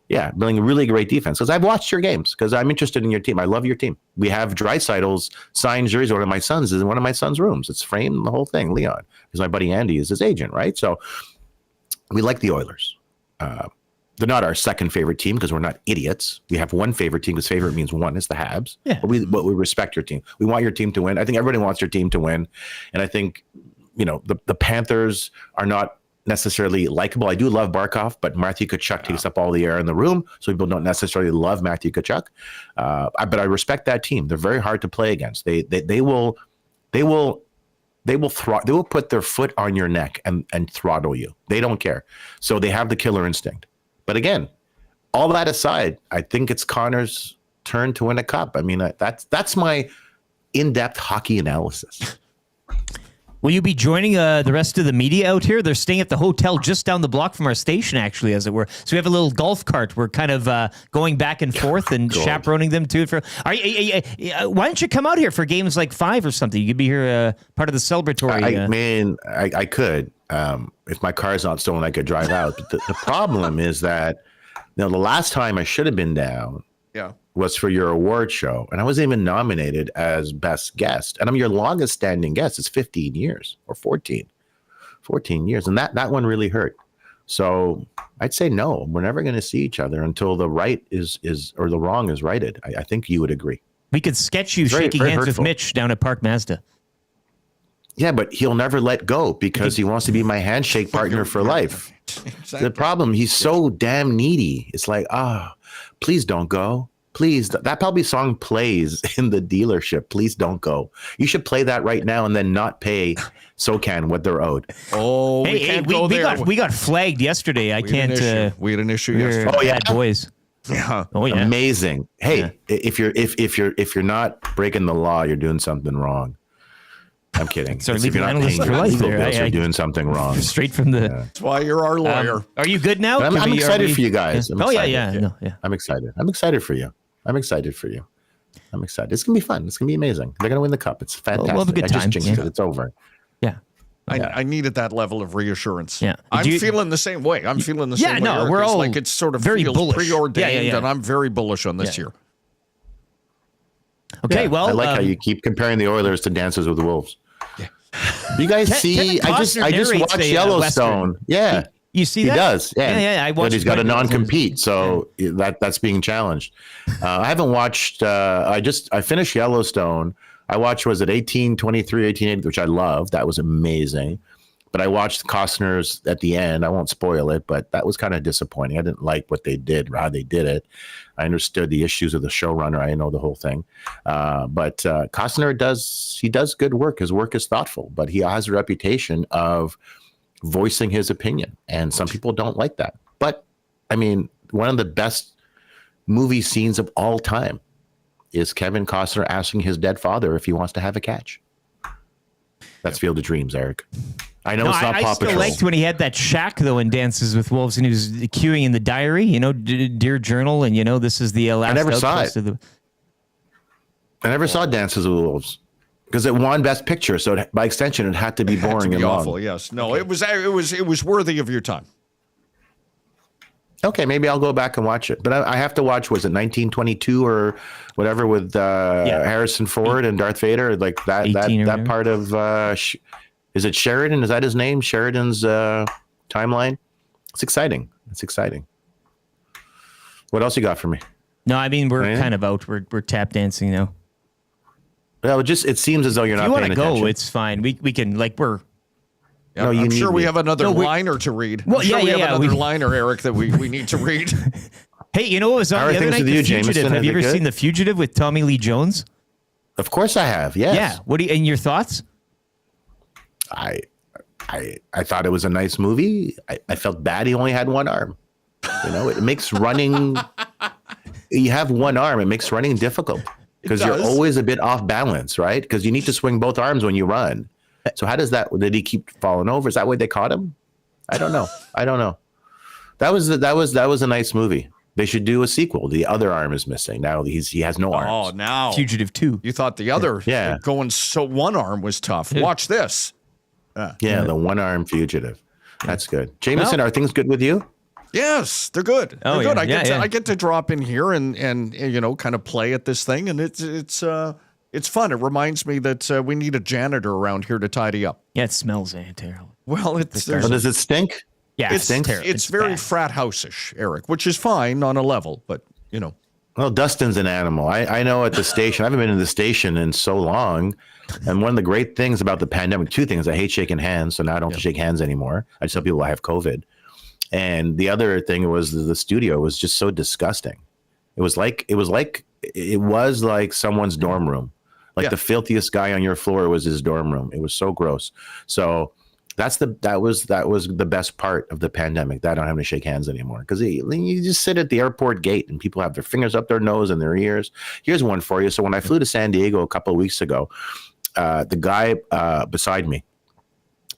Speaker 18: Yeah, playing really great defense. Because I've watched your games because I'm interested in your team. I love your team. We have Dreisaitl's signed jersey. One of my sons is in one of my son's rooms. It's framed, the whole thing. Leon, because my buddy Andy is his agent, right? So we like the Oilers. They're not our second favorite team because we're not idiots. We have one favorite team because favorite means one. It's the Habs. Yeah. But we respect your team. We want your team to win. I think everybody wants your team to win. And I think, the Panthers are not necessarily likable. I do love Barkov, but Matthew Tkachuk takes up all the air in the room, so people don't necessarily love Matthew Tkachuk. But I respect that team. They're very hard to play against. They will put their foot on your neck and throttle you. They don't care. So they have the killer instinct. But again, all that aside, I think it's Connor's turn to win a cup. I mean, that's my in-depth hockey analysis.
Speaker 1: Will you be joining the rest of the media out here? They're staying at the hotel just down the block from our station, actually, as it were. So we have a little golf cart. We're kind of going back and forth and chaperoning them too. Why don't you come out here for games like 5 or something? You could be here part of the celebratory.
Speaker 18: I could. If my car's not stolen, I could drive out. But the problem is that the last time I should have been down was for your award show, and I wasn't even nominated as best guest. And I'm your longest standing guest. It's 15 years or 14 years. And that one really hurt. So I'd say no, we're never going to see each other until the right is or the wrong is righted. I think you would agree.
Speaker 1: We could sketch you shaking hands with Mitch down at Park Mazda.
Speaker 18: Yeah, but he'll never let go because he wants to be my handshake partner for life. Exactly. The problem, he's so damn needy. It's like, please don't go. Please, that probably song plays in the dealership. Please don't go. You should play that right now and then not pay SoCan what they're owed.
Speaker 8: Oh, we can't go there.
Speaker 1: We got flagged yesterday. We had an issue yesterday.
Speaker 18: Oh yeah,
Speaker 1: boys.
Speaker 18: Yeah. Oh yeah. Amazing. Hey, if you're not breaking the law, you're doing something wrong. I'm kidding.
Speaker 1: So leave Analyst for life there.
Speaker 18: You're doing something wrong.
Speaker 1: Straight from the.
Speaker 8: That's why you're our lawyer.
Speaker 1: Are you good now?
Speaker 18: I'm excited for you guys.
Speaker 1: Yeah.
Speaker 18: I'm excited. I'm excited for you. I'm excited. It's gonna be fun. It's gonna be amazing. They're gonna win the cup. It's fantastic.
Speaker 1: We'll have a good time.
Speaker 18: It's over.
Speaker 1: Yeah.
Speaker 8: I needed that level of reassurance.
Speaker 1: Yeah.
Speaker 8: I'm feeling the same way. I'm feeling the same way.
Speaker 1: No, we're all
Speaker 8: like it's sort of
Speaker 1: very
Speaker 8: feels
Speaker 1: bullish.
Speaker 8: preordained, and I'm very bullish on this year.
Speaker 1: Okay, well,
Speaker 18: I like how you keep comparing the Oilers to Dances with Wolves. Yeah. You guys see? I just watched Yellowstone. Yeah.
Speaker 1: You see
Speaker 18: that?
Speaker 1: He
Speaker 18: does. Yeah.
Speaker 1: I watched.
Speaker 18: But he's got a non-compete, so that's being challenged. I haven't watched. I finished Yellowstone. I watched, was it 1823, 1880, which I loved. That was amazing. But I watched Costner's at the end. I won't spoil it, but that was kind of disappointing. I didn't like what they did, how they did it. I understood the issues of the showrunner. I know the whole thing. But Costner does good work. His work is thoughtful, but he has a reputation of voicing his opinion. And some people don't like that. But I mean, one of the best movie scenes of all time is Kevin Costner asking his dead father if he wants to have a catch. That's Field of Dreams, Eric. I know it's not Paw Patrol.
Speaker 1: I still liked when he had that shack, though, in Dances with Wolves, and he was queuing in the diary, Dear Journal, and, this is the last
Speaker 18: I never saw it. I never saw Dances with Wolves because it won Best Picture, so by extension, it had to be boring and
Speaker 8: awful.
Speaker 18: long.
Speaker 8: Yes, no, it was worthy of your time.
Speaker 18: Okay, maybe I'll go back and watch it, but I have to watch. Was it 1922 or whatever with Harrison Ford and Darth Vader? Like that part of is it Sheridan? Is that his name? Sheridan's timeline. It's exciting. What else you got for me?
Speaker 1: No, I mean we're kind of out. We're tap dancing now.
Speaker 18: Well, it seems as though you're not paying attention.
Speaker 1: If you want to go, it's fine. We can we're.
Speaker 8: Yeah, no, I'm sure we have another liner to read.
Speaker 1: Well,
Speaker 8: we have another liner, Eric, that we need to read.
Speaker 1: Hey, you know what was on the other night? The Fugitive. Have you ever seen The Fugitive with Tommy Lee Jones?
Speaker 18: Of course I have. Yes.
Speaker 1: Yeah. What and your thoughts?
Speaker 18: I thought it was a nice movie. I felt bad he only had one arm. It makes running. You have one arm. It makes running difficult because you're always a bit off balance, right? Because you need to swing both arms when you run. So how does that? Did he keep falling over? Is that why they caught him? I don't know. That was a nice movie. They should do a sequel. The other arm is missing. Now he has no arms.
Speaker 8: Oh, now
Speaker 1: Fugitive 2.
Speaker 8: You thought the other going so one arm was tough. Watch this.
Speaker 18: The one arm Fugitive. That's good. Jamieson, are things good with you?
Speaker 8: Yes, they're good.
Speaker 1: Oh,
Speaker 8: they're good.
Speaker 1: yeah.
Speaker 8: I get to drop in here and kind of play at this thing, and it's fun. It reminds me that we need a janitor around here to tidy up.
Speaker 1: Yeah, it smells terrible.
Speaker 8: Well,
Speaker 18: does it stink?
Speaker 1: Yeah,
Speaker 8: it stinks. It's very bad. Frat house-ish, Eric, which is fine on a level, but
Speaker 18: Well, Dustin's an animal. I know at the station. I haven't been in the station in so long. And one of the great things about the pandemic, two things. I hate shaking hands, so now I don't shake hands anymore. I tell people I have COVID. And the other thing was the studio was just so disgusting. It was like someone's dorm room. The filthiest guy on your floor was his dorm room. It was so gross. So that was the best part of the pandemic. That I don't have to shake hands anymore because you just sit at the airport gate and people have their fingers up their nose and their ears. Here's one for you. So when I flew to San Diego a couple of weeks ago, the guy beside me,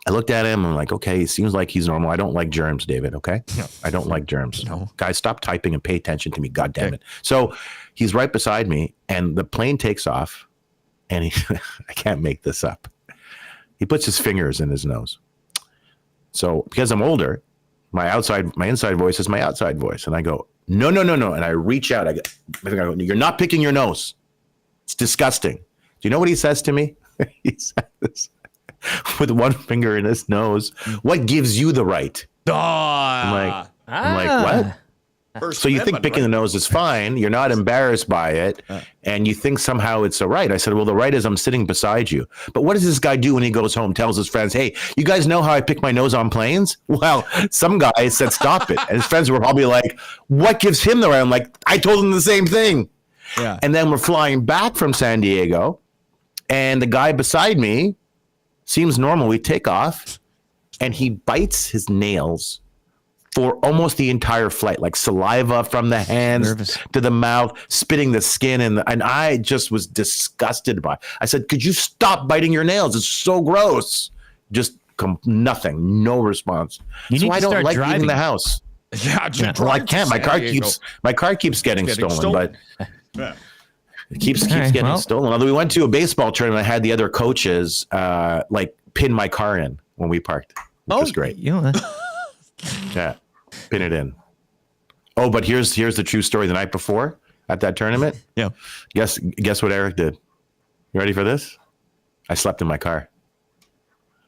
Speaker 18: I looked at him. I'm like, okay, he seems like he's normal. I don't like germs, David. Okay, I don't like germs. No, guys, stop typing and pay attention to me. God damn it. So he's right beside me, and the plane takes off, and I can't make this up. He puts his fingers in his nose. So because I'm older, my inside voice is my outside voice, and I go, no, and I reach out. I go, you're not picking your nose. It's disgusting. Do you know what he says to me? He says, with one finger in his nose, what gives you the right? I'm like, what? So you think picking the nose is fine. You're not embarrassed by it. And you think somehow it's a right. I said, well, the right is I'm sitting beside you. But what does this guy do when he goes home, tells his friends, hey, you guys know how I pick my nose on planes? Well, some guy said, stop it. And his friends were probably like, what gives him the right? I'm like, I told him the same thing. Yeah. And then we're flying back from San Diego. And the guy beside me seems normal. We take off and he bites his nails for almost the entire flight, like saliva from the hands to the mouth, spitting the skin. And I just was disgusted by it. I said, could you stop biting your nails? It's so gross. Just nothing, no response. So I don't like leaving the house.
Speaker 8: Yeah,
Speaker 18: well, I can't. My car keeps getting stolen. But it keeps getting stolen. Although we went to a baseball tournament, I had the other coaches pin my car in when we parked, which was great.
Speaker 1: Yeah,
Speaker 18: pin it in. Oh, but here's the true story. The night before at that tournament, guess what Eric did? You ready for this? I slept in my car.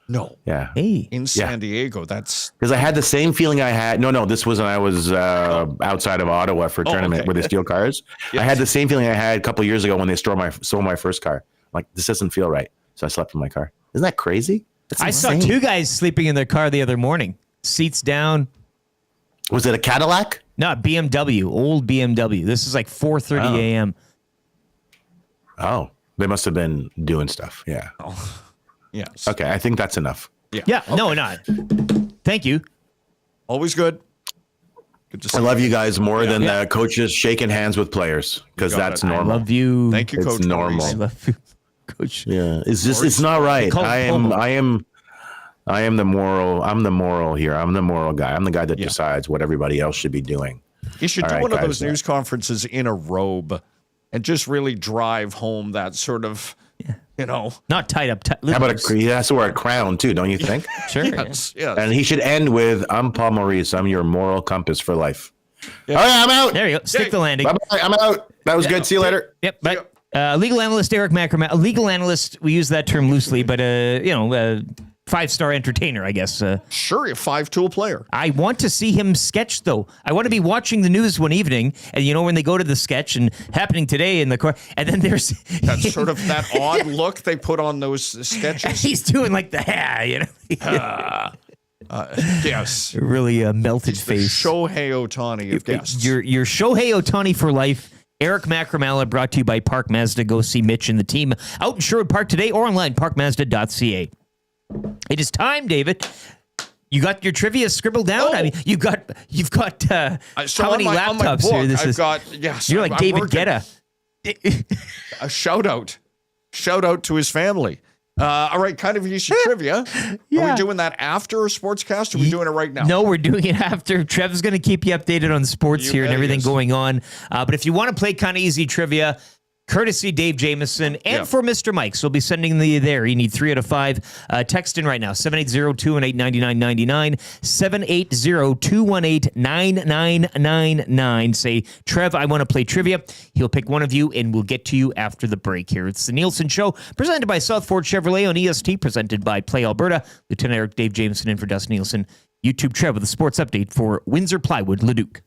Speaker 8: No.
Speaker 18: Yeah.
Speaker 1: Hey.
Speaker 8: In San Diego, that's
Speaker 18: because I had the same feeling I had. No, this was when I was outside of Ottawa for a tournament where they steal cars. Yes. I had the same feeling I had a couple of years ago when they stole my first car. Like, this doesn't feel right. So I slept in my car. Isn't that crazy?
Speaker 1: I saw two guys sleeping in their car the other morning. Seats down.
Speaker 18: Was it a Cadillac?
Speaker 1: No, BMW, old BMW. This is like 4:30 a.m.
Speaker 18: Oh, they must have been doing stuff. Yeah.
Speaker 8: Oh. Yes.
Speaker 18: Okay, I think that's enough.
Speaker 1: Yeah. Okay. No, not. Thank you.
Speaker 8: Always good. Good to see
Speaker 18: I love you guys more than the coaches shaking hands with players because that's normal.
Speaker 1: I love you.
Speaker 8: Thank you, Coach.
Speaker 18: It's normal.
Speaker 1: I love you, Coach.
Speaker 18: Yeah, it's not right. I am the moral. I'm the moral here. I'm the moral guy. I'm the guy that decides what everybody else should be doing.
Speaker 8: You should do one of those news conferences in a robe and just really drive home that sort of,
Speaker 1: not tied up.
Speaker 18: How about he has to wear a crown too, don't you think?
Speaker 1: Sure.
Speaker 8: Yes.
Speaker 18: And he should end with, "I'm Paul Maurice. I'm your moral compass for life." Yeah. All right, I'm out.
Speaker 1: There you go. Stick the landing.
Speaker 18: Bye-bye. I'm out. That was good. See you later.
Speaker 1: Yep. Bye. Legal analyst Eric Macramalla. Legal analyst. We use that term loosely, but 5-star entertainer, I guess.
Speaker 8: Sure, a 5-tool player.
Speaker 1: I want to see him sketch, though. I want to be watching the news one evening, and when they go to the sketch and happening today in the court, and then there's
Speaker 8: that's sort of that odd look they put on those sketches.
Speaker 1: He's doing like the
Speaker 8: yes,
Speaker 1: really melted face.
Speaker 8: Shohei Ohtani of guests.
Speaker 1: Your Shohei Ohtani for life. Eric Macramalla, brought to you by Park Mazda. Go see Mitch and the team out in Sherwood Park today or online, parkmazda.ca. It is time, David. You got your trivia scribbled down?
Speaker 8: Oh.
Speaker 1: I mean, you've got how many laptops here? You're like David Guetta.
Speaker 8: A shout out to his family. All right, kind of easy trivia.
Speaker 1: Yeah.
Speaker 8: Are we doing that after a sportscast, or are we doing it right now?
Speaker 1: No, we're doing it after. Trev's going to keep you updated on sports here and everything going on. But if you want to play kind of easy trivia, courtesy Dave Jamieson and for Mr. Mike. So we'll be sending you there. You need 3 out of 5. Text in right now, 780-218-9999, 780-218-9999. Say, Trev, I want to play trivia. He'll pick one of you, and we'll get to you after the break here. It's the Nielson Show, presented by South Ford Chevrolet on EST, presented by Play Alberta. Lieutenant Eric Dave Jamieson in for Dustin Nielsen. YouTube Trev with a sports update for Windsor Plywood, Leduc.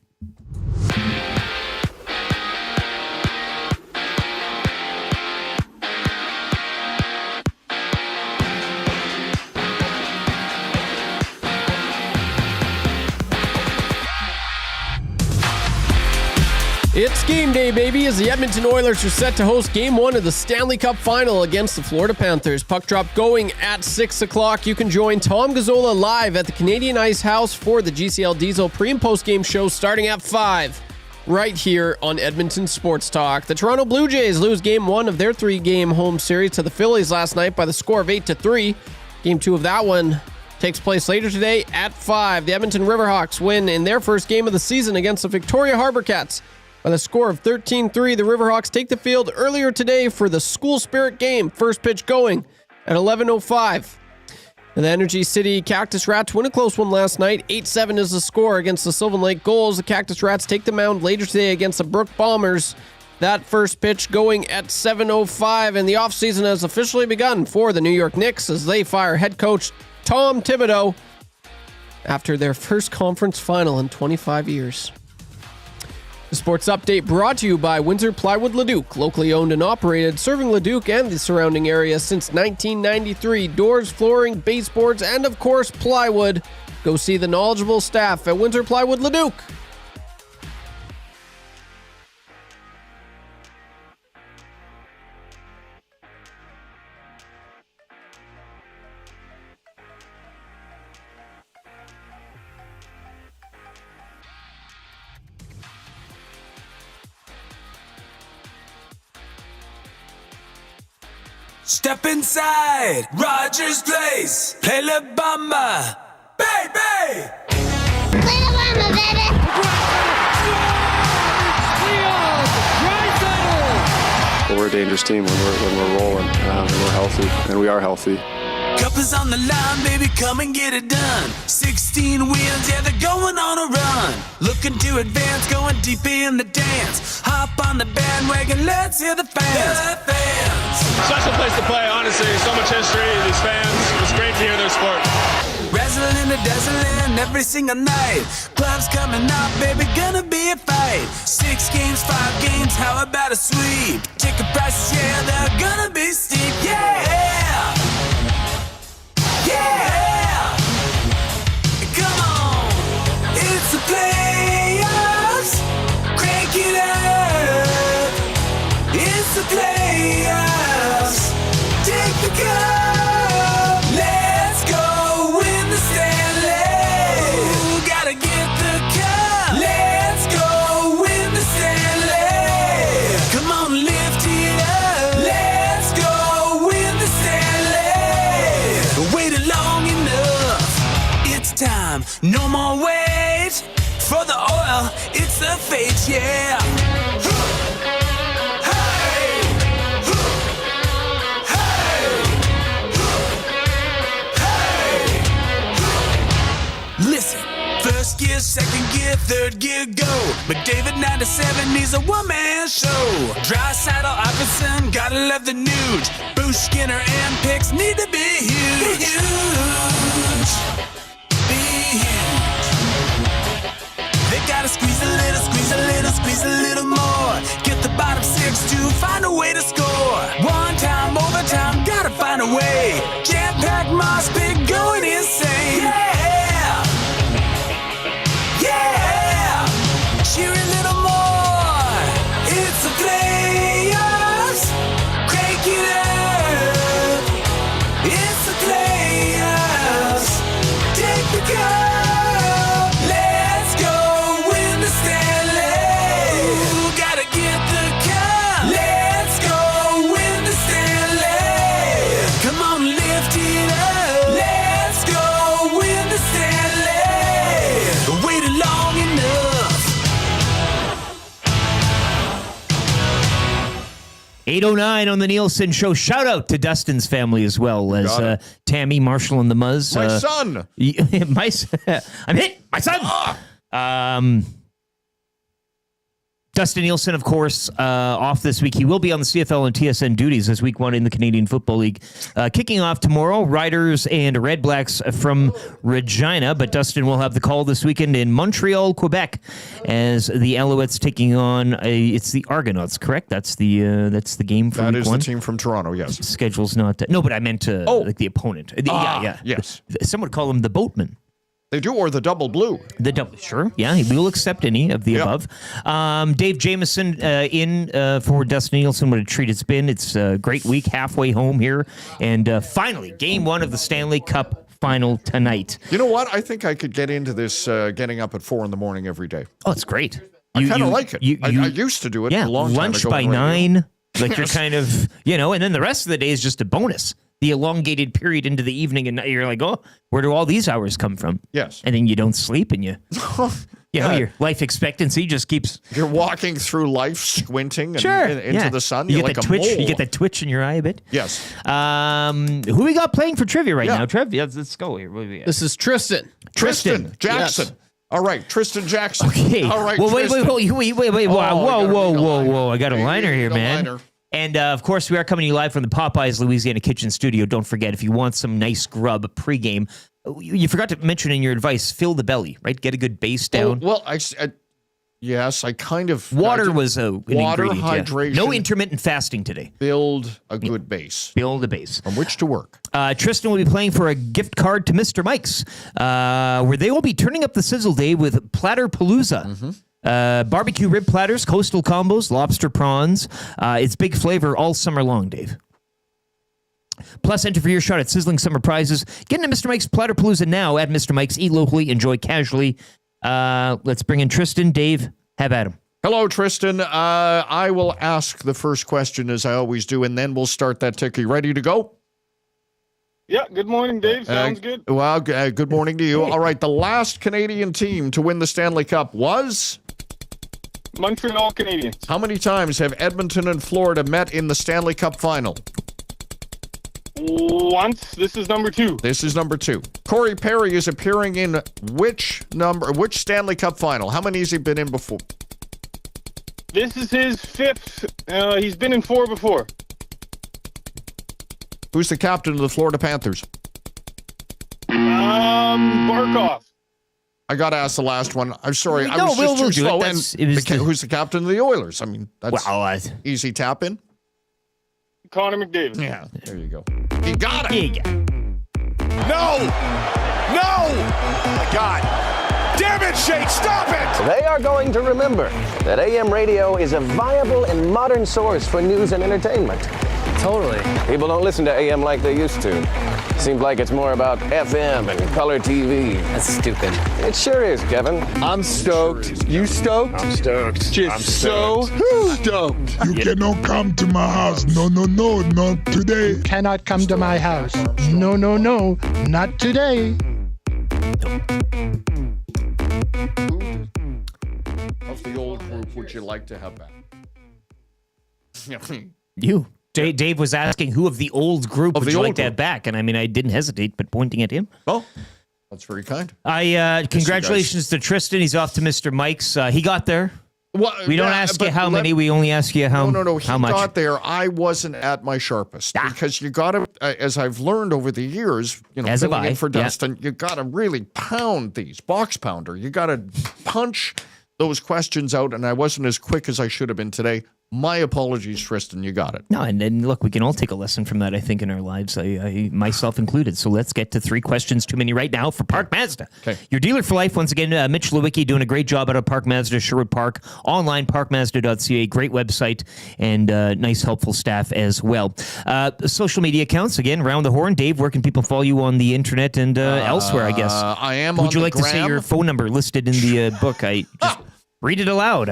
Speaker 9: It's game day, baby, as the Edmonton Oilers are set to host Game 1 of the Stanley Cup Final against the Florida Panthers. Puck drop going at 6 o'clock. You can join Tom Gazzola live at the Canadian Ice House for the GCL Diesel pre- and post-game show starting at 5, right here on Edmonton Sports Talk. The Toronto Blue Jays lose Game 1 of their 3-game home series to the Phillies last night by the score of 8-3. Game 2 of that one takes place later today at 5. The Edmonton Riverhawks win in their first game of the season against the Victoria Harbor Cats by the score of 13-3. The Riverhawks take the field earlier today for the School Spirit game. First pitch going at 11:05. The Energy City Cactus Rats win a close one last night. 8-7 is the score against the Sylvan Lake Gulls. The Cactus Rats take the mound later today against the Brook Bombers. That first pitch going at 7:05. And the offseason has officially begun for the New York Knicks as they fire head coach Tom Thibodeau after their first conference final in 25 years. The sports update brought to you by Windsor Plywood Leduc, locally owned and operated, serving Leduc and the surrounding area since 1993. Doors, flooring, baseboards, and of course plywood. Go see the knowledgeable staff at Windsor Plywood Leduc.
Speaker 2: Step inside Rogers Place. Play La Bamba, baby.
Speaker 4: Play La Bamba, baby.
Speaker 5: We're a dangerous team when we're rolling, and we're healthy, and we are healthy.
Speaker 2: Cup is on the line, baby, come and get it done. 16 wins, yeah, they're going on a run. Looking to advance, going deep in the dance. Hop on the bandwagon, let's hear the fans. The fans.
Speaker 19: Special place to play, honestly. So much history, these fans. It's great to hear their sport.
Speaker 2: Wrestling in the dazzling every single night. Clubs coming up, baby, gonna be a fight. 6 games, 5 games, how about a sweep? Ticket prices, yeah, they're gonna be steep, yeah. Yeah! Come on! It's the playoffs! Crank it up! It's the playoffs! Take the cup! Let's go win the Stanley! Ooh, gotta get the cup! No more wait for the oil, it's the fate, yeah. Listen, first gear, second gear, third gear, go. McDavid 97, he's a one-man show. Dry saddle, Iverson, gotta love the nude. Bruce Skinner and Picks need to be huge. Be huge. They gotta squeeze a little, squeeze a little, squeeze a little more. Get the bottom six to find a way to score. One time, overtime, gotta find a way. Jam-packed moss pit going insane. Yeah! Yeah! Cheer a little more. It's the playoffs. Crank it up. It's the playoffs. Take the cup. Let's go win the Stanley. Ooh, gotta get the cup. Let's go win the Stanley. Come on, lift it up. Let's go win the Stanley. Waited long enough.
Speaker 1: 8:09 on the Nielsen Show. Shout out to Dustin's family as well as Tammy, Marshall, and the Muzz.
Speaker 8: My son.
Speaker 1: I'm hit. My son. Dustin Nielsen, of course, off this week. He will be on the CFL and TSN duties as week one in the Canadian Football League. Kicking off tomorrow, Riders and Red Blacks from Regina. But Dustin will have the call this weekend in Montreal, Quebec, as the Alouettes taking on it's the Argonauts, correct? That's the game for
Speaker 8: that
Speaker 1: week
Speaker 8: is
Speaker 1: one.
Speaker 8: The team from Toronto, yes.
Speaker 1: Schedule's not... no, but I meant like the opponent. Yeah.
Speaker 8: Yes.
Speaker 1: Some would call him the boatman.
Speaker 8: They do, or the double blue.
Speaker 1: The double, sure. Yeah, we will accept any of the above. Dave Jamieson in for Dustin Nielsen. What a treat it's been. It's a great week, halfway home here. And finally, game one of the Stanley Cup Final tonight.
Speaker 8: You know what? I think I could get into this getting up at 4 a.m. every day.
Speaker 1: Oh, it's great.
Speaker 8: I kind of like it. I used to do it a long time
Speaker 1: lunch
Speaker 8: ago.
Speaker 1: by 9. Like you're kind of, and then the rest of the day is just a bonus. The elongated period into the evening, and you're like, oh, where do all these hours come from?
Speaker 8: Yes.
Speaker 1: And then you don't sleep, and your life expectancy just keeps...
Speaker 8: You're walking through life squinting into the sun.
Speaker 1: You
Speaker 8: You're
Speaker 1: get
Speaker 8: like
Speaker 1: the twitch.
Speaker 8: a mole.
Speaker 1: You get that twitch in your eye a bit.
Speaker 8: Yes.
Speaker 1: Who we got playing for trivia right now? Trev, let's go here. What do we got?
Speaker 9: This is Tristan.
Speaker 8: Tristan Jackson.
Speaker 9: Yes.
Speaker 8: All right, Tristan Jackson.
Speaker 1: Okay.
Speaker 8: All right,
Speaker 1: well, wait. Whoa. I got a
Speaker 8: Okay,
Speaker 1: liner here,
Speaker 8: a
Speaker 1: man.
Speaker 8: liner.
Speaker 1: And, of course, we are coming to you live from the Popeyes Louisiana Kitchen Studio. Don't forget, if you want some nice grub pregame, you forgot to mention in your advice, fill the belly, right? Get a good base down.
Speaker 8: Well, yes, I kind of...
Speaker 1: Water was an
Speaker 8: water,
Speaker 1: ingredient,
Speaker 8: hydration.
Speaker 1: No intermittent fasting today.
Speaker 8: Build a good base.
Speaker 1: Build a base.
Speaker 8: From which to work.
Speaker 1: Tristan will be playing for a gift card to Mr. Mike's, where they will be turning up the sizzle day with Platter Palooza.
Speaker 8: Mm-hmm.
Speaker 1: Barbecue rib platters, coastal combos, lobster prawns. It's big flavor all summer long, Dave. Plus, enter for your shot at sizzling summer prizes. Get into Mr. Mike's Platter Palooza now at Mr. Mike's. Eat locally, enjoy casually. Let's bring in Tristan. Dave, have at him.
Speaker 8: Hello, Tristan. I will ask the first question as I always do, and then we'll start that ticker. You ready to go?
Speaker 19: Yeah, good morning, Dave. Sounds good.
Speaker 8: Well, good morning to you. All right, the last Canadian team to win the Stanley Cup was?
Speaker 19: Montreal Canadiens.
Speaker 8: How many times have Edmonton and Florida met in the Stanley Cup Final?
Speaker 19: Once. This is number 2.
Speaker 8: This is number 2. Corey Perry is appearing in which Stanley Cup Final? How many has he been in before?
Speaker 19: This is his 5th. He's been in 4 before.
Speaker 8: Who's the captain of the Florida Panthers?
Speaker 19: Barkov.
Speaker 8: I got to ask the last one. I'm sorry. I was
Speaker 1: we'll
Speaker 8: just too
Speaker 1: do
Speaker 8: slow.
Speaker 1: it.
Speaker 8: Who's the captain of the Oilers? I mean, that's easy tap in.
Speaker 19: Connor McDavid.
Speaker 8: Yeah, there you go. He got it.
Speaker 7: No! My God. Damn it, Shane, stop it!
Speaker 20: They are going to remember that AM radio is a viable and modern source for news and entertainment. Totally. People don't listen to AM like they used to. Seems like it's more about FM and color TV. That's stupid. It sure is, Kevin.
Speaker 7: I'm stoked. You stoked?
Speaker 20: I'm stoked.
Speaker 7: Just so stoked.
Speaker 21: You cannot come to my house. No, not today.
Speaker 22: Cannot come to my house. No, not today.
Speaker 8: Of the old group would you like to have back?
Speaker 1: You. Dave was asking who of the old group
Speaker 8: Of
Speaker 1: would
Speaker 8: the
Speaker 1: you
Speaker 8: old
Speaker 1: like to have
Speaker 8: group.
Speaker 1: back, and I mean I didn't hesitate, but pointing at him.
Speaker 8: Oh, that's very kind.
Speaker 1: Congratulations to Tristan. He's off to Mr. Mike's. He got there.
Speaker 8: Well,
Speaker 1: We don't ask you how many. We only ask you how.
Speaker 8: No.
Speaker 1: How
Speaker 8: He
Speaker 1: much?
Speaker 8: got there. I wasn't at my sharpest because you got to, as I've learned over the years,
Speaker 1: As have
Speaker 8: filling in
Speaker 1: I,
Speaker 8: for
Speaker 1: yeah.
Speaker 8: Dustin, you got to really pound these box pounder. You got to punch those questions out, and I wasn't as quick as I should have been today. My apologies, Tristan. You got it.
Speaker 1: No, and look, we can all take a lesson from that, I think, in our lives, I myself included. So let's get to 3 questions too many right now for Park Mazda.
Speaker 8: Okay.
Speaker 1: Your dealer for life, once again, Mitch Lewicki doing a great job out of Park Mazda, Sherwood Park, online, parkmazda.ca, great website, and nice, helpful staff as well. Social media accounts, again, Round the Horn. Dave, where can people follow you on the internet and elsewhere, I guess?
Speaker 8: I am
Speaker 1: Would
Speaker 8: on
Speaker 1: you
Speaker 8: the
Speaker 1: like to say
Speaker 8: gram.
Speaker 1: your phone number listed in the book? I just read it aloud.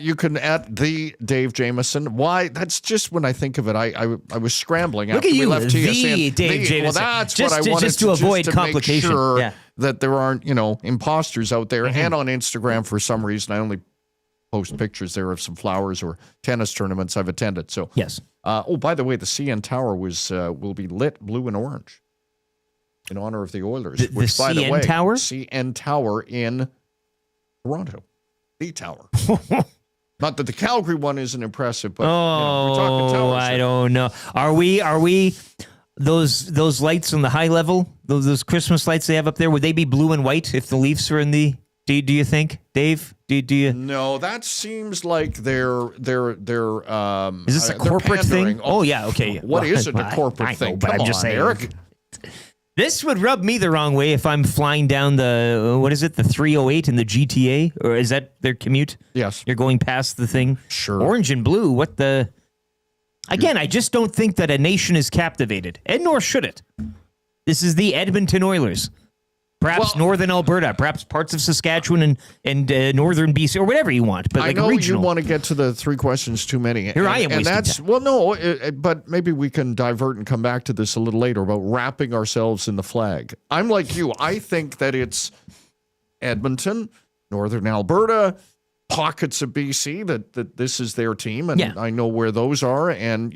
Speaker 8: You can at the Dave Jamieson. Why? That's just when I think of it. I was scrambling
Speaker 1: Look
Speaker 8: after
Speaker 1: at
Speaker 8: we
Speaker 1: you,
Speaker 8: left
Speaker 1: the
Speaker 8: TSN.
Speaker 1: Dave Jamieson.
Speaker 8: Well, that's
Speaker 1: Just
Speaker 8: what I
Speaker 1: to-
Speaker 8: wanted
Speaker 1: just to avoid
Speaker 8: make
Speaker 1: complication.
Speaker 8: sure
Speaker 1: Yeah.
Speaker 8: that there aren't imposters out there.
Speaker 1: Mm-hmm.
Speaker 8: And on Instagram, for some reason, I only post pictures there of some flowers or tennis tournaments I've attended. So
Speaker 1: yes.
Speaker 8: By the way, the CN Tower will be lit blue and orange in honor of the Oilers.
Speaker 1: The
Speaker 8: which, by the
Speaker 1: CN
Speaker 8: way,
Speaker 1: Tower?
Speaker 8: CN Tower in Toronto. The tower. Not that the Calgary one isn't impressive, but we're talking towers.
Speaker 1: I don't know. Are we those lights on the high level? Those Christmas lights they have up there? Would they be blue and white if the Leafs are in the? Do you think, Dave? Do you?
Speaker 8: No, that seems like they're
Speaker 1: Is this a
Speaker 8: they're
Speaker 1: corporate
Speaker 8: pandering.
Speaker 1: thing? Oh yeah, okay.
Speaker 8: What is it? A corporate
Speaker 1: I
Speaker 8: thing?
Speaker 1: know, but
Speaker 8: Come
Speaker 1: I'm just
Speaker 8: on,
Speaker 1: saying.
Speaker 8: Eric.
Speaker 1: This would rub me the wrong way if I'm flying down the the 308 in the GTA, or is that their commute?
Speaker 8: Yes.
Speaker 1: You're going past the thing.
Speaker 8: Sure.
Speaker 1: Orange and blue. What the? Again, I just don't think that a nation is captivated, and nor should it. This is the Edmonton Oilers. Perhaps northern Alberta, perhaps parts of Saskatchewan and northern BC, or whatever you want. But
Speaker 8: I
Speaker 1: like
Speaker 8: know
Speaker 1: a regional.
Speaker 8: you want to get to the 3 questions too many.
Speaker 1: Here I am
Speaker 8: and
Speaker 1: wasting
Speaker 8: that's
Speaker 1: time.
Speaker 8: well, no, but maybe we can divert and come back to this a little later about wrapping ourselves in the flag. I'm like you. I think that it's Edmonton, northern Alberta, pockets of BC that this is their team, and I know where those are, and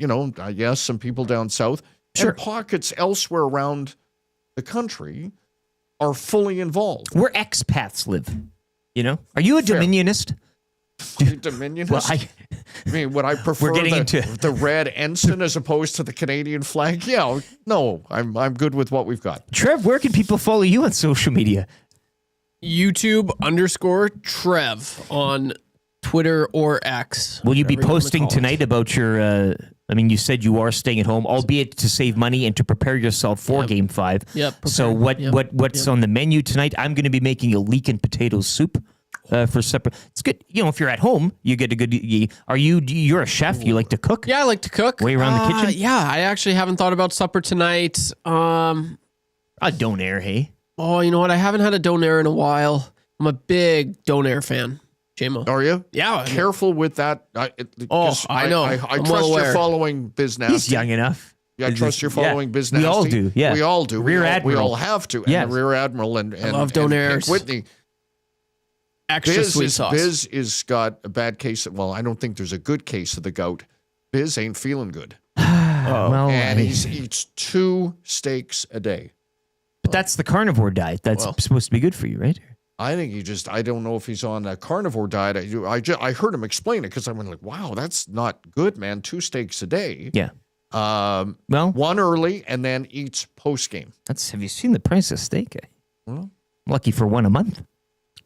Speaker 8: yes, some people down south, and pockets elsewhere around the country are fully involved.
Speaker 1: Where expats live. Are you a Dominionist?
Speaker 8: Dominionist?
Speaker 1: Well,
Speaker 8: I mean, would I prefer the red ensign as opposed to the Canadian flag? Yeah, no, I'm good with what we've got.
Speaker 1: Trev, where can people follow you on social media?
Speaker 9: YouTube_Trev on Twitter or X.
Speaker 1: Will you be
Speaker 9: whatever you wanna
Speaker 1: posting
Speaker 9: call it.
Speaker 1: tonight about your? You said you are staying at home, albeit to save money and to prepare yourself for Game 5.
Speaker 9: Yep.
Speaker 1: So what's on the menu tonight? I'm going to be making a leek and potato soup for supper. It's good. If you're at home, you get a good. You're a chef. You like to cook?
Speaker 9: Yeah, I like to cook.
Speaker 1: Way around the kitchen.
Speaker 9: Yeah, I actually haven't thought about supper tonight.
Speaker 1: A donair, hey.
Speaker 9: Oh, you know what? I haven't had a donair in a while. I'm a big donair fan. JMO.
Speaker 8: Are you?
Speaker 9: Yeah.
Speaker 8: Careful with that. I
Speaker 9: know.
Speaker 8: I
Speaker 9: I'm
Speaker 8: trust
Speaker 9: well
Speaker 8: you're
Speaker 9: aware.
Speaker 8: following Biz Nasty.
Speaker 1: He's young enough.
Speaker 8: Yeah, I trust you're following Biz
Speaker 1: We
Speaker 8: Nasty.
Speaker 1: all do, yeah.
Speaker 8: We all do.
Speaker 1: Rear
Speaker 8: we
Speaker 1: Admiral.
Speaker 8: all have to.
Speaker 1: Yes.
Speaker 8: And the Rear Admiral and
Speaker 9: love donairs.
Speaker 8: and Whitney.
Speaker 9: Extra sweet sauce.
Speaker 8: Biz is got a bad case. Well, I don't think there's a good case of the gout. Biz ain't feeling good.
Speaker 1: Well,
Speaker 8: and he eats 2 steaks a day.
Speaker 1: But that's the carnivore diet. That's supposed to be good for you, right?
Speaker 8: I think I don't know if he's on a carnivore diet. I heard him explain it because I went like, wow, that's not good, man. 2 steaks a day.
Speaker 1: Yeah.
Speaker 8: One early and then eats post game.
Speaker 1: Have you seen the price of steak?
Speaker 8: Well,
Speaker 1: lucky for one a month.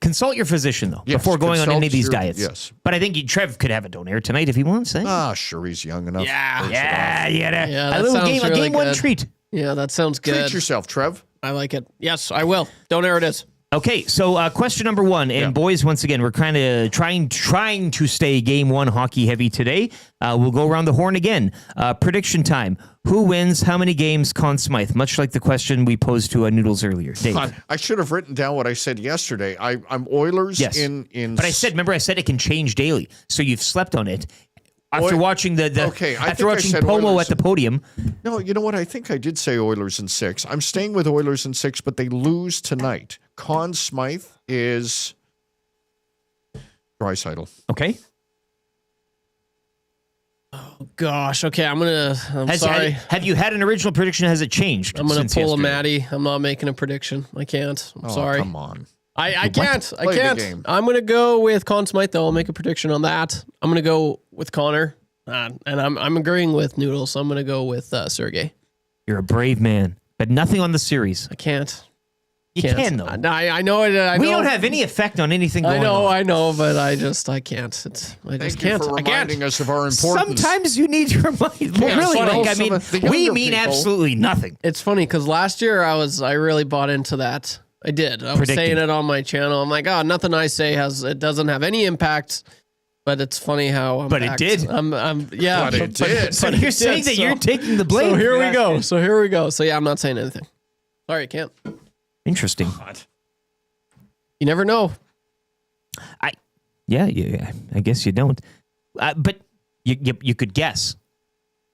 Speaker 1: Consult your physician though
Speaker 8: Yes,
Speaker 1: before going on any of these
Speaker 8: consult
Speaker 1: diets.
Speaker 8: yes.
Speaker 1: But I think Trev could have a donair tonight if he wants. Eh?
Speaker 8: Sure, he's young enough.
Speaker 1: Yeah,
Speaker 9: that
Speaker 1: a little
Speaker 9: sounds
Speaker 1: game,
Speaker 9: really
Speaker 1: a game one
Speaker 9: good.
Speaker 1: treat.
Speaker 9: Yeah, that sounds good.
Speaker 8: Treat yourself, Trev.
Speaker 9: I like it. Yes, I will. Donair it is.
Speaker 1: Okay, so question number 1, and boys, once again, we're kind of trying to stay Game 1 hockey heavy today. We'll go around the horn again. Prediction time: who wins? How many games? Conn Smythe. Much like the question we posed to Noodles earlier. Dave.
Speaker 8: I should have written down what I said yesterday. I'm Oilers
Speaker 1: Yes.
Speaker 8: in.
Speaker 1: But I said it can change daily. So you've slept on it. After watching after watching Pomo at the podium.
Speaker 8: No, you know what? I think I did say Oilers in 6. I'm staying with Oilers in 6, but they lose tonight. Conn Smythe is Draisaitl.
Speaker 1: Okay.
Speaker 9: Oh, gosh. Okay, I'm sorry.
Speaker 1: Have you had an original prediction? Has it changed?
Speaker 9: I'm going to pull a Maddie. I'm not making a prediction. I can't. I'm sorry.
Speaker 8: Come on.
Speaker 9: I can't. I
Speaker 8: Play the
Speaker 9: can't.
Speaker 8: game.
Speaker 9: I'm going to go with Conn Smythe, though. I'll make a prediction on that. I'm going to go with Connor. And I'm agreeing with Noodle, so I'm going to go with Sergey.
Speaker 1: You're a brave man, but nothing on the series.
Speaker 9: I can't.
Speaker 1: You can, though.
Speaker 9: I know it.
Speaker 1: We don't have any effect on anything going on.
Speaker 9: I know, but I can't.
Speaker 8: Thank you for reminding us of our importance.
Speaker 1: Sometimes you need to remind. We mean absolutely nothing.
Speaker 9: It's funny because last year I really bought into that. I did. I was saying it on my channel. I'm like, nothing I say doesn't have any impact. But it's funny how
Speaker 1: But it did.
Speaker 9: Yeah.
Speaker 8: But it did.
Speaker 1: So you're saying that you're taking the blame.
Speaker 9: So here we go. So yeah, I'm not saying anything. Sorry, I can't.
Speaker 1: Interesting.
Speaker 9: You never know.
Speaker 1: Yeah, I guess you don't. But you could guess.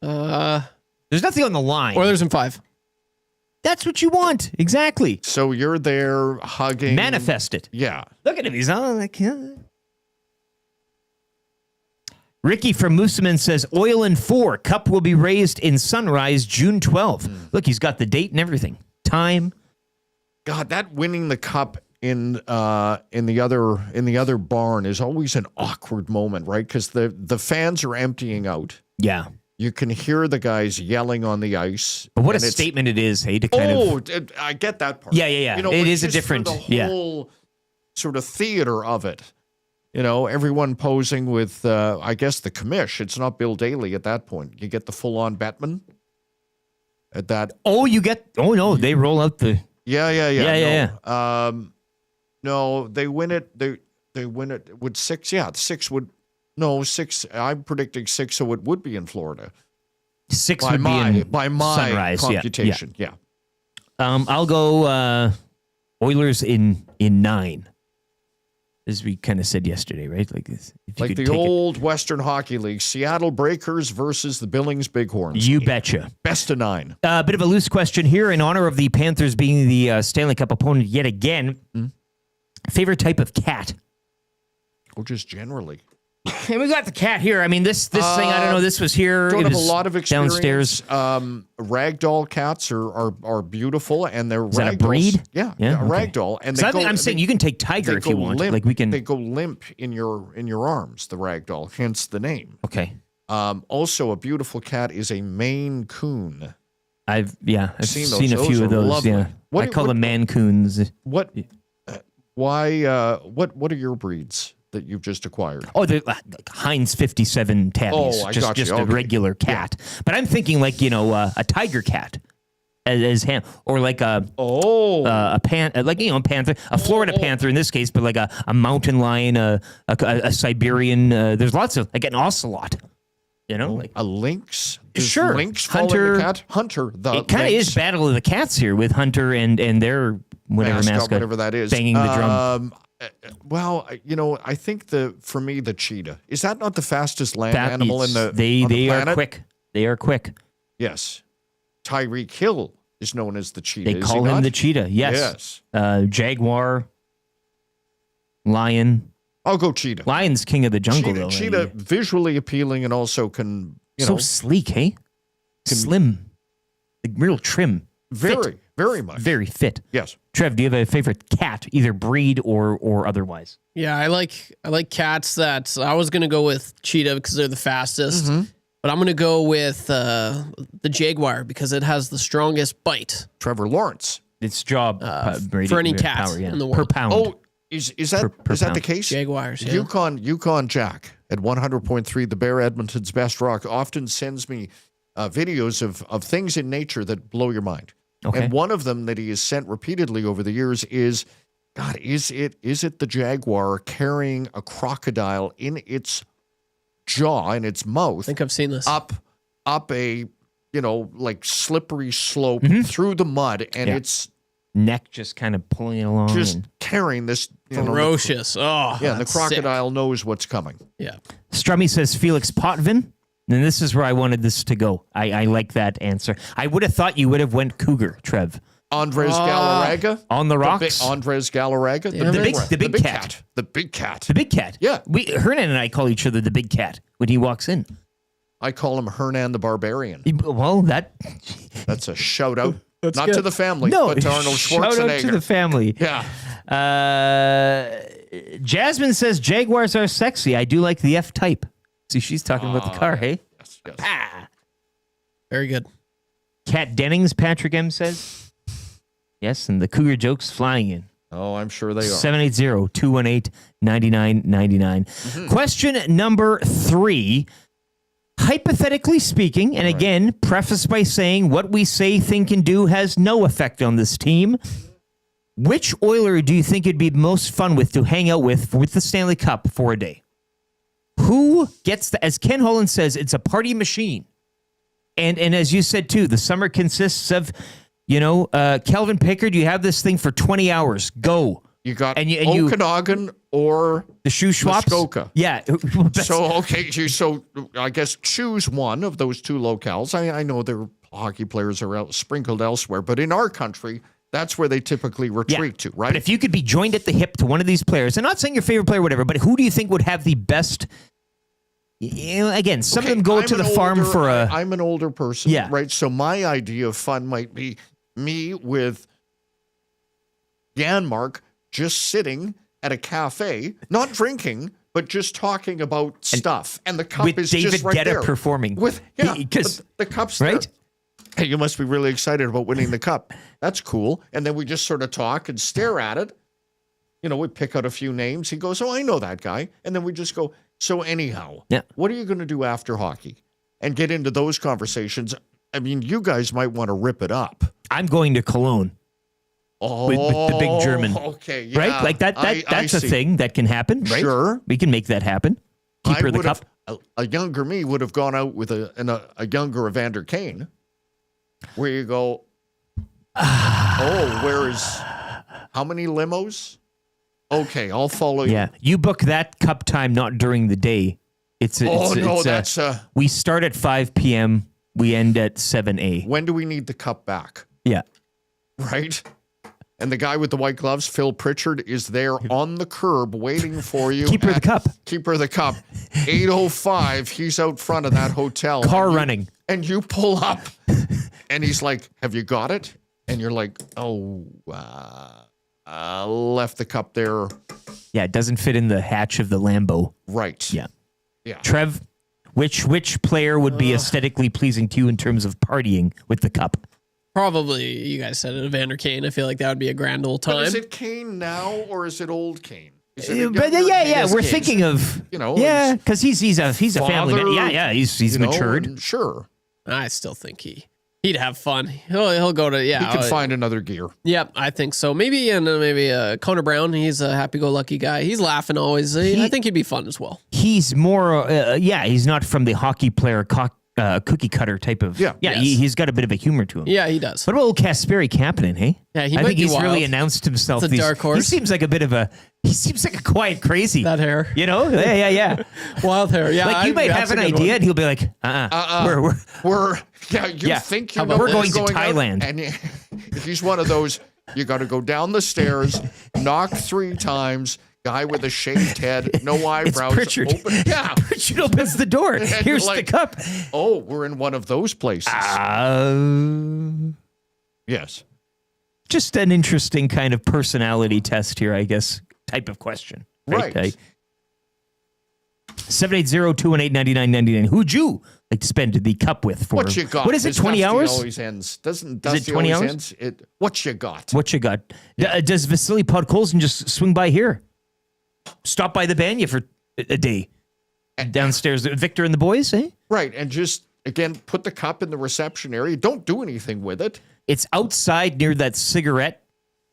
Speaker 9: There's
Speaker 1: nothing on the line.
Speaker 9: Oilers in 5.
Speaker 1: That's what you want. Exactly.
Speaker 8: So you're there hugging.
Speaker 1: Manifest it.
Speaker 8: Yeah.
Speaker 1: Look at him. He's on like. Ricky from Mooseman says, Oil in 4. Cup will be raised in Sunrise June 12th. Look, he's got the date and everything. Time.
Speaker 8: God, that winning the cup in the other barn is always an awkward moment, right? Because the fans are emptying out.
Speaker 1: Yeah.
Speaker 8: You can hear the guys yelling on the ice.
Speaker 1: But what a statement it is, hey, to kind of...
Speaker 8: I get that part.
Speaker 1: Yeah.
Speaker 8: You know,
Speaker 1: it is a
Speaker 8: just
Speaker 1: different...
Speaker 8: for the whole sort of theater of it. You know, everyone posing with, I guess, the commish. It's not Bill Daly at that point. You get the full-on Bettman at that.
Speaker 1: Oh, you get... Oh, no, they roll out the...
Speaker 8: Yeah. No, they win it. They win it with 6. Yeah, 6 would... No, 6. I'm predicting 6, so it would be in Florida.
Speaker 1: 6 would be in
Speaker 8: by my
Speaker 1: Sunrise.
Speaker 8: computation. Yeah.
Speaker 1: I'll go Oilers in 9. As we kind of said yesterday, right? Like this,
Speaker 8: like the old Western Hockey League, Seattle Breakers versus the Billings Bighorns.
Speaker 1: You betcha.
Speaker 8: Best of 9.
Speaker 1: A bit of a loose question here in honor of the Panthers being the Stanley Cup opponent yet again. Favorite type of cat?
Speaker 8: Or just generally.
Speaker 1: And we got the cat here. I mean, this thing, I don't know. This was here.
Speaker 8: Don't
Speaker 1: it
Speaker 8: have
Speaker 1: was
Speaker 8: a lot of experience.
Speaker 1: Downstairs.
Speaker 8: Ragdoll cats are beautiful, and they're
Speaker 1: Is that a breed?
Speaker 8: Yeah,
Speaker 1: okay.
Speaker 8: Ragdoll. And
Speaker 1: I'm saying you can take tiger if you want.
Speaker 8: Limp.
Speaker 1: Like we can.
Speaker 8: They go limp in your arms. The Ragdoll, hence the name.
Speaker 1: Okay.
Speaker 8: Also, a beautiful cat is a Maine Coon.
Speaker 1: I've seen a few of those.
Speaker 8: Lovely.
Speaker 1: Yeah, I call them Mancoons.
Speaker 8: What? Why? What are your breeds that you've just acquired?
Speaker 1: Oh, the Heinz 57 tabbies.
Speaker 8: Oh, I got you.
Speaker 1: Just a regular cat. Yeah. But I'm thinking like a tiger cat, as ham, or like a panther, a Florida panther in this case, but like a mountain lion, a Siberian. There's lots of like an ocelot. Like
Speaker 8: a lynx.
Speaker 1: Sure,
Speaker 8: lynx
Speaker 1: Hunter.
Speaker 8: The cat? Hunter.
Speaker 1: It kind of is Battle of the Cats here with Hunter and their mascot,
Speaker 8: whatever that is,
Speaker 1: banging the drum.
Speaker 8: Well, I think for me the cheetah is that not the fastest land animal in the
Speaker 1: they
Speaker 8: planet?
Speaker 1: are quick. They are quick.
Speaker 8: Yes, Tyreek Hill is known as the cheetah.
Speaker 1: They call him the cheetah. Yes. Jaguar, lion.
Speaker 8: I'll go cheetah.
Speaker 1: Lion's king of the jungle, though.
Speaker 8: Cheetah, visually appealing and also can
Speaker 1: so sleek, hey, slim, like real trim,
Speaker 8: very much,
Speaker 1: very fit.
Speaker 8: Yes.
Speaker 1: Trev, do you have a favorite cat, either breed or otherwise?
Speaker 9: Yeah, I like cats. That I was gonna go with cheetah because they're the fastest, but I'm gonna go with the jaguar because it has the strongest bite.
Speaker 8: Trevor Lawrence.
Speaker 1: Its job
Speaker 9: for any cat in the world
Speaker 1: per pound.
Speaker 8: Oh, is that the case?
Speaker 9: Jaguars. Yeah.
Speaker 8: Yukon Jack at 100.3, the Bear Edmonton's best rock, often sends me videos of things in nature that blow your mind.
Speaker 1: Okay.
Speaker 8: And one of them that he has sent repeatedly over the years is, God, is it the jaguar carrying a crocodile in its jaw, in its mouth?
Speaker 9: I think I've seen this.
Speaker 8: Up a, like slippery slope through the mud, and it's
Speaker 1: neck just kind of pulling it along.
Speaker 8: Just carrying this
Speaker 9: Ferocious.
Speaker 8: Yeah, and the
Speaker 9: that's
Speaker 8: crocodile knows what's coming.
Speaker 9: sick. Yeah.
Speaker 1: Strummy says Felix Potvin. And this is where I wanted this to go. I like that answer. I would have thought you would have went Cougar, Trev.
Speaker 8: Andres Galarraga
Speaker 1: on the rocks.
Speaker 8: Andres Galarraga,
Speaker 1: The big cat.
Speaker 8: The big cat.
Speaker 1: The big cat.
Speaker 8: Yeah.
Speaker 1: Hernan and I call each other the big cat when he walks in.
Speaker 8: I call him Hernan the Barbarian.
Speaker 1: Well,
Speaker 8: that's a shout out.
Speaker 1: That's
Speaker 8: Not
Speaker 1: good.
Speaker 8: to the family,
Speaker 1: No,
Speaker 8: but to Arnold Schwarzenegger.
Speaker 1: shout out to the family.
Speaker 8: Yeah.
Speaker 1: Jasmine says Jaguars are sexy. I do like the F-Type. See, she's talking about the car, hey?
Speaker 8: Yes.
Speaker 9: Very good.
Speaker 1: Kat Dennings, Patrick M says. Yes, and the Cougar jokes flying in.
Speaker 8: Oh, I'm sure they are.
Speaker 1: 780-218-9999. Question number 3. Hypothetically speaking, and again, preface by saying what we say, think, and do has no effect on this team. Which Oiler do you think it'd be most fun with to hang out with the Stanley Cup for a day? Who gets the, as Ken Holland says, it's a party machine. And as you said too, the summer consists of, Kelvin Pickard, you have this thing for 20 hours. Go.
Speaker 8: You got
Speaker 1: and
Speaker 8: Okanagan or
Speaker 1: the shoe swaps.
Speaker 8: Muskoka.
Speaker 1: Yeah.
Speaker 8: So I guess choose one of those two locales. I know their hockey players are out sprinkled elsewhere, but in our country, that's where they typically retreat to, right?
Speaker 1: But if you could be joined at the hip to one of these players, and not saying your favorite player, or whatever, but who do you think would have the best? Again, some of them go to the farm for a.
Speaker 8: I'm an older person, right? So my idea of fun might be me with Janmark just sitting at a cafe, not drinking, but just talking about stuff. And the cup
Speaker 1: with
Speaker 8: is
Speaker 1: David
Speaker 8: just right
Speaker 1: Guetta
Speaker 8: there.
Speaker 1: performing.
Speaker 8: Because the cup's
Speaker 1: right?
Speaker 8: there. Hey, you must be really excited about winning the cup. That's cool. And then we just sort of talk and stare at it. We pick out a few names. He goes, oh, I know that guy. And then we just go, so anyhow, what are you going to do after hockey? And get into those conversations. I mean, you guys might want to rip it up.
Speaker 1: I'm going to Cologne.
Speaker 8: Oh,
Speaker 1: with the big German.
Speaker 8: Okay, yeah.
Speaker 1: Right? Like that's a thing that can happen, right?
Speaker 8: Sure.
Speaker 1: We can make that happen. Keeper of the cup.
Speaker 8: A younger me would have gone out with a younger Evander Kane. Where you go, how many limos? Okay, I'll follow you.
Speaker 1: Yeah, you book that cup time not during the day. We start at 5 p.m. We end at 7 a.m.
Speaker 8: When do we need the cup back?
Speaker 1: Yeah.
Speaker 8: Right? And the guy with the white gloves, Phil Pritchard, is there on the curb waiting for you.
Speaker 1: Keeper of the cup.
Speaker 8: Keeper of the cup. 8:05, he's out front of that hotel.
Speaker 1: Car running.
Speaker 8: And you pull up. And he's like, have you got it? And you're like, left the cup there.
Speaker 1: Yeah, it doesn't fit in the hatch of the Lambo.
Speaker 8: Right.
Speaker 1: Yeah.
Speaker 8: Yeah.
Speaker 1: Trev, which player would be aesthetically pleasing to you in terms of partying with the cup?
Speaker 9: Probably, you guys said it, Evander Kane. I feel like that would be a grand old time.
Speaker 8: But is it Kane now or is it old Kane?
Speaker 1: We're thinking of because he's a family man. Yeah, he's matured.
Speaker 8: Sure.
Speaker 9: I still think he'd have fun. He'll go to
Speaker 8: He could find another gear.
Speaker 9: Yep, I think so. Maybe Connor Brown. He's a happy-go-lucky guy. He's laughing always. I think he'd be fun as well.
Speaker 1: He's more he's not from the hockey player cookie cutter type of. He's got a bit of a humor to him.
Speaker 9: Yeah, he does.
Speaker 1: What about old Kasperi Kapanen, hey?
Speaker 9: Yeah,
Speaker 1: I think he's really announced himself.
Speaker 9: It's a dark horse.
Speaker 1: He seems like he seems like a quiet crazy.
Speaker 9: That hair.
Speaker 1: Yeah.
Speaker 9: Wild hair. Yeah.
Speaker 1: Like you might have an idea and he'll be like,
Speaker 8: we're think you're
Speaker 1: we're going to Thailand.
Speaker 8: And he's one of those, you got to go down the stairs, knock 3 times, guy with a shaved head, no eyebrows.
Speaker 1: It's Pritchard. Pritchard opens the door. Here's the cup.
Speaker 8: Oh, we're in one of those places. Yes.
Speaker 1: Just an interesting kind of personality test here, I guess, type of question.
Speaker 8: Right.
Speaker 1: 780-218-9999. Who'd you like to spend the cup with for?
Speaker 8: What you got?
Speaker 1: What is it, 20 hours?
Speaker 8: Always ends. Doesn't
Speaker 1: is it 20 hours?
Speaker 8: What you got?
Speaker 1: What you got? Does Vasily Podkolzin just swing by here? Stop by the Banya for a day. Downstairs, Victor and the boys, eh?
Speaker 8: Right, and just, again, put the cup in the reception area. Don't do anything with it.
Speaker 1: It's outside near that cigarette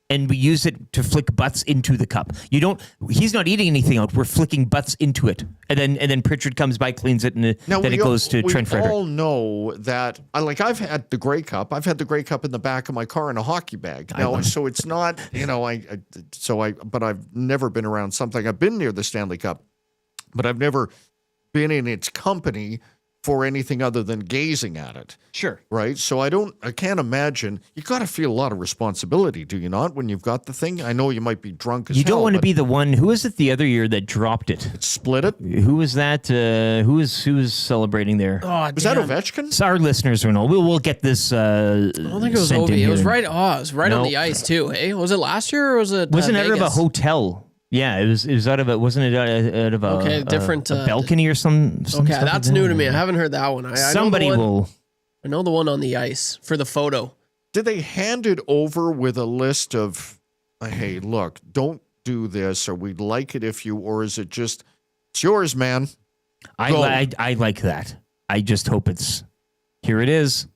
Speaker 1: and we use it to flick butts into the cup. He's not eating anything out. We're flicking butts into it. And then Pritchard comes by, cleans it, and then it goes to Trent Frederick.
Speaker 8: We all know that, I've had the Grey Cup. I've had the Grey Cup in the back of my car in a hockey bag. So it's not, but I've never been around something. I've been near the Stanley Cup, but I've never been in its company for anything other than gazing at it.
Speaker 1: Sure.
Speaker 8: Right? So I can't imagine. You got to feel a lot of responsibility, do you not, when you've got the thing? I know you might be drunk as hell.
Speaker 1: You don't want to be the one. Who was it the other year that dropped it?
Speaker 8: It split it?
Speaker 1: Who was that? Who was celebrating there?
Speaker 9: Oh,
Speaker 8: was that Ovechkin?
Speaker 1: So our listeners will know. We'll get this.
Speaker 9: I don't think it was Ovi. It was right. It was right on the ice too. Hey, was it last year or was it?
Speaker 1: Wasn't out
Speaker 9: Vegas?
Speaker 1: of a hotel. Yeah, it was out of it. Wasn't it out of a
Speaker 9: different
Speaker 1: a balcony or some
Speaker 9: okay,
Speaker 1: stuff
Speaker 9: that's
Speaker 1: like
Speaker 9: new to me. I haven't heard that one.
Speaker 1: Somebody will.
Speaker 9: I know the one on the ice for the photo.
Speaker 8: Did they hand it over with a list of, hey, look, don't do this, or we'd like it if you, or is it just, it's yours, man?
Speaker 1: I like that. I just hope here it is.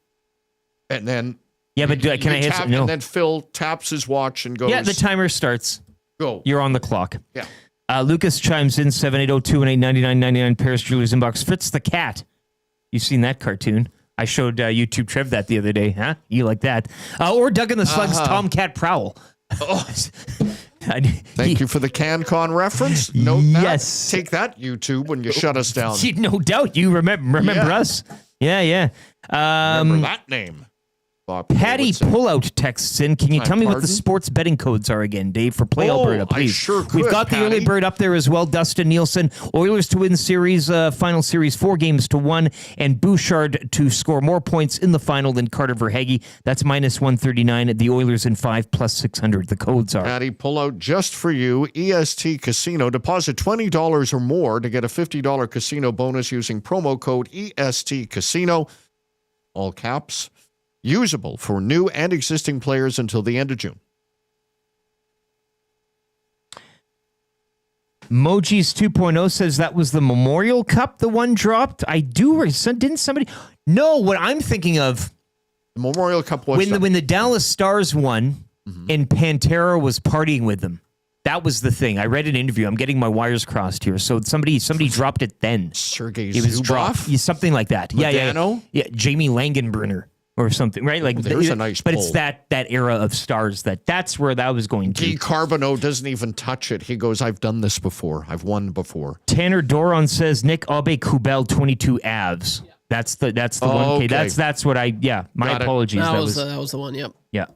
Speaker 8: And then.
Speaker 1: Yeah, but can I hit some? No.
Speaker 8: And then Phil taps his watch and goes.
Speaker 1: Yeah, the timer starts.
Speaker 8: Go.
Speaker 1: You're on the clock.
Speaker 8: Yeah.
Speaker 1: Lucas chimes in 780-218-9999 Paris Jewelers inbox. Fritz the cat. You've seen that cartoon. I showed YouTube Trev that the other day. Huh? You like that? Or Doug and the Slugs Tomcat Prowl.
Speaker 8: Oh. Thank you for the CanCon reference. Note
Speaker 1: yes.
Speaker 8: That. Take that, YouTube, when you shut us down.
Speaker 1: No doubt. You remember us. Yeah.
Speaker 8: Remember that name.
Speaker 1: Patty Pullout texts in. Can you tell me what the sports betting codes are again, Dave, for Play Alberta, please?
Speaker 8: I sure could,
Speaker 1: We've got
Speaker 8: Patty.
Speaker 1: the early bird up there as well. Dustin Nielson, Oilers to win series, final series 4-1, and Bouchard to score more points in the final than Carter Verhaeghe. That's -139. The Oilers in 5 +600. The codes are.
Speaker 8: Patty Pullout just for you. EST Casino. Deposit $20 or more to get a $50 casino bonus using promo code EST Casino. All caps. Usable for new and existing players until the end of June.
Speaker 1: Moji's 2.0 says that was the Memorial Cup, the one dropped. Didn't somebody? No, what I'm thinking of.
Speaker 8: The Memorial Cup was
Speaker 1: when the Dallas Stars won and Pantera was partying with them. That was the thing. I read an interview. I'm getting my wires crossed here. So somebody dropped it then.
Speaker 8: Sergei
Speaker 1: It was dropped.
Speaker 8: Zubov?
Speaker 1: Something like that.
Speaker 8: Modano?
Speaker 1: Yeah. Jamie Langenbrunner. Or something, right? Like
Speaker 8: there's a nice
Speaker 1: but
Speaker 8: pull.
Speaker 1: It's that era of stars that's where that was going to.
Speaker 8: Guy Carbonneau doesn't even touch it. He goes, I've done this before. I've won before.
Speaker 1: Tanner Doron says Nick Aube-Kubel 22 Avs. That's the one. Okay, that's what I. Yeah, my apologies.
Speaker 9: That was the one. Yep.
Speaker 1: Yeah.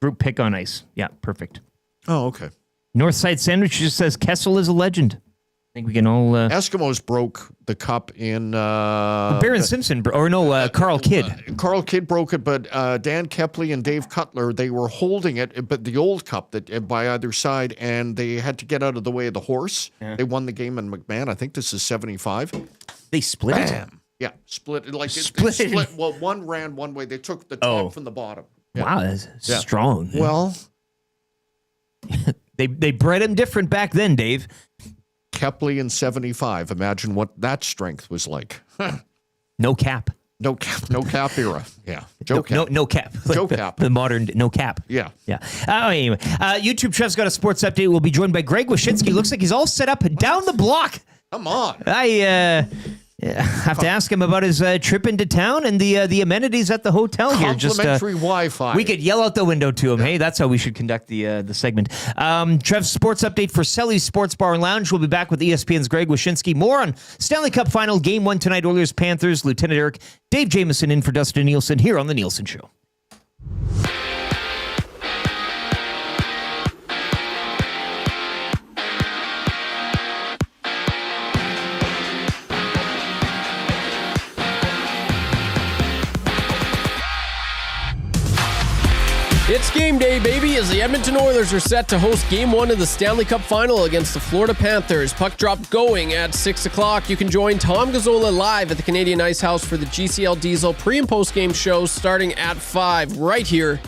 Speaker 1: Group pick on ice. Yeah, perfect.
Speaker 8: Oh, okay.
Speaker 1: Northside Sandwich just says Kessel is a legend. I think we can all.
Speaker 8: Eskimos broke the cup in.
Speaker 1: Baron Simpson, Carl Kidd.
Speaker 8: Carl Kidd broke it, but Dan Kepley and Dave Cutler, they were holding it, but the old cup that by either side, and they had to get out of the way of the horse. Yeah. They won the game in McMahon. I think this is 75.
Speaker 1: They split
Speaker 8: it? Yeah, split it. Like split. Well, one ran one way. They took the top from the bottom. Yeah.
Speaker 1: Wow, that's strong.
Speaker 8: Well,
Speaker 1: they bred him different back then, Dave.
Speaker 8: Kepley in 75. Imagine what that strength was like.
Speaker 1: No cap.
Speaker 8: No cap era. Yeah.
Speaker 1: No cap.
Speaker 8: Joe cap.
Speaker 1: The modern no cap.
Speaker 8: Yeah.
Speaker 1: Anyway, YouTube Trev's got a sports update. We'll be joined by Greg Wyshynski. Looks like he's all set up down the block.
Speaker 8: Come on.
Speaker 1: I have to ask him about his trip into town and the amenities at the hotel here.
Speaker 8: Complimentary Wi-Fi.
Speaker 1: We could yell out the window to him. Yeah. Hey, that's how we should conduct the segment. Trev's sports update for Selly's Sports Bar and Lounge. We'll be back with ESPN's Greg Wyshynski. More on Stanley Cup Final Game 1 tonight. Oilers Panthers. Lieutenant Eric, Dave Jamieson in for Dustin Nielson here on The Nielson Show.
Speaker 9: It's game day, baby, as the Edmonton Oilers are set to host Game 1 of the Stanley Cup Final against the Florida Panthers. Puck drop going at 6 o'clock. You can join Tom Gazzola live at the Canadian Ice House for the GCL Diesel pre- and post-game shows starting at 5 right here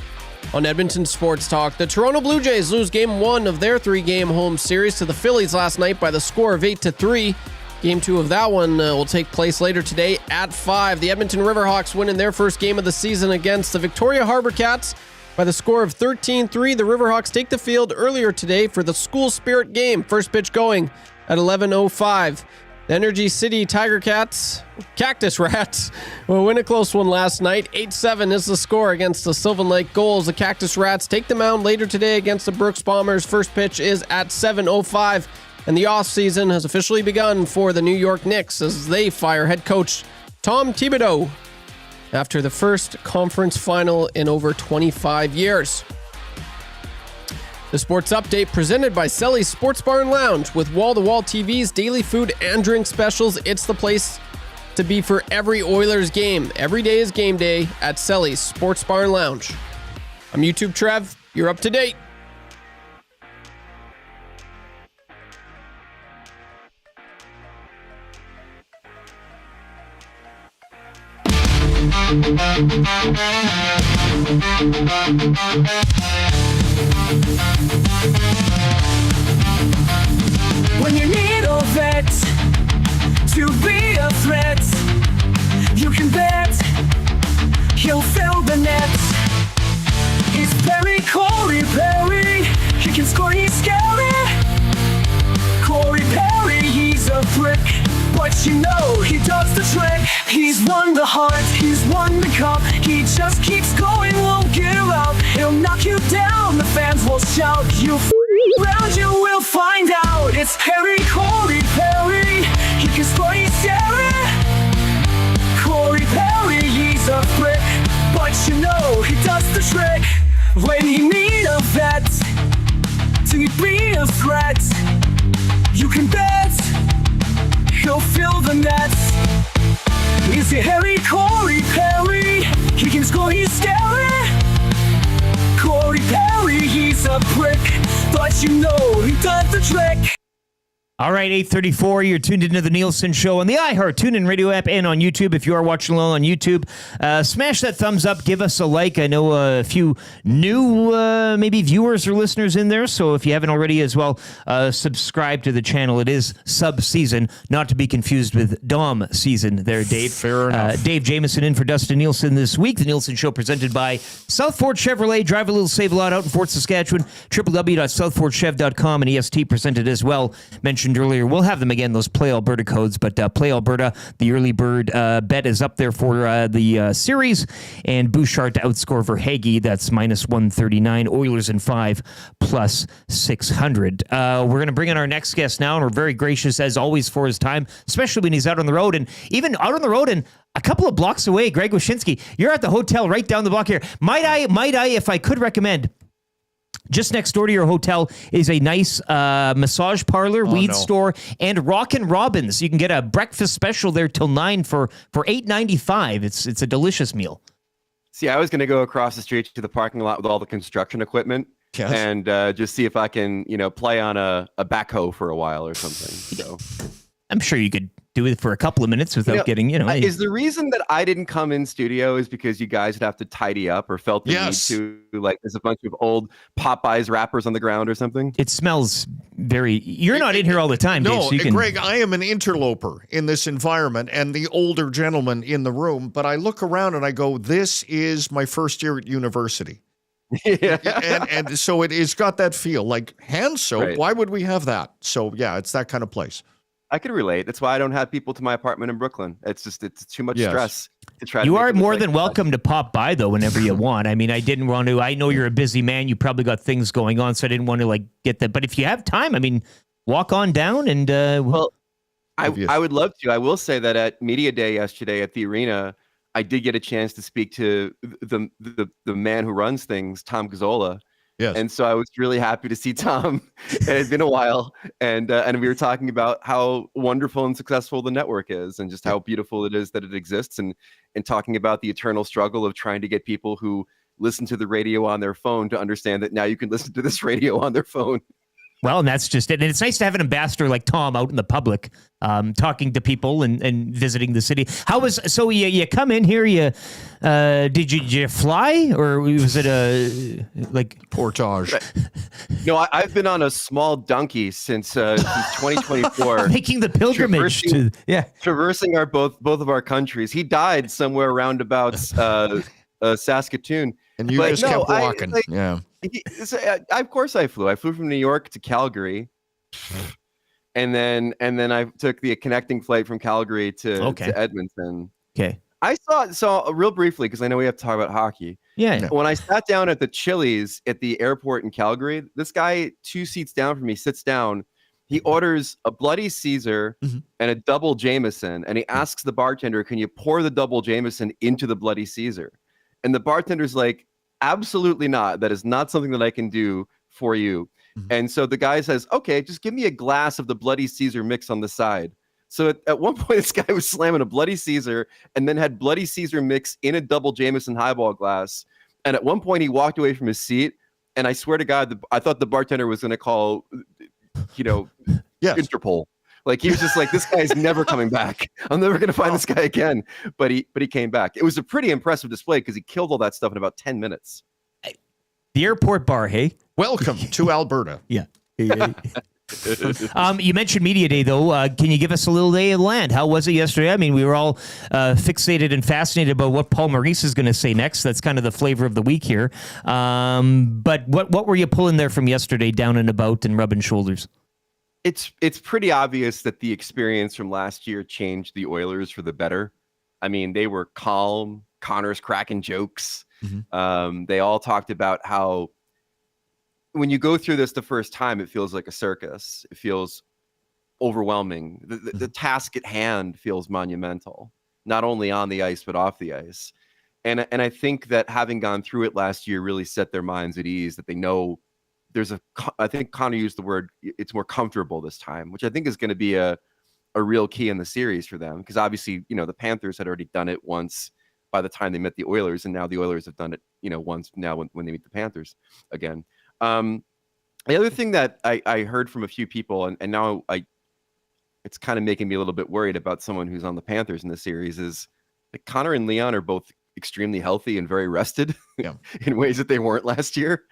Speaker 9: on Edmonton Sports Talk. The Toronto Blue Jays lose Game 1 of their 3-game home series to the Phillies last night by the score of 8-3. Game 2 of that one will take place later today at 5. The Edmonton Riverhawks win in their first game of the season against the Victoria Harbor Cats. By the score of 13-3, the Riverhawks take the field earlier today for the School Spirit game. First pitch going at 11:05. The Energy City Cactus Rats will win a close one last night. 8-7 is the score against the Sylvan Lake Goals. The Cactus Rats take the mound later today against the Brooks Bombers. First pitch is at 7:05. And the offseason has officially begun for the New York Knicks as they fire head coach Tom Thibodeau after the first conference final in over 25 years. The sports update presented by Selly's Sports Bar and Lounge. With wall-to-wall TVs, daily food, and drink specials, it's the place to be for every Oilers game. Every day is game day at Selly's Sports Bar and Lounge. I'm YouTube Trev. You're up to date.
Speaker 2: When you need a vet to be a threat, you can bet he'll fill the net. He's very Corey Perry, he can score, he's scary. Corey Perry, he's a prick, but you know he does the trick. He's won the heart, he's won the cup, he just keeps going, won't give up. He'll knock you down, the fans will shout, you around, you will find out. It's Perry, Corey Perry, he can score, he's scary. Corey Perry, he's a prick, but you know he does the trick. When you need a vet to be a threat, you can bet he'll fill the nets. Is it Harry Corey Perry? He can score, he's scary. Corey Perry, he's a prick, but you know he does the trick.
Speaker 1: All right, 8:34. You're tuned into the Nielsen Show on the iHeart TuneIn Radio app and on YouTube. If you are watching along on YouTube, smash that thumbs up. Give us a like. I know a few new maybe viewers or listeners in there, so if you haven't already as well, subscribe to the channel. It is sub-season, not to be confused with Dom season there, Dave.
Speaker 8: Fair enough.
Speaker 1: Dave Jamieson in for Dustin Nielsen this week. The Nielsen Show presented by South Fort Chevrolet. Drive a little, save a lot out in Fort Saskatchewan. www.southfortchev.com and EST presented as well. Mentioned earlier, we'll have them again, those Play Alberta codes, but Play Alberta, the early bird bet is up there for the series, and Bouchard to outscore Verhaeghe, that's minus 139, Oilers in 5, plus 600. We're going to bring in our next guest now, and we're very gracious, as always, for his time, especially when he's out on the road, and even out on the road and a couple of blocks away, Greg Wyshynski, you're at the hotel right down the block here. Might I, if I could recommend, just next door to your hotel is a nice massage parlor, weed store, and Rockin' Robins. You can get a breakfast special there till 9 for $8.95. It's a delicious meal.
Speaker 3: See, I was going to go across the street to the parking lot with all the construction equipment and just see if I can, play on a backhoe for a while or something. So
Speaker 1: I'm sure you could do it for a couple of minutes without getting,
Speaker 3: Is the reason that I didn't come in studio is because you guys would have to tidy up or felt the need to, like there's a bunch of old Popeyes wrappers on the ground or something?
Speaker 1: It smells you're not in here all the time, Dave.
Speaker 8: No,
Speaker 1: So you can...
Speaker 8: Greg, I am an interloper in this environment and the older gentleman in the room, but I look around and I go, this is my first year at university.
Speaker 3: Yeah.
Speaker 8: And so it's got that feel like hand soap. Right. Why would we have that? So yeah, it's that kind of place.
Speaker 3: I can relate. That's why I don't have people to my apartment in Brooklyn. It's too much stress to try.
Speaker 1: You are more than welcome to pop by though whenever you want. I mean, I didn't want to. I know you're a busy man. You probably got things going on, so I didn't want to get that. But if you have time, I mean, walk on down and.
Speaker 3: I would love to. I will say that at Media Day yesterday at the arena, I did get a chance to speak to the man who runs things, Tom Gazzola.
Speaker 8: Yes.
Speaker 3: And so I was really happy to see Tom. It had been a while, and we were talking about how wonderful and successful the network is, and just how beautiful it is that it exists, and talking about the eternal struggle of trying to get people who listen to the radio on their phone to understand that now you can listen to this radio on their phone.
Speaker 1: Well, and that's just it. And it's nice to have an ambassador like Tom out in the public, talking to people and visiting the city. So you come in here, did you fly, or was it a
Speaker 8: portage?
Speaker 3: No, I've been on a small donkey since 2024.
Speaker 1: Making the pilgrimage
Speaker 3: traversing both of our countries. He died somewhere around about Saskatoon.
Speaker 8: And you just kept walking.
Speaker 3: Of course I flew. I flew from New York to Calgary. And then I took the connecting flight from Calgary to Edmonton.
Speaker 1: Okay.
Speaker 3: I saw real briefly, because I know we have to talk about hockey.
Speaker 1: Yeah.
Speaker 3: When I sat down at the Chili's at the airport in Calgary, this guy 2 seats down from me sits down. He orders a Bloody Caesar and a double Jameson, and he asks the bartender, "Can you pour the double Jameson into the Bloody Caesar?" And the bartender's like, "Absolutely not. That is not something that I can do for you." And so the guy says, "Okay, just give me a glass of the Bloody Caesar mix on the side." So at one point, this guy was slamming a Bloody Caesar and then had Bloody Caesar mix in a double Jameson highball glass. And at one point, he walked away from his seat, and I swear to God, I thought the bartender was going to call, Interpol. Like, he was just like, "This guy's never coming back. I'm never going to find this guy again." But he came back. It was a pretty impressive display because he killed all that stuff in about 10 minutes.
Speaker 1: The airport bar, hey?
Speaker 8: Welcome to Alberta.
Speaker 1: Yeah. You mentioned Media Day, though. Can you give us a little lay of the land? How was it yesterday? I mean, we were all fixated and fascinated about what Paul Maurice is going to say next. That's kind of the flavor of the week here. But what were you pulling there from yesterday, down and about and rubbing shoulders?
Speaker 3: It's pretty obvious that the experience from last year changed the Oilers for the better. I mean, they were calm. Connor's cracking jokes. They all talked about how when you go through this the first time, it feels like a circus. It feels overwhelming. The task at hand feels monumental, not only on the ice, but off the ice. And I think that having gone through it last year really set their minds at ease, that they know I think Connor used the word, it's more comfortable this time, which I think is going to be a real key in the series for them. Because obviously, the Panthers had already done it once by the time they met the Oilers, and now the Oilers have done it, once now when they meet the Panthers again. The other thing that I heard from a few people, and now it's kind of making me a little bit worried about someone who's on the Panthers in this series, is that Connor and Leon are both extremely healthy and very rested in ways that they weren't last year.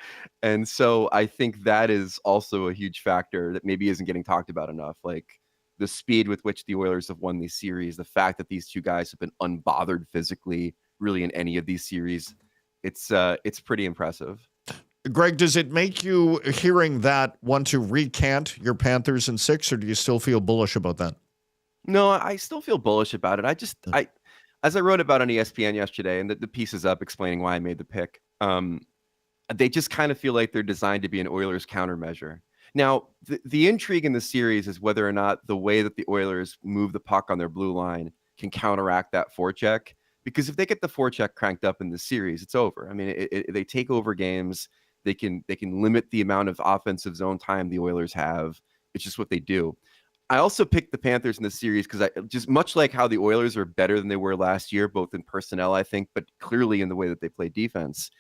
Speaker 3: And so I think that is also a huge factor that maybe isn't getting talked about enough. Like the speed with which the Oilers have won these series, the fact that these two guys have been unbothered physically really in any of these series, it's pretty impressive.
Speaker 8: Greg, does it make you, hearing that, want to recant your Panthers in 6, or do you still feel bullish about that?
Speaker 3: No, I still feel bullish about it. As I wrote about on ESPN yesterday, and the piece is up explaining why I made the pick, they just kind of feel like they're designed to be an Oilers countermeasure. Now, the intrigue in the series is whether or not the way that the Oilers move the puck on their blue line can counteract that forecheck. Because if they get the forecheck cranked up in the series, it's over. I mean, they take over games. They can limit the amount of offensive zone time the Oilers have. It's just what they do. I also picked the Panthers in the series because I just, much like how the Oilers are better than they were last year, both in personnel, I think, but clearly in the way that they play defense.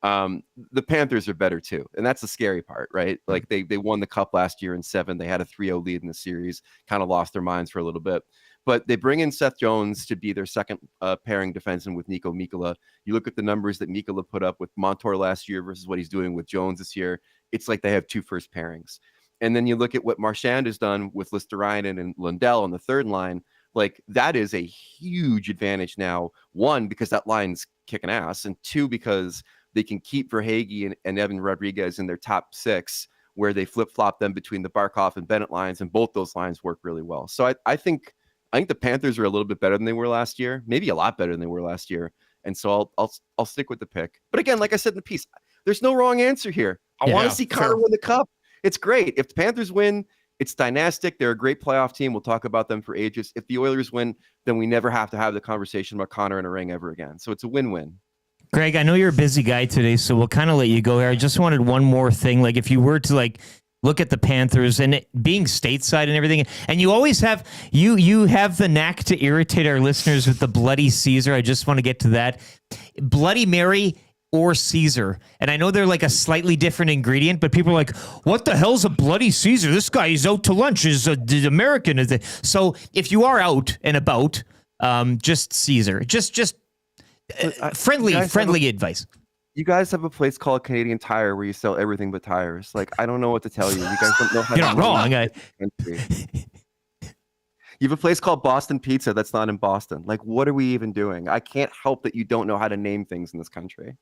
Speaker 3: The Panthers are better too. And that's the scary part, right? Like they won the cup last year in 7. They had a 3-0 lead in the series, kind of lost their minds for a little bit. But they bring in Seth Jones to be their second pairing defenseman with Nico Mikkola. You look at the numbers that Mikkola put up with Montour last year versus what he's doing with Jones this year. It's like they have 2 first pairings. And then you look at what Marchand has done with Listerainen and Lundell on the third line. Like, that is a huge advantage now. 1, because that line's kicking ass. And 2, because they can keep Verhaeghe and Evan Rodriguez in their top 6, where they flip-flop them between the Barkov and Bennett lines. And both those lines work really well. So I think the Panthers are a little bit better than they were last year, maybe a lot better than they were last year. And so I'll stick with the pick. But again, like I said in the piece, there's no wrong answer here. I want to see Connor win the cup. It's great. If the Panthers win, it's dynastic. They're a great playoff team. We'll talk about them for ages. If the Oilers win, then we never have to have the conversation about Connor in a ring ever again. So it's a win-win.
Speaker 1: Greg, I know you're a busy guy today, so we'll kind of let you go here. I just wanted one more thing. Like, if you were to look at the Panthers and it being stateside and everything, and you always have you have the knack to irritate our listeners with the Bloody Caesar. I just want to get to that. Bloody Mary or Caesar. And I know they're like a slightly different ingredient, but people are like, what the hell's a Bloody Caesar? This guy is out to lunch. Is American. So if you are out and about, just Caesar. Just friendly advice.
Speaker 3: You guys have a place called Canadian Tire where you sell everything but tires. Like, I don't know what to tell you. You guys don't know how to.
Speaker 1: You're not wrong.
Speaker 3: You have a place called Boston Pizza that's not in Boston. Like, what are we even doing? I can't help that you don't know how to name things in this country.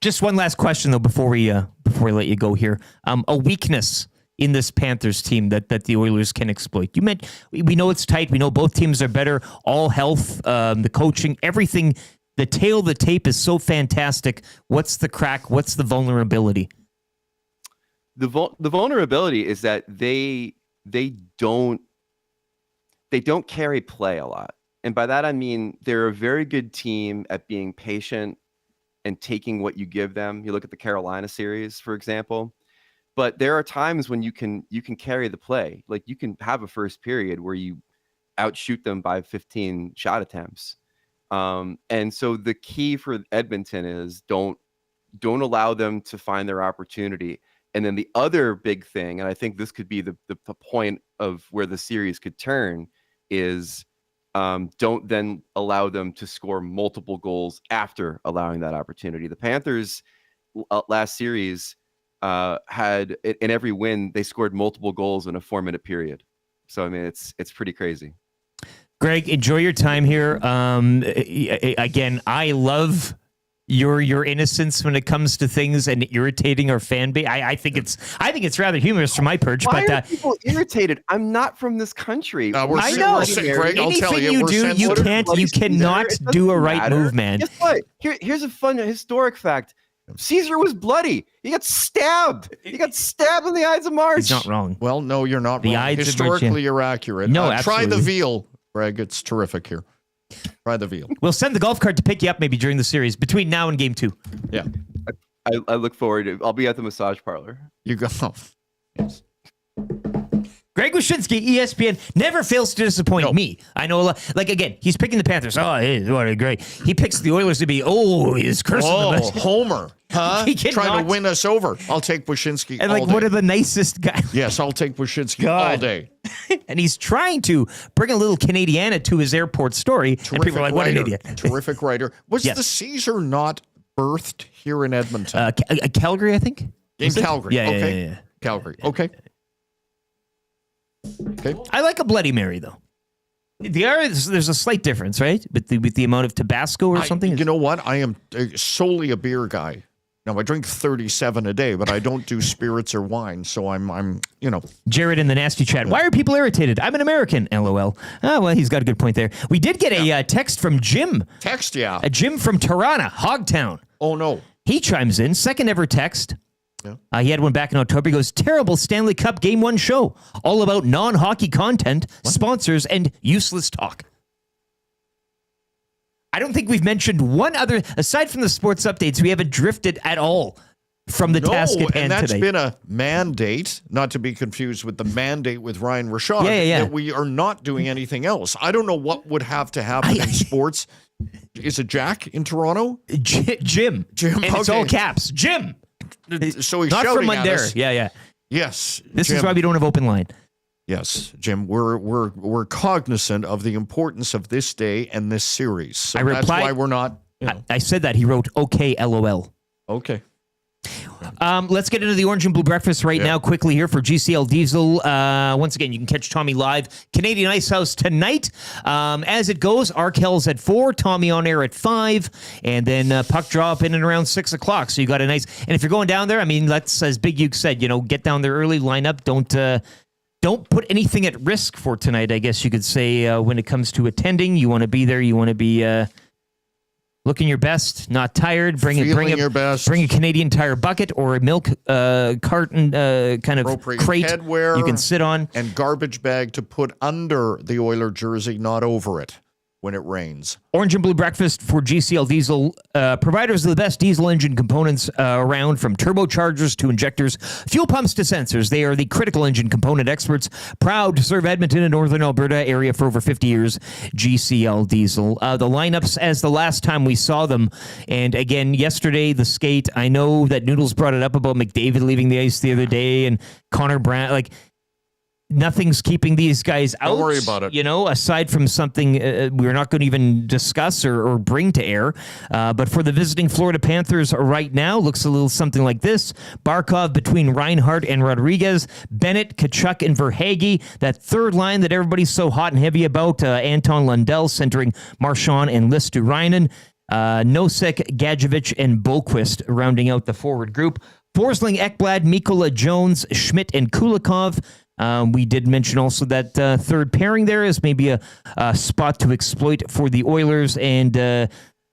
Speaker 1: Just one last question, though, before we let you go here. A weakness in this Panthers team that the Oilers can exploit. You meant we know it's tight. We know both teams are better. All health, the coaching, everything. The tail of the tape is so fantastic. What's the crack? What's the vulnerability?
Speaker 3: The vulnerability is that they don't carry play a lot. And by that, I mean, they're a very good team at being patient and taking what you give them. You look at the Carolina series, for example, but there are times when you can carry the play. Like you can have a first period where you outshoot them by 15 shot attempts. And so the key for Edmonton is don't allow them to find their opportunity. And then the other big thing, and I think this could be the point of where the series could turn, is don't then allow them to score multiple goals after allowing that opportunity. The Panthers last series had in every win, they scored multiple goals in a 4-minute period. So, I mean, it's pretty crazy.
Speaker 1: Greg, enjoy your time here. Again, I love your innocence when it comes to things and irritating our fan base. I think it's rather humorous from my perch.
Speaker 3: Why
Speaker 1: but
Speaker 3: are people irritated? I'm not from this country.
Speaker 1: I know.
Speaker 8: Greg, I'll tell
Speaker 1: Anything
Speaker 8: you,
Speaker 1: you cannot do a right move, man.
Speaker 3: Guess what? Here's a fun historic fact. Caesar was bloody. He got stabbed. He got stabbed in the Ides of March.
Speaker 1: He's not wrong.
Speaker 8: Well, no, you're not
Speaker 1: The
Speaker 8: wrong.
Speaker 1: Ides of March,
Speaker 8: Historically,
Speaker 1: yeah.
Speaker 8: you're accurate.
Speaker 1: No,
Speaker 8: try the
Speaker 1: absolutely.
Speaker 8: veal, Greg. It's terrific here. Try the veal.
Speaker 1: We'll send the golf cart to pick you up maybe during the series between now and game 2.
Speaker 8: Yeah.
Speaker 3: I look forward to it. I'll be at the massage parlor.
Speaker 8: You go. Yes.
Speaker 1: Greg Wyshynski, ESPN, never fails to disappoint me. I know a lot. Like, again, he's picking the Panthers. Oh, what a great. He picks the Oilers to be, he's cursing them.
Speaker 8: Homer. Huh?
Speaker 1: He cannot.
Speaker 8: Trying to win us over. I'll take Wyshynski
Speaker 1: And,
Speaker 8: all
Speaker 1: like,
Speaker 8: day.
Speaker 1: one of the nicest guys.
Speaker 8: Yes, I'll take Wyshynski all day.
Speaker 1: And he's trying to bring a little Canadiana to his airport story. And people are like, what an idiot.
Speaker 8: Terrific writer. Was
Speaker 1: Yes.
Speaker 8: the Caesar not birthed here in Edmonton?
Speaker 1: Calgary, I think.
Speaker 8: In Calgary.
Speaker 1: Yeah,
Speaker 8: okay.
Speaker 1: yeah.
Speaker 8: Calgary. Okay. Okay.
Speaker 1: I like a Bloody Mary, though. There's a slight difference, right? With the amount of Tabasco or something.
Speaker 8: You know what? I am solely a beer guy. Now, I drink 37 a day, but I don't do spirits or wine, so I'm.
Speaker 1: Jared in the nasty chat. Why are people irritated? I'm an American. LOL. Oh, well, he's got a good point there. We did get a text from Jim.
Speaker 8: Yeah.
Speaker 1: A Jim from Tirana, Hogtown.
Speaker 8: Oh, no.
Speaker 1: He chimes in. Second ever text. Yeah. He had one back in October. He goes, terrible Stanley Cup Game 1 show. All about non-hockey content, sponsors, and useless talk. I don't think we've mentioned one other, aside from the sports updates, we haven't drifted at all from the task at hand
Speaker 8: and that's
Speaker 1: today.
Speaker 8: been a mandate, not to be confused with the mandate with Ryan Rashad,
Speaker 1: Yeah.
Speaker 8: that we are not doing anything else. I don't know what would have to happen in sports. Is it Jack in Toronto?
Speaker 1: Jim. And it's all caps. Jim.
Speaker 8: So he's
Speaker 1: not
Speaker 8: shouting
Speaker 1: from
Speaker 8: at
Speaker 1: Mundare.
Speaker 8: us.
Speaker 1: Yeah.
Speaker 8: Yes.
Speaker 1: This
Speaker 8: Jim.
Speaker 1: is why we don't have open line.
Speaker 8: Yes, Jim, we're cognizant of the importance of this day and this series. So that's why we're not.
Speaker 1: I said that. He wrote, okay, LOL.
Speaker 8: Okay.
Speaker 1: Let's get into the Orange and Blue Breakfast right now quickly here for GCL Diesel. Once again, you can catch Tommy live. Canadian Ice House tonight. As it goes, Arkel's at 4, Tommy on air at 5, and then puck drop in and around 6 o'clock. So you got a nice... And if you're going down there, I mean, let's, as Big Uke said, get down there early, line up. Don't put anything at risk for tonight, I guess you could say, when it comes to attending. You want to be there. You want to be... looking your best, not tired. Bring
Speaker 8: your best.
Speaker 1: Bring a Canadian Tire bucket or a milk carton kind of crate
Speaker 8: headwear
Speaker 1: you can sit on.
Speaker 8: And garbage bag to put under the Oiler jersey, not over it when it rains.
Speaker 1: Orange and Blue Breakfast for GCL Diesel. Providers of the best diesel engine components around, from turbochargers to injectors, fuel pumps to sensors. They are the critical engine component experts. Proud to serve Edmonton and Northern Alberta area for over 50 years. GCL Diesel. The lineups as the last time we saw them. And again, yesterday, the skate. I know that Noodles brought it up about McDavid leaving the ice the other day and Connor Brown. Nothing's keeping these guys out.
Speaker 8: Don't worry about it.
Speaker 1: Aside from something we're not going to even discuss or bring to air. But for the visiting Florida Panthers right now, looks a little something like this. Barkov between Reinhart and Rodriguez. Bennett, Kachuk, and Verhaeghe. That third line that everybody's so hot and heavy about. Anton Lundell centering Marchand and Listurainen. Nosek, Gadjevich, and Boquist rounding out the forward group. Forsling, Ekblad, Mikola, Jones, Schmidt, and Kulikov. We did mention also that third pairing there is maybe a spot to exploit for the Oilers, and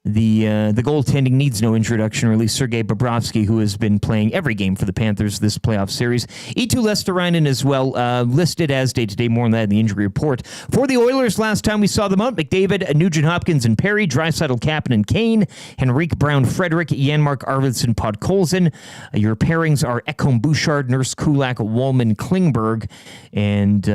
Speaker 1: the goaltending needs no introduction, or at least Sergei Bobrovsky, who has been playing every game for the Panthers this playoff series. Eetu Lesterainen as well, listed as day-to-day. More on that in the injury report. For the Oilers, last time we saw them out, McDavid, Nugent-Hopkins, and Perry, Draisaitl, Kapanen, and Kane, Henrique, Brown, Frederick, Janmark, Arvidsson, Podkolzin. Your pairings are Ekholm, Bouchard, Nurse, Kulak, Wallman, Klingberg. And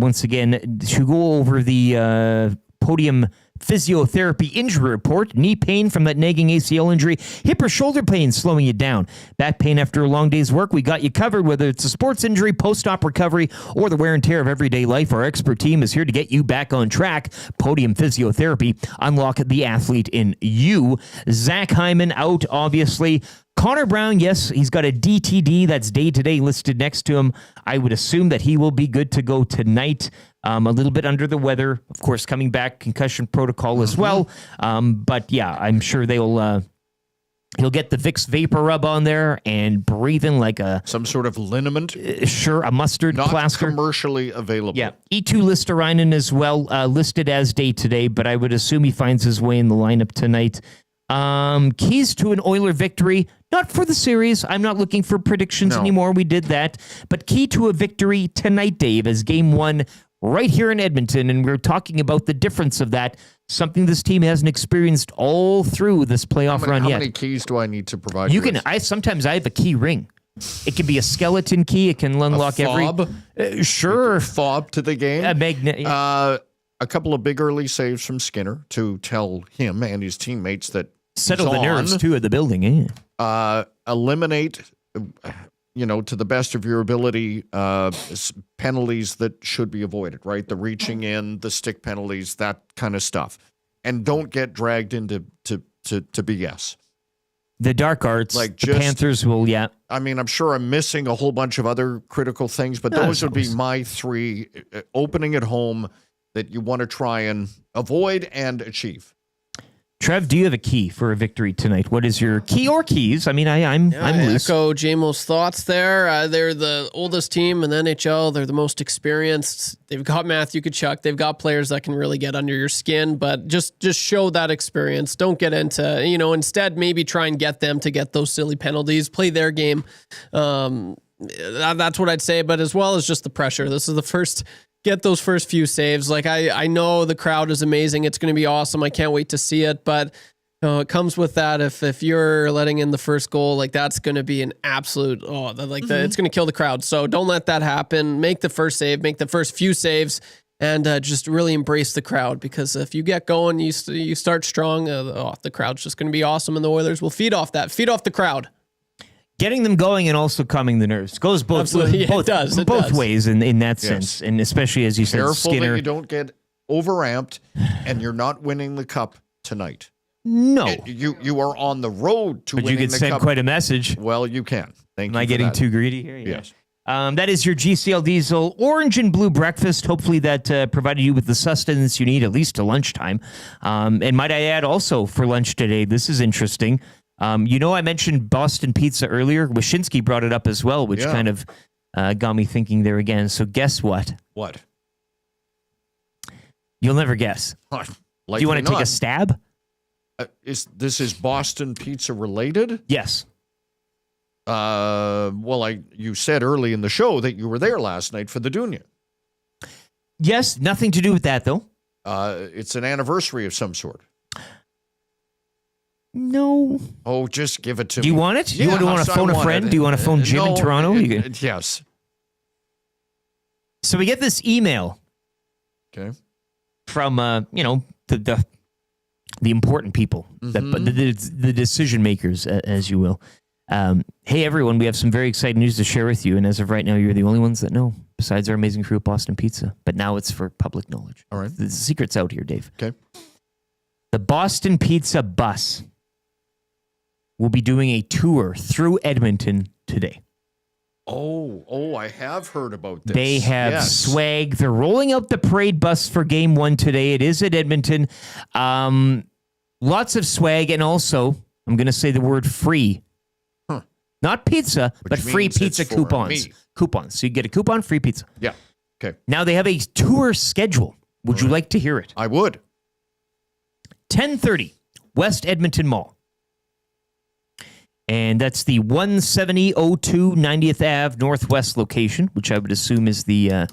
Speaker 1: once again, to go over the podium physiotherapy injury report: knee pain from that nagging ACL injury, hip or shoulder pain slowing you down, back pain after a long day's work. We got you covered, whether it's a sports injury, post-op recovery, or the wear and tear of everyday life. Our expert team is here to get you back on track. Podium Physiotherapy. Unlock the athlete in you. Zach Hyman out, obviously. Connor Brown, yes, he's got a DTD, that's day-to-day, listed next to him. I would assume that he will be good to go tonight. A little bit under the weather, of course, coming back, concussion protocol as well. But yeah, I'm sure he'll get the Vicks Vapor Rub on there and breathing like
Speaker 8: some sort of liniment.
Speaker 1: Sure, a mustard plaster.
Speaker 8: Not commercially available.
Speaker 1: Yeah, Eetu Lesterainen as well, listed as day-to-day, but I would assume he finds his way in the lineup tonight. Keys to an Oiler victory, not for the series. I'm not looking for predictions anymore. We did that. But key to a victory tonight, Dave, is game one right here in Edmonton. And we're talking about the difference of that, something this team hasn't experienced all through this playoff run yet.
Speaker 8: How many keys do I need to provide?
Speaker 1: Sometimes I have a key ring. It can be a skeleton key. It can unlock
Speaker 8: fob?
Speaker 1: Sure.
Speaker 8: Fob to the game.
Speaker 1: A magnet.
Speaker 8: A couple of big early saves from Skinner to tell him and his teammates that
Speaker 1: settle the nerves too of the building.
Speaker 8: Eliminate, to the best of your ability, penalties that should be avoided. Right, the reaching in, the stick penalties, that kind of stuff, and don't get dragged into to BS.
Speaker 1: The dark arts, the Panthers will. Yeah,
Speaker 8: I mean, I'm sure I'm missing a whole bunch of other critical things, but those would be my three. Opening at home that you want to try and avoid and achieve.
Speaker 1: Trev, do you have a key for a victory tonight? What is your key or keys? I mean, I'm loose.
Speaker 9: Echo Jamo's thoughts there. They're the oldest team in the NHL. They're the most experienced. They've got Matthew Tkachuk. They've got players that can really get under your skin, but just show that experience. Don't get into, instead maybe try and get them to get those silly penalties, play their game. That's what I'd say, but as well as just the pressure. This is the first... Get those first few saves. Like I know the crowd is amazing. It's going to be awesome. I can't wait to see it. But it comes with that. If you're letting in the first goal, like that's going to be an absolute it's going to kill the crowd. So don't let that happen. Make the first save. Make the first few saves, and just really embrace the crowd. Because if you get going, you start strong. The crowd's just going to be awesome, and the Oilers will feed off that. Feed off the crowd.
Speaker 1: Getting them going and also calming the nerves goes both ways in that sense, and especially as you said,
Speaker 8: careful
Speaker 1: Skinner.
Speaker 8: That you don't get overamped and you're not winning the cup tonight.
Speaker 1: No,
Speaker 8: you are on the road to
Speaker 1: but
Speaker 8: winning
Speaker 1: you could
Speaker 8: the
Speaker 1: send
Speaker 8: cup.
Speaker 1: quite a message.
Speaker 8: Well, you can. Thank you.
Speaker 1: Am I getting too greedy here? Yeah.
Speaker 8: Yes.
Speaker 1: That is your GCL Diesel Orange and Blue breakfast. Hopefully that provided you with the sustenance you need at least to lunchtime. And might I add also for lunch today, this is interesting. I mentioned Boston Pizza earlier. Wyshynski brought it up as well, which kind of got me thinking there again. So guess what?
Speaker 8: What?
Speaker 1: You'll never guess. Do you want to take a stab?
Speaker 8: This is Boston Pizza related?
Speaker 1: Yes.
Speaker 8: You said early in the show that you were there last night for the Dunya.
Speaker 1: Yes, nothing to do with that though.
Speaker 8: It's an anniversary of some sort.
Speaker 1: No.
Speaker 8: Oh, just give it to me.
Speaker 1: Do you want it? Do you want to phone a friend? Do you want to phone Jim in Toronto?
Speaker 8: Yes.
Speaker 1: So we get this email.
Speaker 8: Okay.
Speaker 1: From the important people, the decision makers, as you will. Hey everyone, we have some very exciting news to share with you, and as of right now, you're the only ones that know. Besides our amazing crew at Boston Pizza, but now it's for public knowledge.
Speaker 8: All right.
Speaker 1: The secret's out here, Dave.
Speaker 8: Okay.
Speaker 1: The Boston Pizza bus will be doing a tour through Edmonton today.
Speaker 8: Oh, I have heard about this.
Speaker 1: They have swag. They're rolling out the parade bus for game one today. It is at Edmonton. Lots of swag, and also, I'm going to say the word free. Not pizza, but free
Speaker 8: means
Speaker 1: pizza
Speaker 8: it's for
Speaker 1: coupons.
Speaker 8: me.
Speaker 1: Coupons. So you get a coupon, free pizza.
Speaker 8: Yeah. Okay.
Speaker 1: Now they have a tour schedule. Would you like to hear it?
Speaker 8: I would.
Speaker 1: 10:30, West Edmonton Mall. And that's the 17002 90th Ave Northwest location, which I would assume is the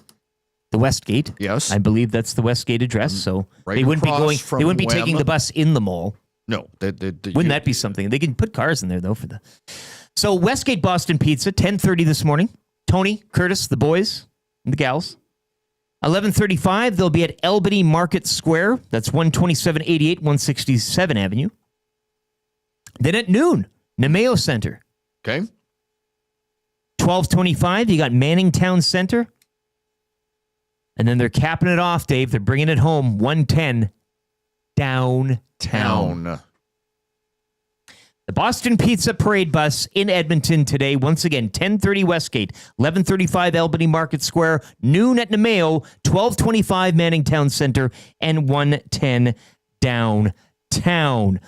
Speaker 1: Westgate.
Speaker 8: Yes.
Speaker 1: I believe that's the Westgate address. So
Speaker 8: Right
Speaker 1: they wouldn't be
Speaker 8: across
Speaker 1: going.
Speaker 8: from
Speaker 1: They wouldn't be
Speaker 8: Wem.
Speaker 1: taking the bus in the mall.
Speaker 8: No.
Speaker 1: Wouldn't that be something? They can put cars in there though for the. So Westgate Boston Pizza, 10:30 this morning. Tony, Curtis, the boys, and the gals. 11:35, they'll be at Albany Market Square. That's 12788 167 Avenue. Then at noon, Nemeo Center.
Speaker 8: Okay.
Speaker 1: 12:25, you got Manning Town Center. And then they're capping it off, Dave. They're bringing it home, 110 downtown. The Boston Pizza Parade Bus in Edmonton today. Once again, 10:30 Westgate, 11:35 Albany Market Square, noon at Nemeo, 12:25 Manning Town Center, and 110 downtown.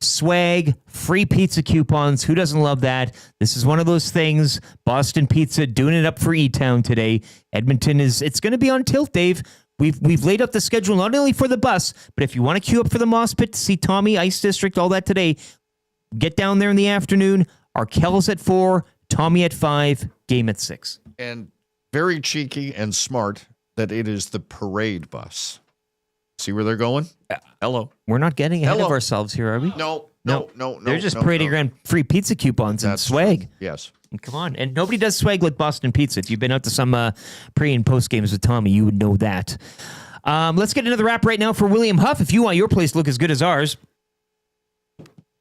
Speaker 1: Swag, free pizza coupons. Who doesn't love that? This is one of those things. Boston Pizza doing it up for E-Town today. Edmonton it's going to be on tilt, Dave. We've laid up the schedule not only for the bus, but if you want to queue up for the Moss Pit to see Tommy, Ice District, all that today, get down there in the afternoon. Arkel's at 4, Tommy at 5, game at 6.
Speaker 8: And very cheeky and smart that it is the parade bus. See where they're going? Hello.
Speaker 1: We're not getting ahead of ourselves here, are we?
Speaker 8: No.
Speaker 1: They're just parading around free pizza coupons and swag.
Speaker 8: Yes.
Speaker 1: Come on. And nobody does swag like Boston Pizza. If you've been out to some pre- and post games with Tommy, you would know that. Let's get another wrap right now for William Huff. If you want your place to look as good as ours.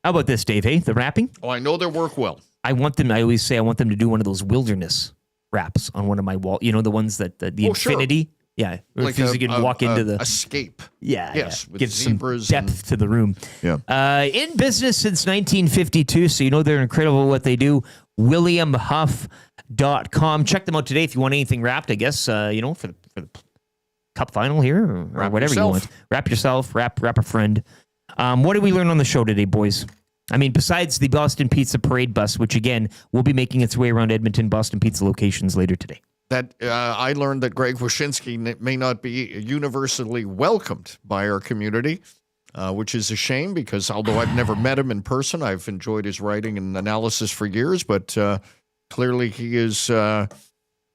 Speaker 1: How about this, Dave? Hey, the wrapping?
Speaker 8: Oh, I know they work well.
Speaker 1: I always say I want them to do one of those wilderness wraps on one of my wall. You know, the ones that the infinity.
Speaker 8: Sure.
Speaker 1: Yeah.
Speaker 8: Like
Speaker 1: you can walk into the
Speaker 8: escape.
Speaker 1: Yeah.
Speaker 8: Yes. With
Speaker 1: Gives some
Speaker 8: zebras
Speaker 1: depth to the room.
Speaker 8: Yeah.
Speaker 1: In business since 1952, so you know they're incredible at what they do. WilliamHuff.com. Check them out today if you want anything wrapped, I guess, for the Cup Final here or whatever you want. Wrap yourself, wrap a friend. What did we learn on the show today, boys? I mean, besides the Boston Pizza Parade Bus, which, again, will be making its way around Edmonton Boston Pizza locations later today.
Speaker 8: That I learned that Greg Wyshynski may not be universally welcomed by our community, which is a shame because although I've never met him in person, I've enjoyed his writing and analysis for years, but clearly he is...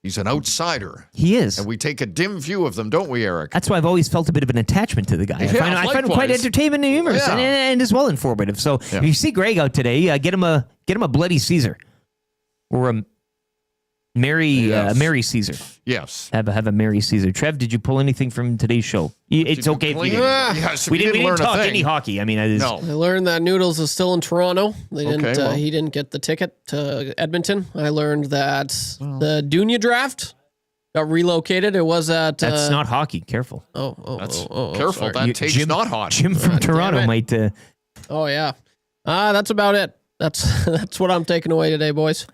Speaker 8: he's an outsider.
Speaker 1: He is.
Speaker 8: And we take a dim view of them, don't we, Eric?
Speaker 1: That's why I've always felt a bit of an attachment to the guy. I find him quite entertaining and humorous and as well informative. So if you see Greg out today, get him a Bloody Caesar or a Mary Caesar.
Speaker 8: Yes.
Speaker 1: Have a Mary Caesar. Trev, did you pull anything from today's show? It's okay if you didn't.
Speaker 8: Yes,
Speaker 1: we didn't
Speaker 8: learn
Speaker 1: talk
Speaker 8: a thing.
Speaker 1: any hockey. I mean,
Speaker 9: I learned that Noodles is still in Toronto. They didn't. He didn't get the ticket to Edmonton. I learned that the Dunya draft got relocated. It was at.
Speaker 1: That's not hockey. Careful.
Speaker 8: Careful.
Speaker 9: Sorry.
Speaker 8: That tape's not hot.
Speaker 1: Jim from Toronto might.
Speaker 9: Oh yeah. That's about it. That's what I'm taking away today, boys.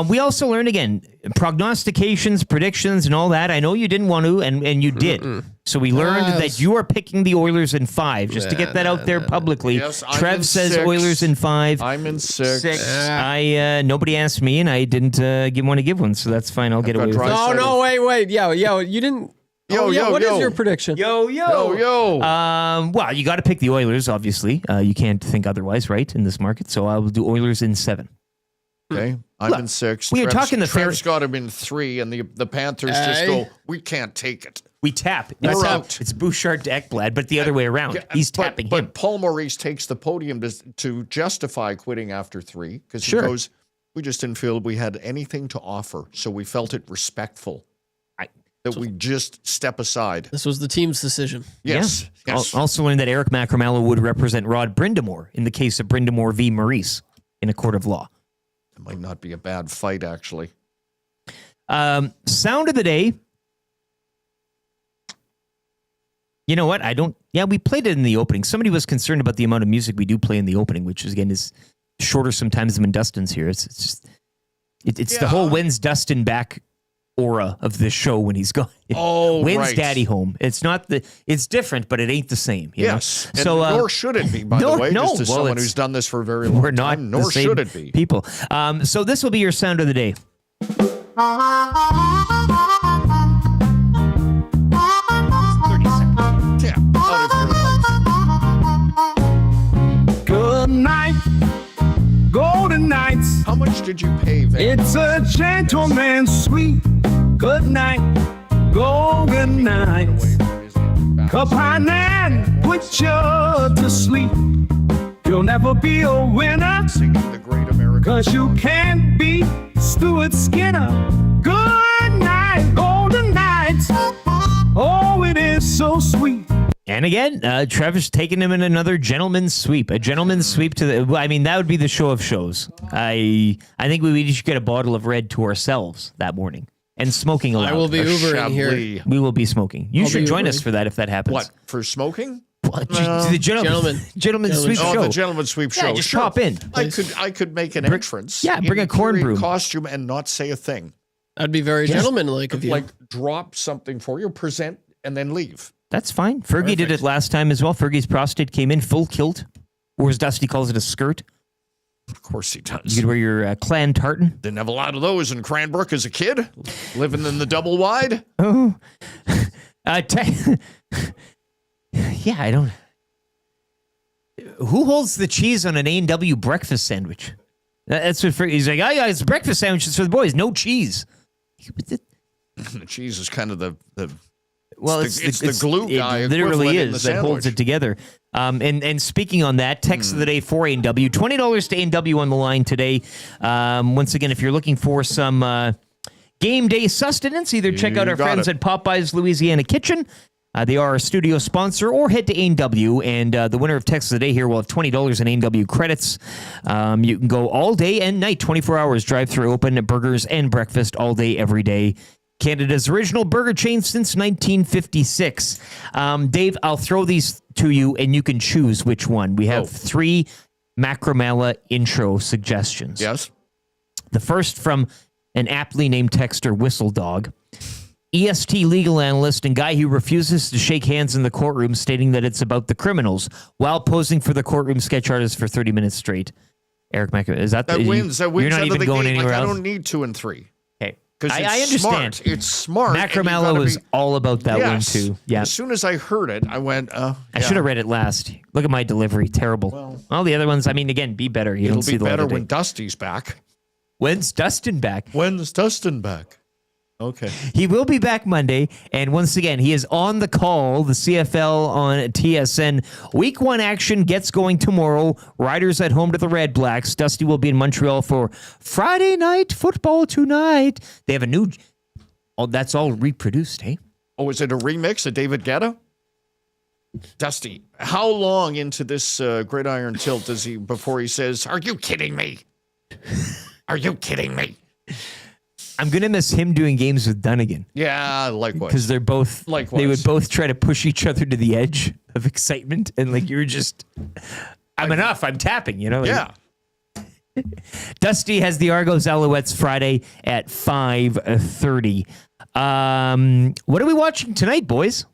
Speaker 1: We also learned again prognostications, predictions, and all that. I know you didn't want to, and you did. So we learned that you are picking the Oilers in 5, just to get that out there publicly.
Speaker 8: Yes,
Speaker 1: Trev says 6. Oilers in 5.
Speaker 8: I'm in 6.
Speaker 1: Nobody asked me, and I didn't want to give one, so that's fine. I'll get away with it.
Speaker 9: No, wait. Yeah, you didn't. What is your prediction?
Speaker 1: Yo. Well, you got to pick the Oilers, obviously. You can't think otherwise, right, in this market. So I will do Oilers in 7.
Speaker 8: Okay, I'm in 6.
Speaker 1: We were talking the
Speaker 8: Trev's got him in 3, and the Panthers just go, we can't take it.
Speaker 1: We tap.
Speaker 8: We're out.
Speaker 1: It's Bouchard to Ekblad, but the other way around. He's tapping him.
Speaker 8: But Paul Maurice takes the podium to justify quitting after 3 because he goes, we just didn't feel we had anything to offer, so we felt it respectful that we just step aside.
Speaker 9: This was the team's decision.
Speaker 8: Yes.
Speaker 1: Yeah. Also learned that Eric Macramalla would represent Rod Brindamore in the case of Brindamore v. Maurice in a court of law.
Speaker 8: It might not be a bad fight, actually.
Speaker 1: Sound of the day. You know what? We played it in the opening. Somebody was concerned about the amount of music we do play in the opening, which again is shorter sometimes than Dustin's here. It's the whole when's Dustin back aura of this show when he's gone.
Speaker 8: Oh,
Speaker 1: When's
Speaker 8: right.
Speaker 1: Daddy home? It's not it's different, but it ain't the same. You
Speaker 8: Yes.
Speaker 1: know?
Speaker 8: And
Speaker 1: So
Speaker 8: nor should it be, by the way, just as someone
Speaker 1: it's-
Speaker 8: who's done this for a very long
Speaker 1: we're not
Speaker 8: time.
Speaker 1: the
Speaker 8: Nor
Speaker 1: same
Speaker 8: should it be.
Speaker 1: people. So this will be your sound of the day. 30 seconds.
Speaker 8: Yeah. Out of your life.
Speaker 2: Good night, golden nights.
Speaker 8: How much did you pay, Van?
Speaker 2: It's a gentleman's sweet. Good night, golden nights. Cup and put you to sleep. You'll never be a winner.
Speaker 8: Singing the great American
Speaker 2: 'Cause you can't beat Stuart Skinner. Good night, golden nights. Oh, it is so sweet.
Speaker 1: And again, Trevor's taking him in another gentleman's sweep. A gentleman's sweep to the. I mean, that would be the show of shows. I think we each get a bottle of red to ourselves that morning and smoking allowed.
Speaker 9: I will be Ubering here.
Speaker 8: Chablis.
Speaker 1: We will be smoking. You
Speaker 9: I'll
Speaker 1: should
Speaker 9: be
Speaker 1: join us
Speaker 9: Ubering.
Speaker 1: for that if that happens.
Speaker 8: What, for smoking?
Speaker 1: The gentleman's sweep
Speaker 8: Oh,
Speaker 1: show.
Speaker 8: the gentleman's sweep show.
Speaker 1: Yeah, just
Speaker 8: Sure.
Speaker 1: pop in.
Speaker 8: I could make an entrance.
Speaker 1: Yeah, bring
Speaker 8: in
Speaker 1: a corn
Speaker 8: theory,
Speaker 1: broom.
Speaker 8: costume and not say a thing.
Speaker 9: That'd be very gentlemanlike of you.
Speaker 8: Like drop something for you, present, and then leave.
Speaker 1: That's fine. Fergie did it last time as well. Fergie's prostate came in full kilt, or as Dusty calls it, a skirt.
Speaker 8: Of course he does.
Speaker 1: You could wear your clan tartan.
Speaker 8: Didn't have a lot of those in Cranbrook as a kid, living in the double wide.
Speaker 1: Oh. Yeah, I don't. Who holds the cheese on an A&W breakfast sandwich? That's what he's like. Oh yeah, it's breakfast sandwiches for the boys. No cheese.
Speaker 8: The cheese is kind of the
Speaker 1: Well,
Speaker 8: it's the glue guy.
Speaker 1: It literally
Speaker 8: equivalent in the
Speaker 1: is that holds
Speaker 8: sandwich.
Speaker 1: it together. And speaking on that, text of the day for A&W. $20 to A&W on the line today. Once again, if you're looking for some game day sustenance, either check out our friends at Popeye's Louisiana Kitchen. They are a studio sponsor, or head to A&W, and the winner of text of the day here will have $20 in A&W credits. You can go all day and night, 24 hours, drive-through open, burgers and breakfast all day, every day. Canada's original burger chain since 1956. Dave, I'll throw these to you, and you can choose which one. We have 3 Macramalla intro suggestions.
Speaker 8: Yes.
Speaker 1: The first from an aptly named texter, Whistle Dog. EST legal analyst and guy who refuses to shake hands in the courtroom, stating that it's about the criminals, while posing for the courtroom sketch artist for 30 minutes straight. Eric Macramalla, is that
Speaker 8: That wins. That wins.
Speaker 1: You're not
Speaker 8: out
Speaker 1: even
Speaker 8: of the
Speaker 1: going
Speaker 8: gate.
Speaker 1: anywhere
Speaker 8: Like,
Speaker 1: else?
Speaker 8: I don't need 2 and 3.
Speaker 1: Okay.
Speaker 8: Because
Speaker 1: I understand.
Speaker 8: Smart. It's smart. and you've
Speaker 1: Macramalla
Speaker 8: gotta
Speaker 1: was
Speaker 8: be-
Speaker 1: all about that
Speaker 8: Yes.
Speaker 1: one, too. Yeah.
Speaker 8: As soon as I heard it, I went,
Speaker 1: I should have read it last. Look at my delivery. Terrible. All the other ones, I mean, again, be better. You
Speaker 8: It'll
Speaker 1: don't see
Speaker 8: be
Speaker 1: the light
Speaker 8: better
Speaker 1: of day.
Speaker 8: when Dusty's back.
Speaker 1: When's Dustin back?
Speaker 8: When's Dustin back? Okay.
Speaker 1: He will be back Monday, and once again, he is on the call. The CFL on TSN. Week 1 action gets going tomorrow. Riders at home to the Red Blacks. Dusty will be in Montreal for Friday night football tonight. They have a new... Oh, that's all reproduced, hey?
Speaker 8: Oh, is it a remix of David Guetta? Dusty, how long into this gridiron tilt does he before he says, "Are you kidding me? Are you kidding me?"
Speaker 1: I'm going to miss him doing games with Dunnigan.
Speaker 8: Yeah, likewise.
Speaker 1: Because they're both...
Speaker 8: Likewise.
Speaker 1: They would both try to push each other to the edge of excitement. And like, you're just... I'm tapping, you know? Like,
Speaker 8: Yeah.
Speaker 1: Dusty has the Argos Alouettes Friday at 5:30. What are we watching tonight, boys?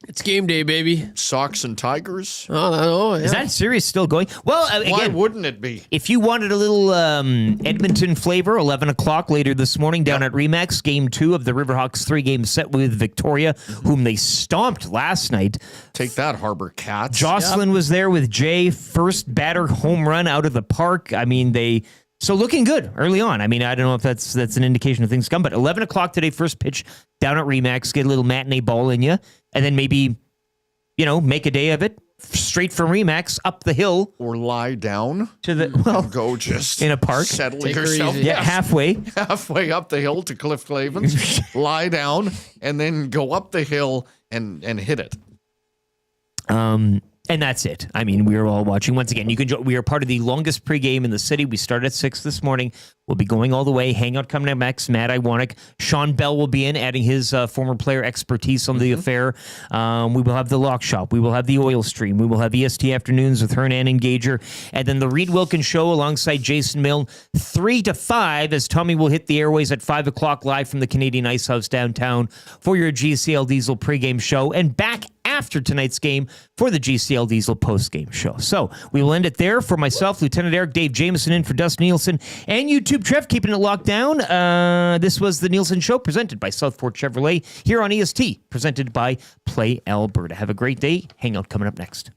Speaker 9: It's game day, baby.
Speaker 8: Sox and Tigers.
Speaker 9: Oh, yeah.
Speaker 1: Is that series still going? Well,
Speaker 8: Why
Speaker 1: again,
Speaker 8: wouldn't it be?
Speaker 1: if you wanted a little Edmonton flavor, 11 o'clock later this morning down at Remax, Game 2 of the Riverhawks 3-game set with Victoria, whom they stomped last night.
Speaker 8: Take that, Harbor Cats.
Speaker 1: Jocelyn was there with Jay, first batter home run out of the park. I mean, so looking good early on. I mean, I don't know if that's an indication of things to come, but 11 o'clock today, first pitch down at Remax, get a little matinee ball in you, and then maybe, make a day of it, straight from Remax, up the hill.
Speaker 8: Or lie down.
Speaker 1: To the,
Speaker 8: go just
Speaker 1: in a park.
Speaker 8: Settle
Speaker 9: Take her
Speaker 8: yourself.
Speaker 9: easy.
Speaker 1: Yeah, halfway.
Speaker 8: Halfway up the hill to Cliff Clavens. Lie down and then go up the hill and hit it.
Speaker 1: And that's it. I mean, we are all watching. Once again, we are part of the longest pregame in the city. We started at 6 this morning. We'll be going all the way. Hangout coming up next. Matt Iwanek. Sean Bell will be in, adding his former player expertise on the affair. We will have the Lock Shop. We will have the Oil Stream. We will have EST Afternoons with Hernan and Gager. And then the Reed Wilkins Show alongside Jason Milne, 3 to 5, as Tommy will hit the airways at 5 o'clock live from the Canadian Ice House downtown for your GCL Diesel pregame show. And back after tonight's game for the GCL Diesel postgame show. So we will end it there. For myself, Lieutenant Eric, Dave Jamieson in for Dustin Nielsen, and YouTube Trev keeping it locked down. This was the Nielsen Show presented by Southport Chevrolet here on EST, presented by Play Alberta. Have a great day. Hangout coming up next.